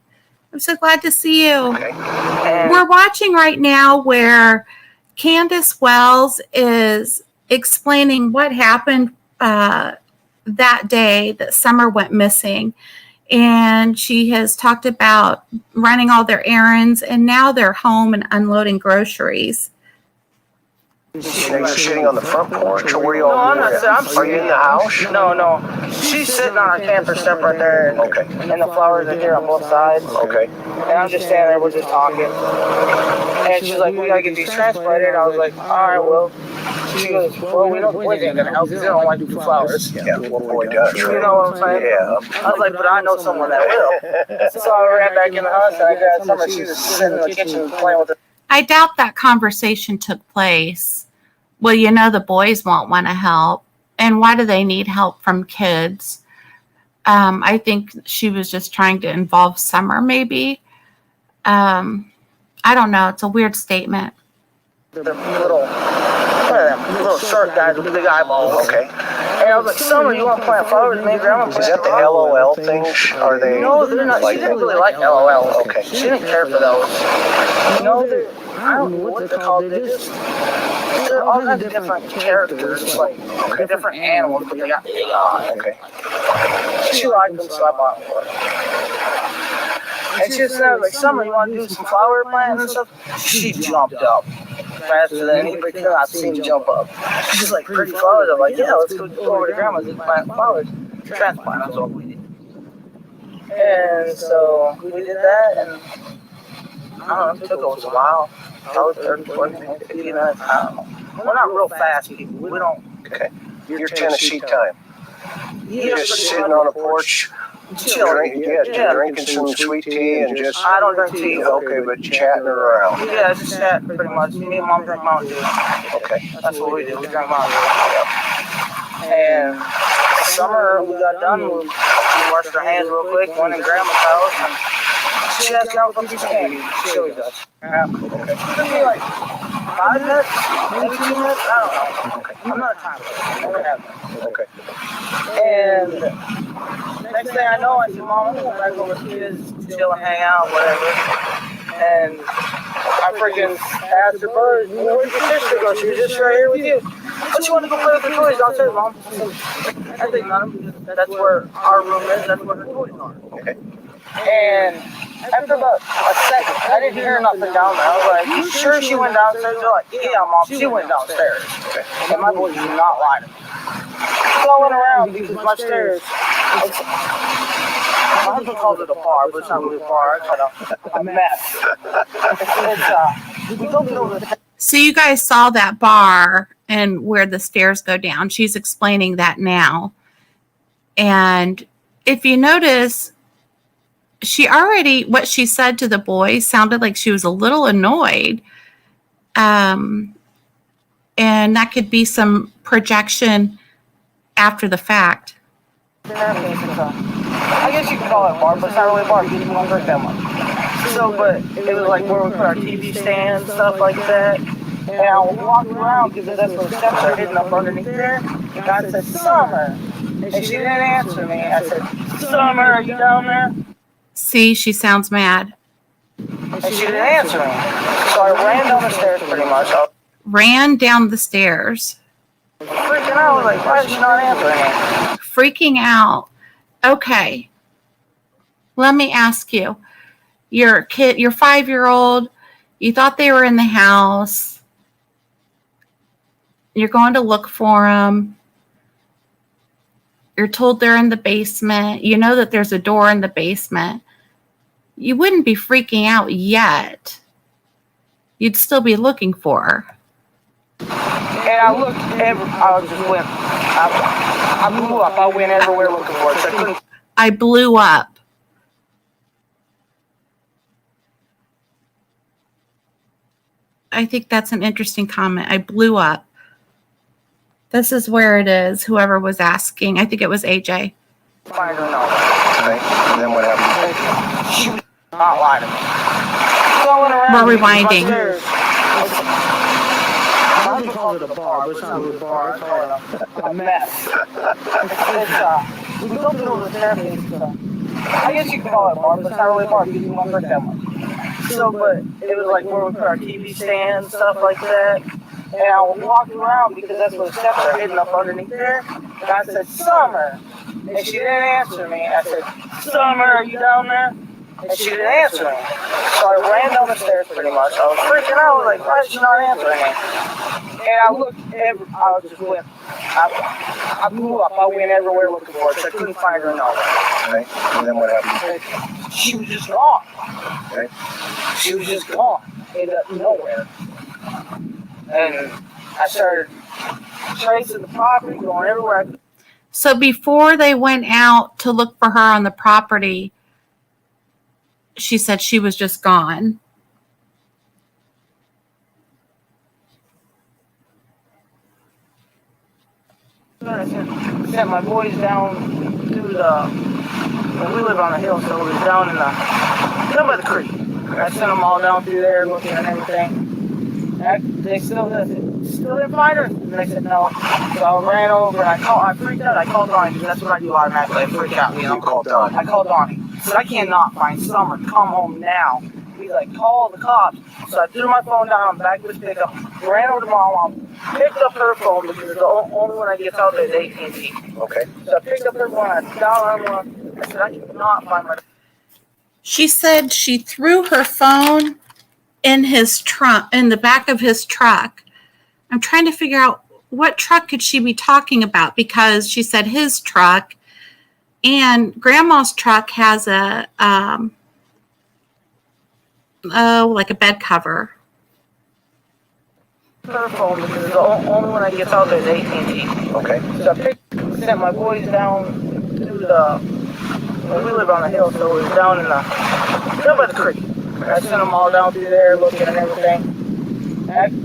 I'm so glad to see you. And we're watching right now where Candace Wells is explaining what happened that day that Summer went missing. And she has talked about running all their errands, and now they're home and unloading groceries. Are you sitting on the front porch, or where are you all? No, I'm not sitting. Are you in the house? No. She's sitting on her camper step right there. And the flowers are here on both sides. Okay. And I'm just standing there, we're just talking. And she's like, we gotta get these transplanted. And I was like, alright, well. She goes, well, we know the boys ain't gonna help because they don't like to do flowers. Yeah, what boy does, right? You know what I'm saying? Yeah. I was like, but I know someone that will. So I ran back in the house and I grabbed Summer. She was sitting in the kitchen playing with her. I doubt that conversation took place. Well, you know the boys won't want to help. And why do they need help from kids? I think she was just trying to involve Summer, maybe. I don't know. It's a weird statement. The little short guys with big eyeballs. Okay. And I was like, Summer, you want to plant flowers with me? Grandma, Is that the LOL things? Are they? No, they're not. She didn't really like LOL. Okay. She didn't care for those. No, I don't know what they're called. They're all kinds of different characters, like different animals, but they got big eyes. Okay. She liked them, so I bought them for her. And she said, like, Summer, you want to do some flower planting and stuff? She jumped up faster than anybody I've seen jump up. She's like, pretty flowers. I'm like, yeah, let's go over to Grandma's and plant flowers. Transplant, that's what we did. And so we did that, and I don't know, it took us a while. Probably 30, 40 minutes, 50 minutes, I don't know. We're not real fast people. We don't. Okay. Your Tennessee time. You're Just sitting on a porch, drinking some sweet tea and just. I don't drink tea. Okay, but chatting around. Yeah, just chat pretty much. Me and Mom drink Mountain Dew. Okay. That's what we do. We drink Mountain Dew. And summer we got done. We washed our hands real quick. Went in Grandma's house and she asked Grandma for a piece of candy. She always does. Yeah. Okay. Maybe like 5 minutes, maybe 2 minutes. I don't know. Okay. I'm not a timer. Never have been. Okay. And next thing I know, I said, Mom, I'm going back over to the kids, chill and hang out, whatever. And I freaking asked her, Buzz, where'd your sister go? She was just right here with you. But she wanted to go play with her toys downstairs, Mom. I think none of them. That's where our room is. That's where her toys are. Okay. And after about a second, I didn't hear nothing down there. I was like, you sure she went downstairs? They're like, yeah, Mom, she went downstairs. And my boys do not lie to me. So I went around because my stairs, my husband calls it a bar, but it's not really a bar. It's a mess. We don't get over the. So you guys saw that bar and where the stairs go down. She's explaining that now. And if you notice, what she said to the boys sounded like she was a little annoyed. And that could be some projection after the fact. I guess you could call it a bar, but it's not really a bar because we don't drink that much. So, but it was like where we put our TV stand and stuff like that. And I walked around because that's where the steps are hidden up underneath there. And I said, Summer. And she didn't answer me. I said, Summer, are you down there? See, she sounds mad. And she didn't answer me. So I ran down the stairs pretty much. I Ran down the stairs. was freaking out. I was like, why is she not answering me? Freaking out. Okay. Let me ask you. Your 5-year-old, you thought they were in the house. You're going to look for them. You're told they're in the basement. You know that there's a door in the basement. You wouldn't be freaking out yet. You'd still be looking for her. And I looked, I just went, I blew up. I went everywhere looking for her. I blew up. I think that's an interesting comment. I blew up. This is where it is, whoever was asking. I think it was AJ. Find her, no. Okay. And then what happened? She was not lying to me. Going around. We're rewinding. I would call it a bar, but it's not really a bar. I call it a mess. We go through the staircase. I guess you could call it a bar, but it's not really a bar because you want to break that one. So, but it was like where we put our TV stand and stuff like that. And I was walking around because that's where the steps are hidden up underneath there. And I said, Summer. And she didn't answer me. I said, Summer, are you down there? And she didn't answer me. So I ran down the stairs pretty much. I was freaking out. I was like, why is she not answering me? And I looked, I just went, I blew up. I went everywhere looking for her, so I couldn't find her nowhere. Okay. And then what happened? She was just gone. Okay. She was just gone. Nowhere. And I started tracing the property, going everywhere I could. So before they went out to look for her on the property, she said she was just gone. I sent my boys down to we live on a hill, so it was down by the creek. I sent them all down through there looking at everything. They still didn't find her. And they said no. So I ran over and I freaked out. I called Donnie because that's what I do automatically. I freak out. You called Donnie. I called Donnie. I said, I cannot find Summer. Come home now. He's like, call the cops. So I threw my phone down, back of his pickup, ran over to my mom, picked up her phone because it's the only one that gets out there is AT&T. Okay. So I picked up her phone, I dialed her one. I said, I cannot find my. She said she threw her phone in his trunk, in the back of his truck. I'm trying to figure out what truck could she be talking about, because she said his truck, and Grandma's truck has a like a bed cover. Her phone because the only one that gets out there is AT&T. Okay. So I sent my boys down to we live on a hill, so it was down by the creek. I sent them all down through there looking at everything.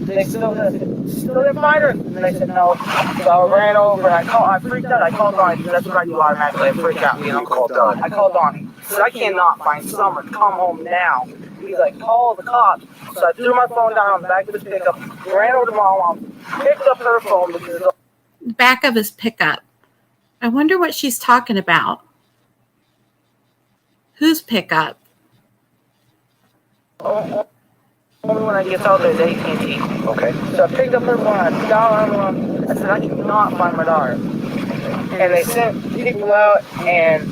They still didn't find her. And they said no. So I ran over and I freaked out. I called Donnie because that's what I do automatically. I freak out. You called Donnie. I called Donnie. I said, I cannot find Summer. Come home now. He's like, call the cops. So I threw my phone down, back of his pickup, ran over to my mom, picked up her phone because back of his pickup. I wonder what she's talking about. Whose pickup? only one that gets out there is AT&T. Okay. So I picked up her phone, I dialed her one. I said, I cannot find my daughter. And they sent people out, and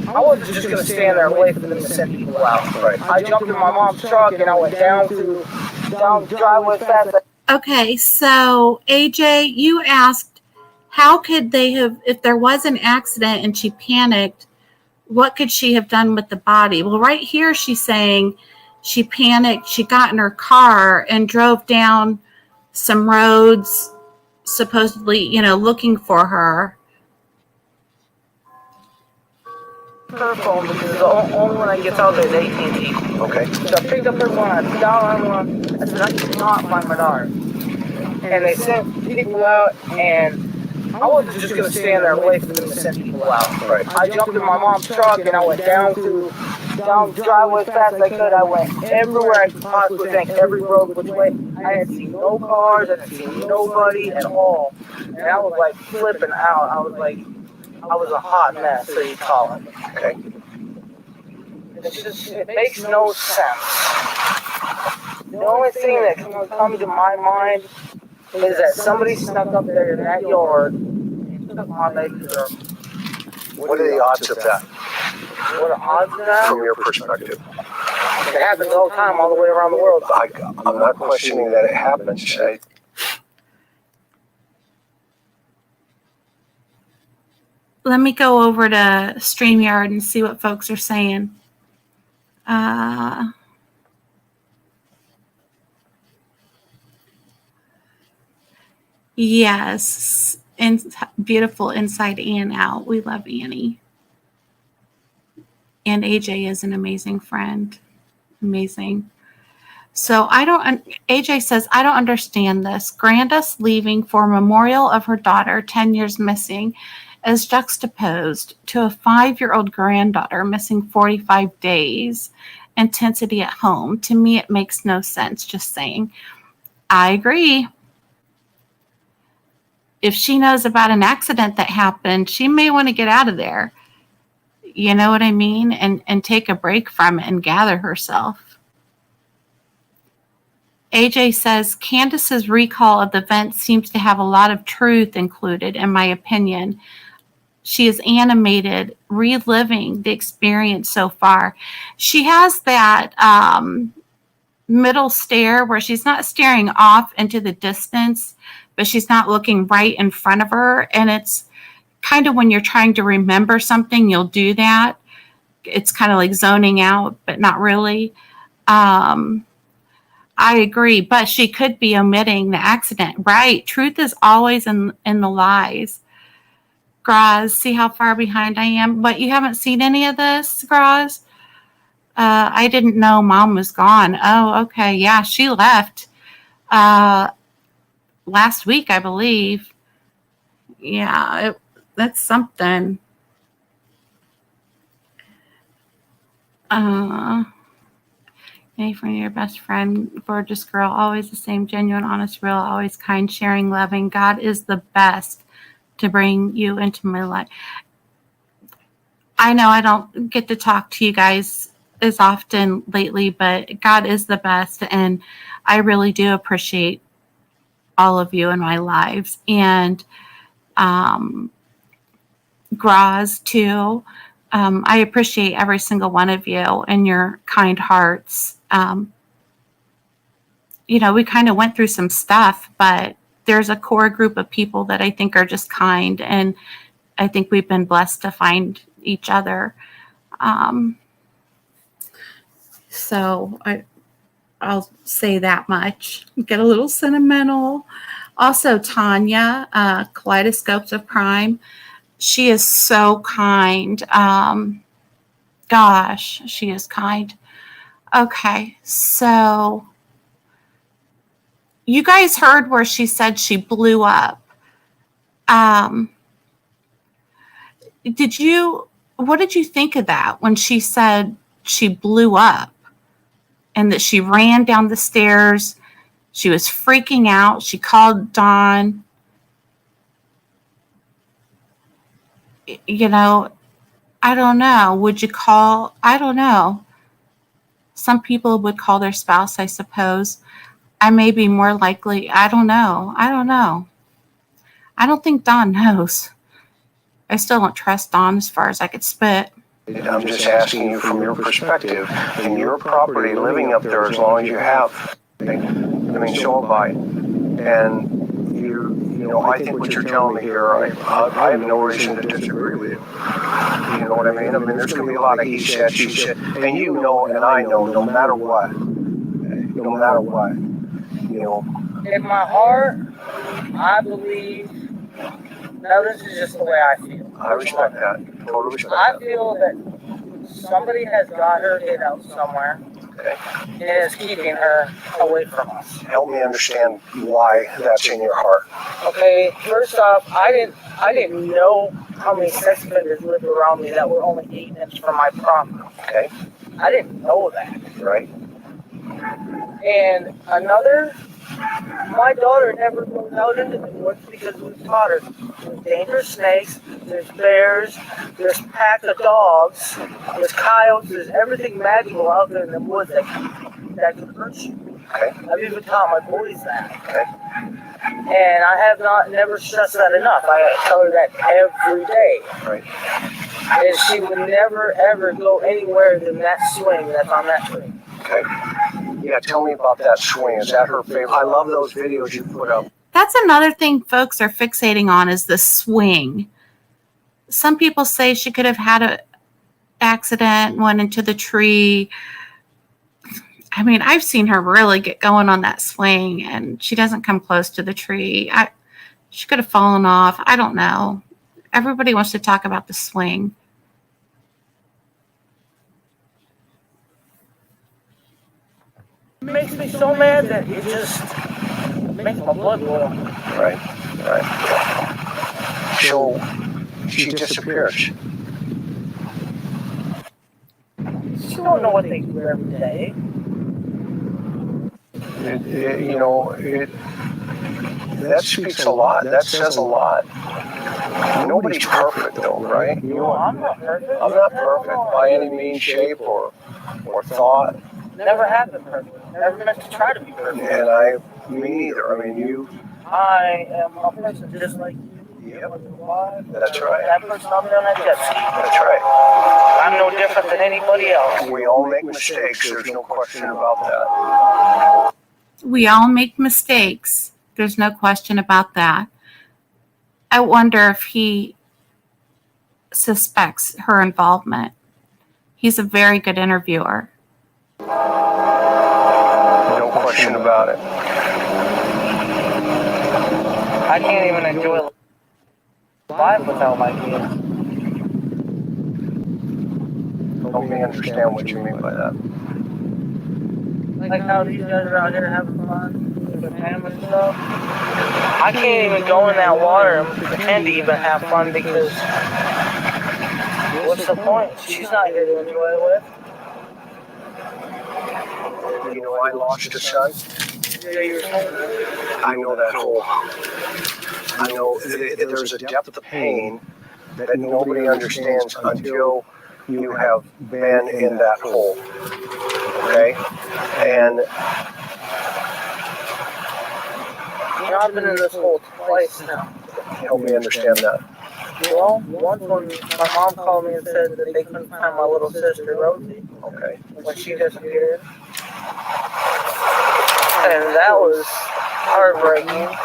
I wasn't just going to stand there and wait for them to send people out. Right. I jumped in my mom's truck, and I went down the driveway fast. Okay, so AJ, you asked, how could they have, if there was an accident and she panicked, what could she have done with the body? Well, right here she's saying she panicked, she got in her car and drove down some roads, supposedly, looking for her. Her phone because the only one that gets out there is AT&T. Okay. So I picked up her phone, I dialed her one. I said, I cannot find my daughter. And they sent people out, and I wasn't just going to stand there and wait for them to send people out. Right. I jumped in my mom's truck, and I went down the driveway as fast as I could. I went everywhere I could possibly think, every road which way. I hadn't seen no cars, I hadn't seen nobody at all. And I was like flipping out. I was like, I was a hot mess, so you call it. Okay. It makes no sense. The only thing that can come to my mind is that somebody snuck up there in that yard and took my baby girl. What are the odds of that? What are odds of that? From your perspective? It happens all the time, all the way around the world. I'm not questioning that it happens. Let me go over to StreamYard and see what folks are saying. Yes, and beautiful inside and out. We love Annie. And AJ is an amazing friend. Amazing. So AJ says, I don't understand this. Grandis leaving for memorial of her daughter, 10 years missing, is juxtaposed to a 5-year-old granddaughter missing 45 days. Intensity at home. To me, it makes no sense. Just saying. I agree. If she knows about an accident that happened, she may want to get out of there. You know what I mean? And take a break from it and gather herself. AJ says, Candace's recall of the event seems to have a lot of truth included, in my opinion. She is animated, reliving the experience so far. She has that middle stare where she's not staring off into the distance, but she's not looking right in front of her. And it's kind of when you're trying to remember something, you'll do that. It's kind of like zoning out, but not really. I agree, but she could be omitting the accident. Right. Truth is always in the lies. Graz, see how far behind I am? But you haven't seen any of this, Graz? I didn't know Mom was gone. Oh, okay. Yeah, she left last week, I believe. Yeah, that's something. Any from your best friend, gorgeous girl, always the same, genuine, honest, real, always kind, sharing, loving. God is the best to bring you into my life. I know I don't get to talk to you guys as often lately, but God is the best, and I really do appreciate all of you in my lives. And Graz, too. I appreciate every single one of you and your kind hearts. We kind of went through some stuff, but there's a core group of people that I think are just kind, and I think we've been blessed to find each other. So I'll say that much. Get a little sentimental. Also, Tanya, Kaleidoscopes of Crime. She is so kind. Gosh, she is kind. Okay, so you guys heard where she said she blew up. What did you think of that when she said she blew up and that she ran down the stairs? She was freaking out. She called Dawn. I don't know. Would you call? I don't know. Some people would call their spouse, I suppose. I may be more likely. I don't know. I don't think Dawn knows. I still don't trust Dawn as far as I could spit. I'm just asking you from your perspective, and your property living up there as long as you have. I mean, so have I. And I think what you're telling me here, I have no reason to disagree with you. You know what I mean? I mean, there's going to be a lot of he said, she said, and you know, and I know, no matter what, In my heart, I believe. No, this is just the way I feel. I respect that. Totally respect I that. feel that somebody has got her hid out somewhere. Okay. And is keeping her away from us. Help me understand why that's in your heart. Okay, first off, I didn't know how many sex offenders lived around me that were only 8 inches from my property. Okay. I didn't know that. Right. And another, My daughter never goes out into the woods because we taught her there's dangerous snakes, there's bears, there's packs of dogs, there's coyotes, there's everything magical out there in the woods that can hurt you. Okay. I've even taught my boys that. Okay. And I have never stressed that enough. I tell her that every day. Right. And she would never ever go anywhere than that swing that's on that tree. Okay. Yeah, tell me about that swing. Is that her favorite? I love those videos you put up. That's another thing folks are fixating on is the swing. Some people say she could have had an accident, went into the tree. I mean, I've seen her really get going on that swing, and she doesn't come close to the tree. She could have fallen off. I don't know. Everybody wants to talk about the swing. It makes me so mad that it just makes my blood boil. Right. So she disappears. She don't know what they do every day. That speaks a lot. That says a lot. Nobody's perfect, though, right? I'm not perfect. I'm not perfect by any means, shape, or thought. Never have been perfect. Never meant to try to be perfect. And me neither. I mean, I am a person just like you. Yep. That's right. That person out there on that jet ski. That's right. I'm no different than anybody else. We all make mistakes. There's no question about that. We all make mistakes. There's no question about that. I wonder if he suspects her involvement. He's a very good interviewer. No question about it. I can't even enjoy life without my kids. Help me understand what you mean by that. Like how these guys are out here having fun with their family and stuff. I can't even go in that water and pretend to even have fun because what's the point? She's not here to enjoy it with. You know, I lost a son. Yeah, you were saying that. I know that hole. I know there's a depth of pain that nobody understands until you have been in that hole. Okay? And I've been in this hole twice now. help me understand that. Well, once when my mom called me and said that they couldn't find my little sister Rosie Okay. when she disappeared. And that was heartbreaking.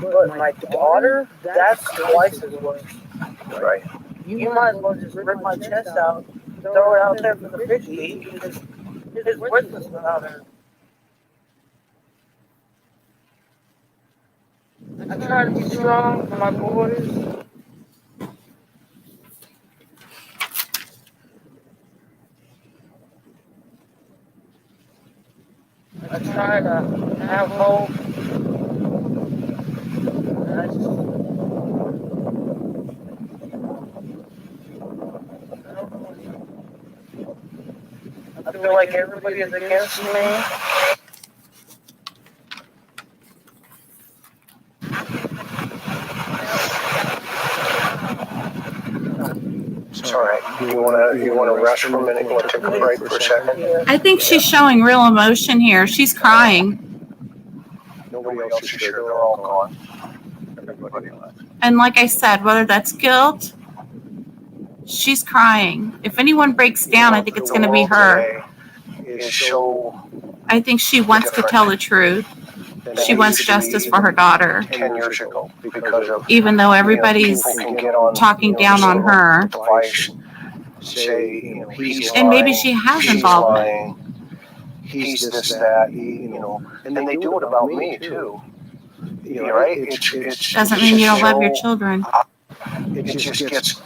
But my daughter, that's twice as worse. Right. You might as well just rip my chest out, throw it out there for the fish to eat because it's worthless without her. I try to be strong for my boys. I try to have hope. And I feel like everybody is against me. It's all right. You wanna rest for a minute? You wanna take a break for a second? I think she's showing real emotion here. She's crying. Nobody else is here. They're all gone. Everybody left. And like I said, whether that's guilt, she's crying. If anyone breaks down, I think it's going to be her. Is so I think she wants to tell the truth. She wants justice for her daughter. 10 years ago because of Even though everybody's talking down on her. Device, say, he's And maybe lying, she has she's involvement. lying, he's this, that, and they do it about me too. Right? It's Doesn't mean you don't love your children. It just gets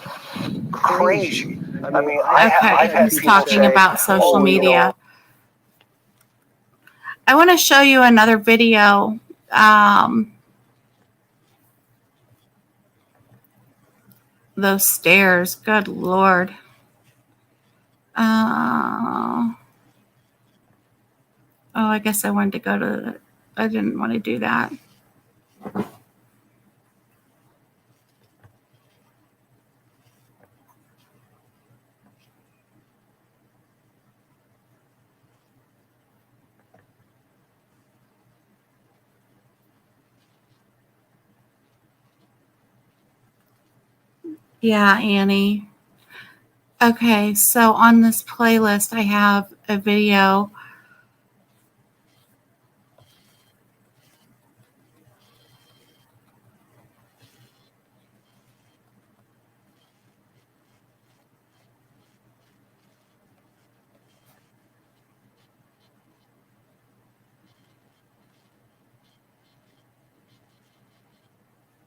crazy. I mean, Okay, I've had he's people talking say, about social "Oh, media. I want to show you another video. Those stairs, good Lord. Oh, I guess I wanted to go to, I didn't want to do that. Yeah, Annie. Okay, so on this playlist, I have a video.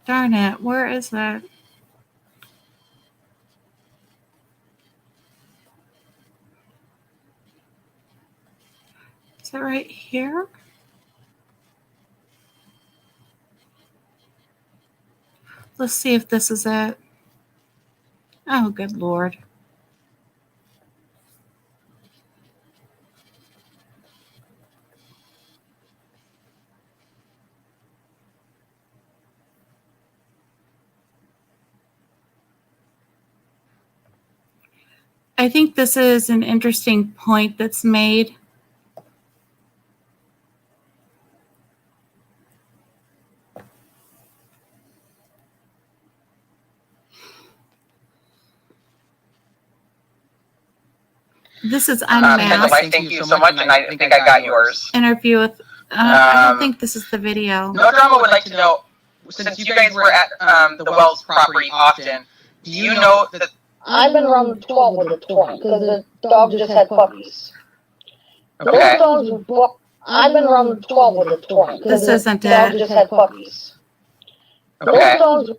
Darn it, where is that? Is it right here? Let's see if this is it. Oh, good Lord. I think this is an interesting point that's made. This is unmasked. Thank you so much, and I think I got yours. Interview with, I don't think this is the video. No Drama would like to know, since you guys were at the Wells property often, do you know that... I've been around the 12 with the 20, because the dog just had puppies. Okay. Those dogs, I've been around the 12 with the 20, because This the isn't dog it. just had puppies. Okay. Those dogs.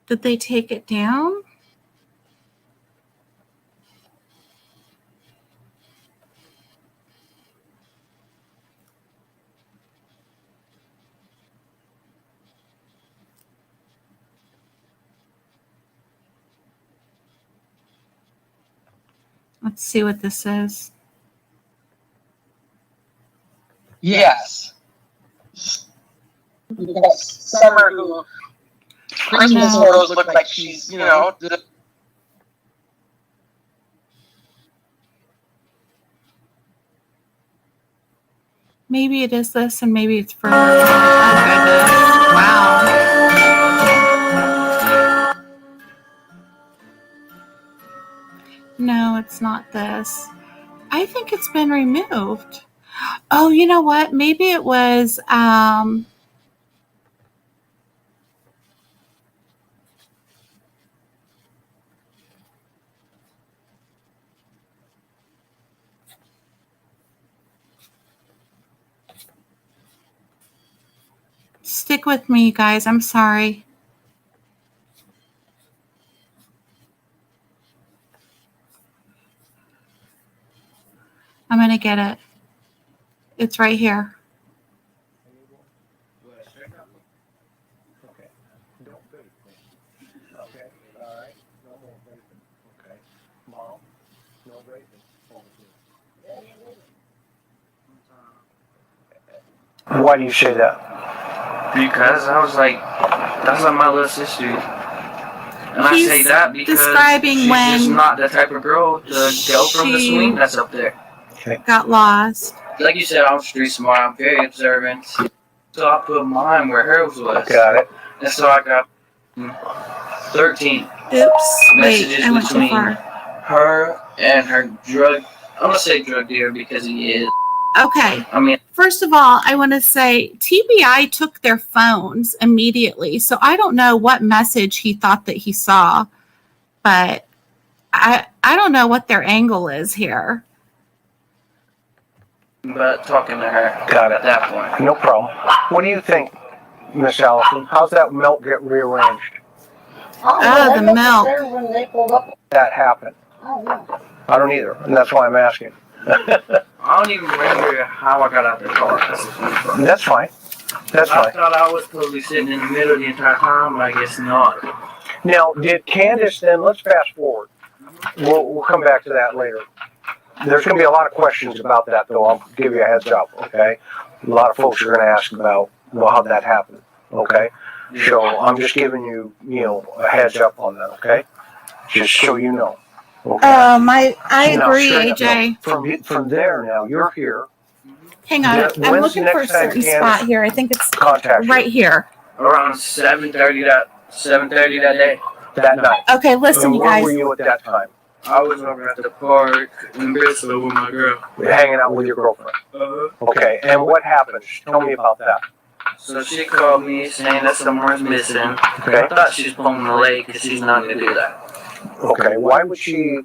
Did they take it down? Let's see what this is. Yes. Summer, who Christmas photos look like she's, you know, Maybe it is this, and maybe it's further. Oh, goodness. Wow. No, it's not this. I think it's been removed. Oh, you know what? Maybe it was, stick with me, guys. I'm sorry. I'm going to get it. It's right here. Why do you say that? because I was like, that's not my little sister. And He's I say that because describing she's when just not the type of girl to go from the she swing that's up there. got lost. Like you said, I'm street smart, I'm very observant. So I put mine where hers was. Got it. And so I got 13 Oops. Wait, messages I went too between far. her and her drug, I'm gonna say drug dealer because he is. Okay. I mean, First of all, I want to say TBI took their phones immediately. So I don't know what message he thought that he saw, but I don't know what their angle is here. but talking to her Got it. at that point. No problem. What do you think, Miss Allison? How's that milk get rearranged? Oh, the milk. When they pulled up. That happened. Oh, yeah. I don't either, and that's why I'm asking. I don't even remember how I got out the car. That's fine. That's I fine. thought I was supposed to be sitting in the middle the entire time, but I guess not. Now, did Candace then, let's fast forward. We'll come back to that later. There's going to be a lot of questions about that, though. I'll give you a heads up, okay? A lot of folks are going to ask about, well, how'd that happen, okay? So I'm just giving you, a heads up on that, okay? Just so you know. Okay? I Now, agree, straight up, AJ. from there now, you're here. Hang on, When's I'm looking the for a next time certain Candace spot here. I think it's contact you? right here. Around 7:30 that day. That night. Okay, listen, And you where guys. were you at that time? I was over at the park in Bristol with my girl. Hanging out with your girlfriend. Okay, and what happened? Tell me about that. So she called me saying that someone's missing. Okay. I thought she was pulling the leg because she's not going to do that. Okay, why would she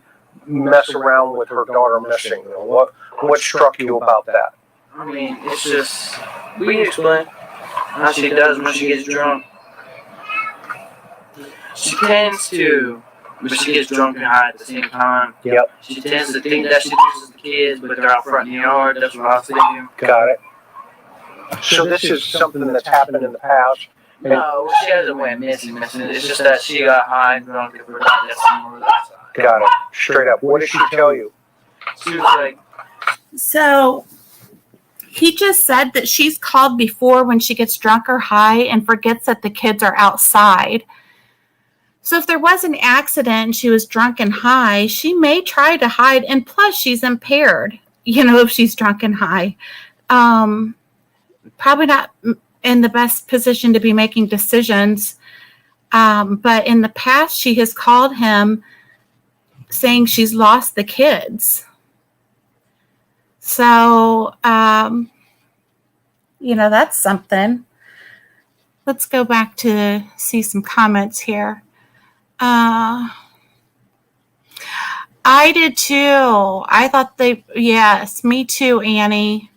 mess around with her daughter missing? What struck you about that? I mean, it's just, we can explain how she does when she gets drunk. She tends to, but she gets drunk and high at the same time. Yep. She tends to think that she uses the kids, but they're out front in the yard. That's what I see. Got it. So this is something that's happened in the past? No, she hasn't went missing. It's just that she got high and drunk and forgot that someone was outside. Got it. Straight up. What did she tell you? She was like, So he just said that she's called before when she gets drunk or high and forgets that the kids are outside. So if there was an accident and she was drunk and high, she may try to hide. And plus, she's impaired, if she's drunk and high. Probably not in the best position to be making decisions. But in the past, she has called him saying she's lost the kids. So, that's something. Let's go back to see some comments here. I did too. I thought yes, me too, Annie.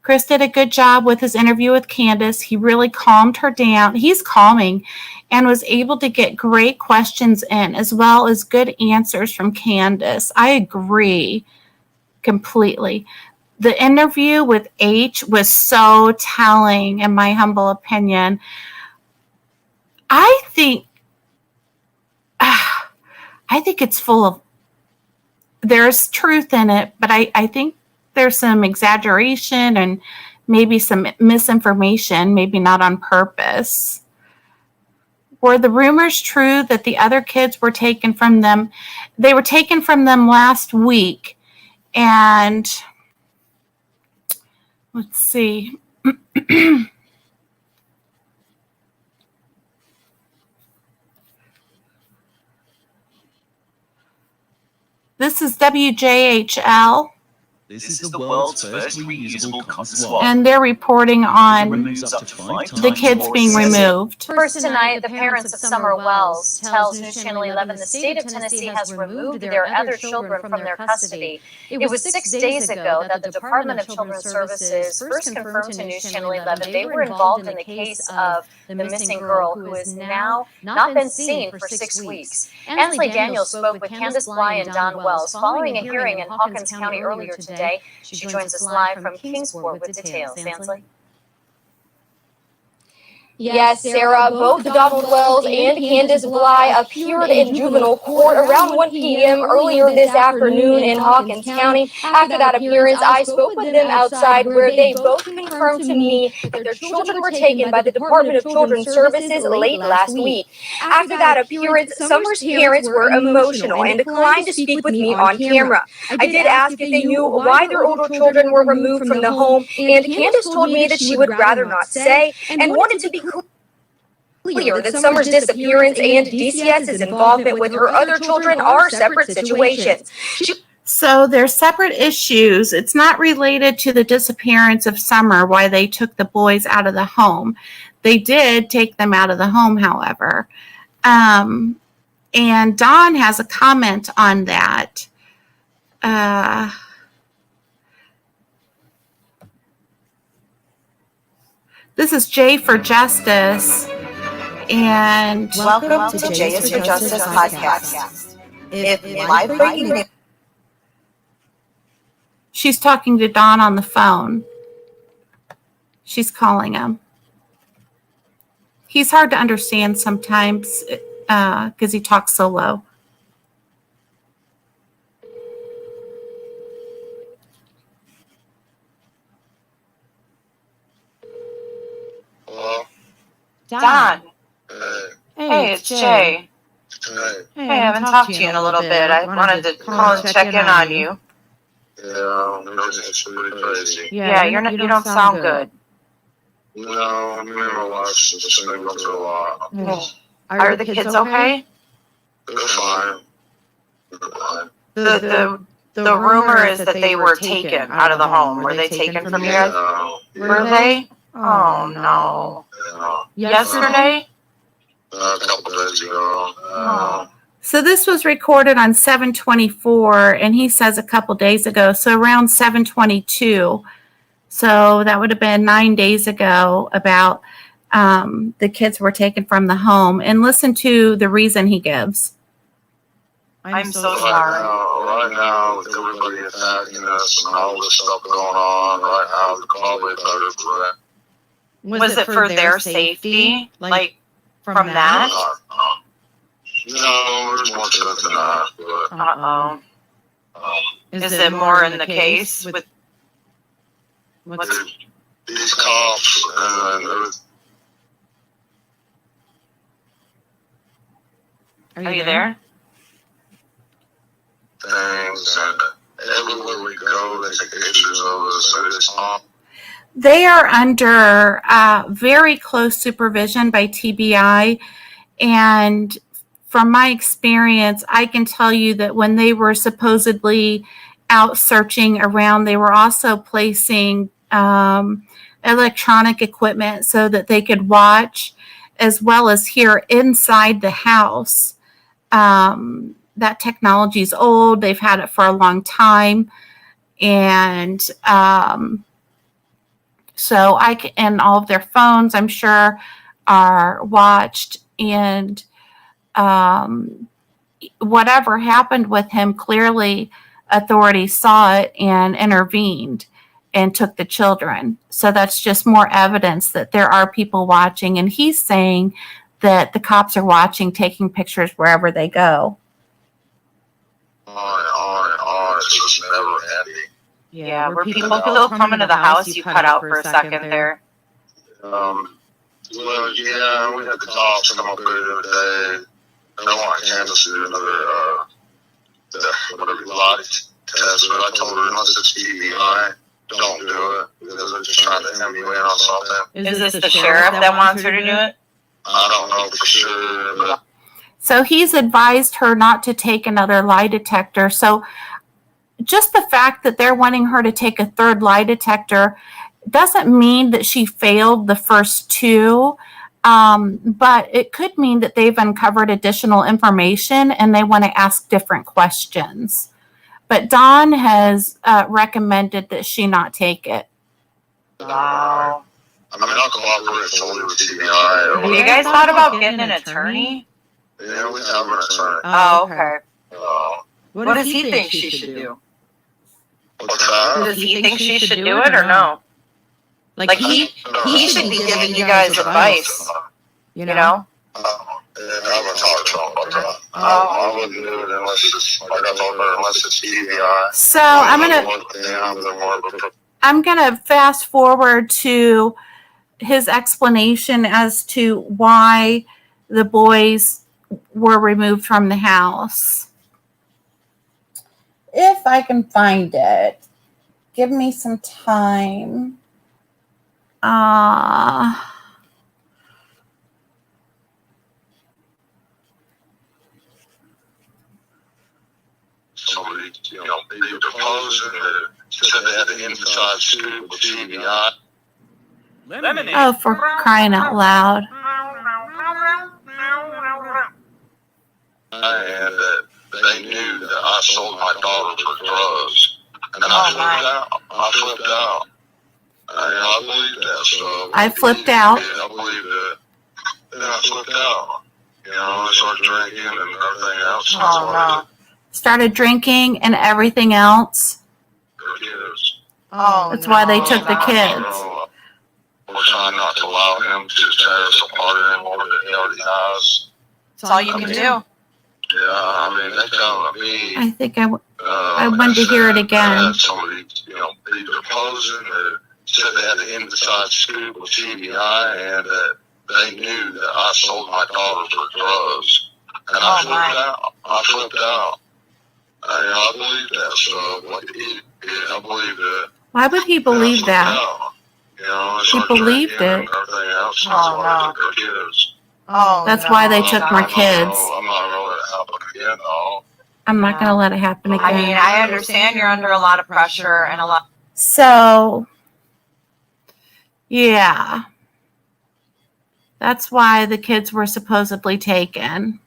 Chris did a good job with his interview with Candace. He really calmed her down. He's calming and was able to get great questions in as well as good answers from Candace. I agree completely. The interview with H was so telling, in my humble opinion. I think it's full of, there's truth in it, but I think there's some exaggeration and maybe some misinformation, maybe not on purpose. Were the rumors true that the other kids were taken from them? They were taken from them last week. And let's see. This is WJHL. This is the world's first reusable cotton swab. And they're reporting on the kids being removed. First tonight, the parents of Summer Wells tells News Channel 11 the state of Tennessee has removed their other children from their custody. It was 6 days ago that the Department of Children's Services first confirmed to News Channel 11 they were involved in the case of the missing girl who has now not been seen for 6 weeks. Ansley Daniels spoke with Candace Bly and Don Wells following a hearing in Hawkins County earlier today. She joins us live from Kingsport with details. Ansley? Yes, Sarah, both Donald Wells and Candace Bly appeared in juvenile court around 1 p.m. earlier this afternoon in Hawkins County. After that appearance, I spoke with them outside where they both confirmed to me that their children were taken by the Department of Children's Services late last week. After that appearance, Summer's parents were emotional and declined to speak with me on camera. I did ask if they knew why their older children were removed from the home, and Candace told me that she would rather not say and wanted to be clear that Summer's disappearance and DCS's involvement with her other children are separate situations. So they're separate issues. It's not related to the disappearance of Summer, why they took the boys out of the home. They did take them out of the home, however. And Dawn has a comment on that. This is Jay for Justice. And welcome to Jay is for Justice podcast. If live breaking news She's talking to Don on the phone. She's calling him. He's hard to understand sometimes because he talks so low. Don. Hey, It's Jay. Hey, I haven't talked to you in a little bit. I wanted to call and check in on you. Yeah, everything's pretty crazy. Yeah, you don't sound good. No, me and my wife's just been going through a lot. Are the kids okay? They're fine. They're fine. The rumor is that they were taken out of the home. Were they taken from you guys? Were they? Oh no. Yesterday? A couple days ago. So this was recorded on 7/24, and he says a couple days ago, so around 7/22. So that would have been 9 days ago about the kids were taken from the home. And listen to the reason he gives. I'm so sorry. Right now, with everybody attacking us and all this stuff going on, right now, they're probably better for that. Was it for their safety? Like, from that? No, there's more to it than that. Uh-oh. Is it more in the case with these cops and everything? Are you there? Things and everywhere we go, they take pictures of us. And it's not. They are under very close supervision by TBI, and from my experience, I can tell you that when they were supposedly out searching around, they were also placing electronic equipment so that they could watch as well as hear inside the house. That technology is old. They've had it for a long time. And so and all of their phones, I'm sure, are watched. And whatever happened with him, clearly authorities saw it and intervened and took the children. So that's just more evidence that there are people watching. And he's saying that the cops are watching, taking pictures wherever they go. It's just never ending. Yeah, were people still coming to the house you cut out for a second there? Well, yeah, we had the cops come up there the other day. They want Candace to do another, whatever, lie test, but I told her unless it's TBI, don't do it, because they're just trying to hem you in on something. Is this the sheriff that wants her to do it? I don't know for sure, but... So he's advised her not to take another lie detector. So just the fact that they're wanting her to take a third lie detector doesn't mean that she failed the first two, but it could mean that they've uncovered additional information and they want to ask different questions. But Don has recommended that she not take it. Wow. I mean, I'll cooperate fully with TBI. Have you guys thought about getting an attorney? Yeah, we have an attorney. Oh, okay. What What does he think she should do? What's that? Does he think she should do it or no? Like he should be giving you guys advice. You know? I haven't talked to him about that. I wouldn't do it unless it's, like I told her, unless it's TBI. So I'm gonna fast forward to his explanation as to why the boys were removed from the house. If I can find it, give me some time. Somebody, they deposed and said they had to emphasize scoop with TBI. Oh, for crying out loud. And that they knew that I sold my daughter for drugs. And then I flipped out. I believed that. So I flipped out. I believed it. Then I flipped out. I started drinking and everything else. Started drinking and everything else. their kids. Oh, That's why they took the kids. So, we're trying not to allow him to tear us apart anymore that he already has. That's all you can do. Yeah, I mean, they come to me. I think I wanted to hear it again. Somebody, be proposing or said they had the inside scoop with TBI and that they knew that I sold my daughter for drugs. And I flipped out. I believe that. So, I believe that. Why would he believe that? He believed it. Oh, no. Oh, That's why they took my kids. I'm not really happy again, though. I'm not going to let it happen again. I mean, I understand you're under a lot of pressure and a lot. So, yeah. That's why the kids were supposedly taken.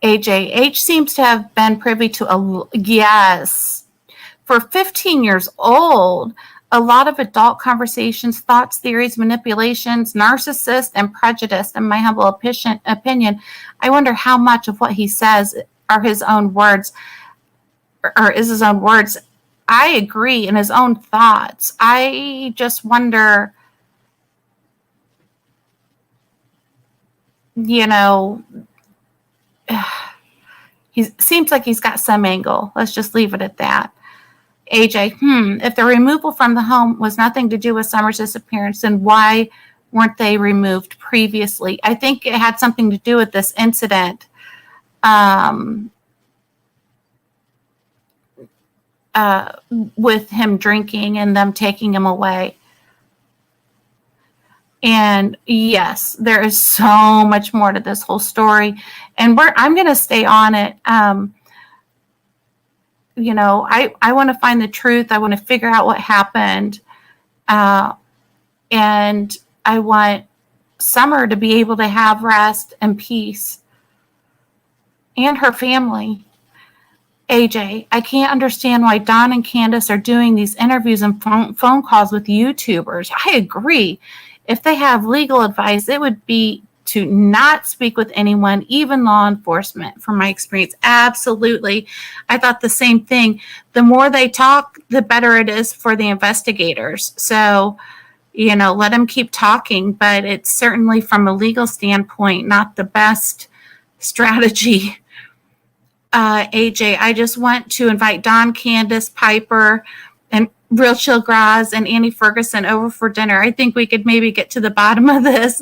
AJH seems to have been privy to yes. For 15 years old, a lot of adult conversations, thoughts, theories, manipulations, narcissist, and prejudice, in my humble opinion. I wonder how much of what he says are his own words, or is his own words. I agree, in his own thoughts. I just wonder, he seems like he's got some angle. Let's just leave it at that. AJ, if the removal from the home was nothing to do with Summer's disappearance, then why weren't they removed previously? I think it had something to do with this incident. With him drinking and them taking him away. And yes, there is so much more to this whole story. And I'm going to stay on it. I want to find the truth. I want to figure out what happened. And I want Summer to be able to have rest and peace. And her family. AJ, I can't understand why Don and Candace are doing these interviews and phone calls with YouTubers. I agree. If they have legal advice, it would be to not speak with anyone, even law enforcement, from my experience. Absolutely. I thought the same thing. The more they talk, the better it is for the investigators. So, let them keep talking, but it's certainly from a legal standpoint, not the best strategy. AJ, I just want to invite Don, Candace, Piper, and Real Chill Graz and Annie Ferguson over for dinner. I think we could maybe get to the bottom of this.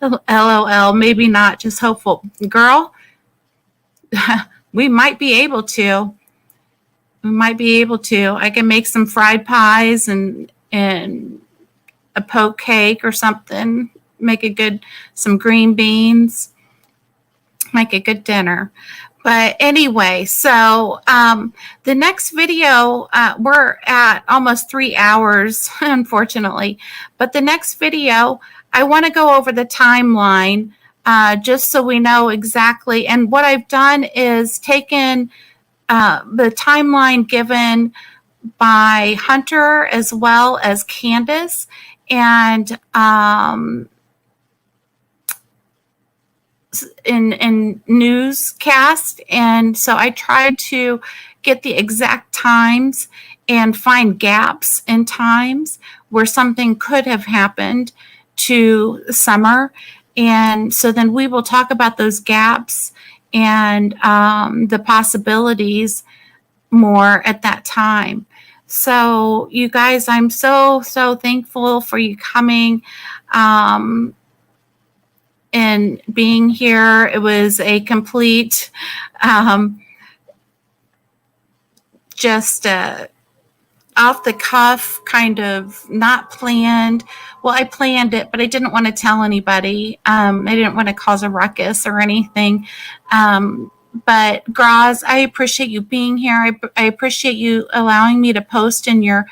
LOL, maybe not, just hopeful. Girl, we might be able to. I can make some fried pies and a poke cake or something. Make some green beans. Make a good dinner. But anyway, so the next video, we're at almost 3 hours, unfortunately. But the next video, I want to go over the timeline just so we know exactly. And what I've done is taken the timeline given by Hunter as well as Candace, and in newscast, and so I tried to get the exact times and find gaps in times where something could have happened to Summer, and so then we will talk about those gaps and the possibilities more at that time. So you guys, I'm so thankful for you coming and being here. It was a complete just off the cuff, kind of not planned. Well, I planned it, but I didn't want to tell anybody. I didn't want to cause a ruckus or anything. But Graz, I appreciate you being here. I appreciate you allowing me to post in your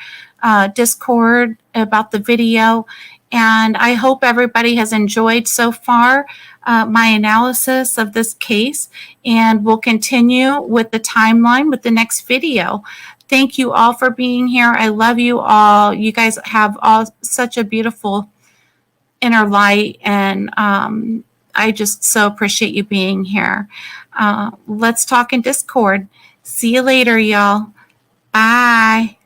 Discord about the video. And I hope everybody has enjoyed so far my analysis of this case. And we'll continue with the timeline with the next video. Thank you all for being here. I love you all. You guys have all such a beautiful inner light. And I just so appreciate you being here. Let's talk in Discord. See you later, y'all. Bye.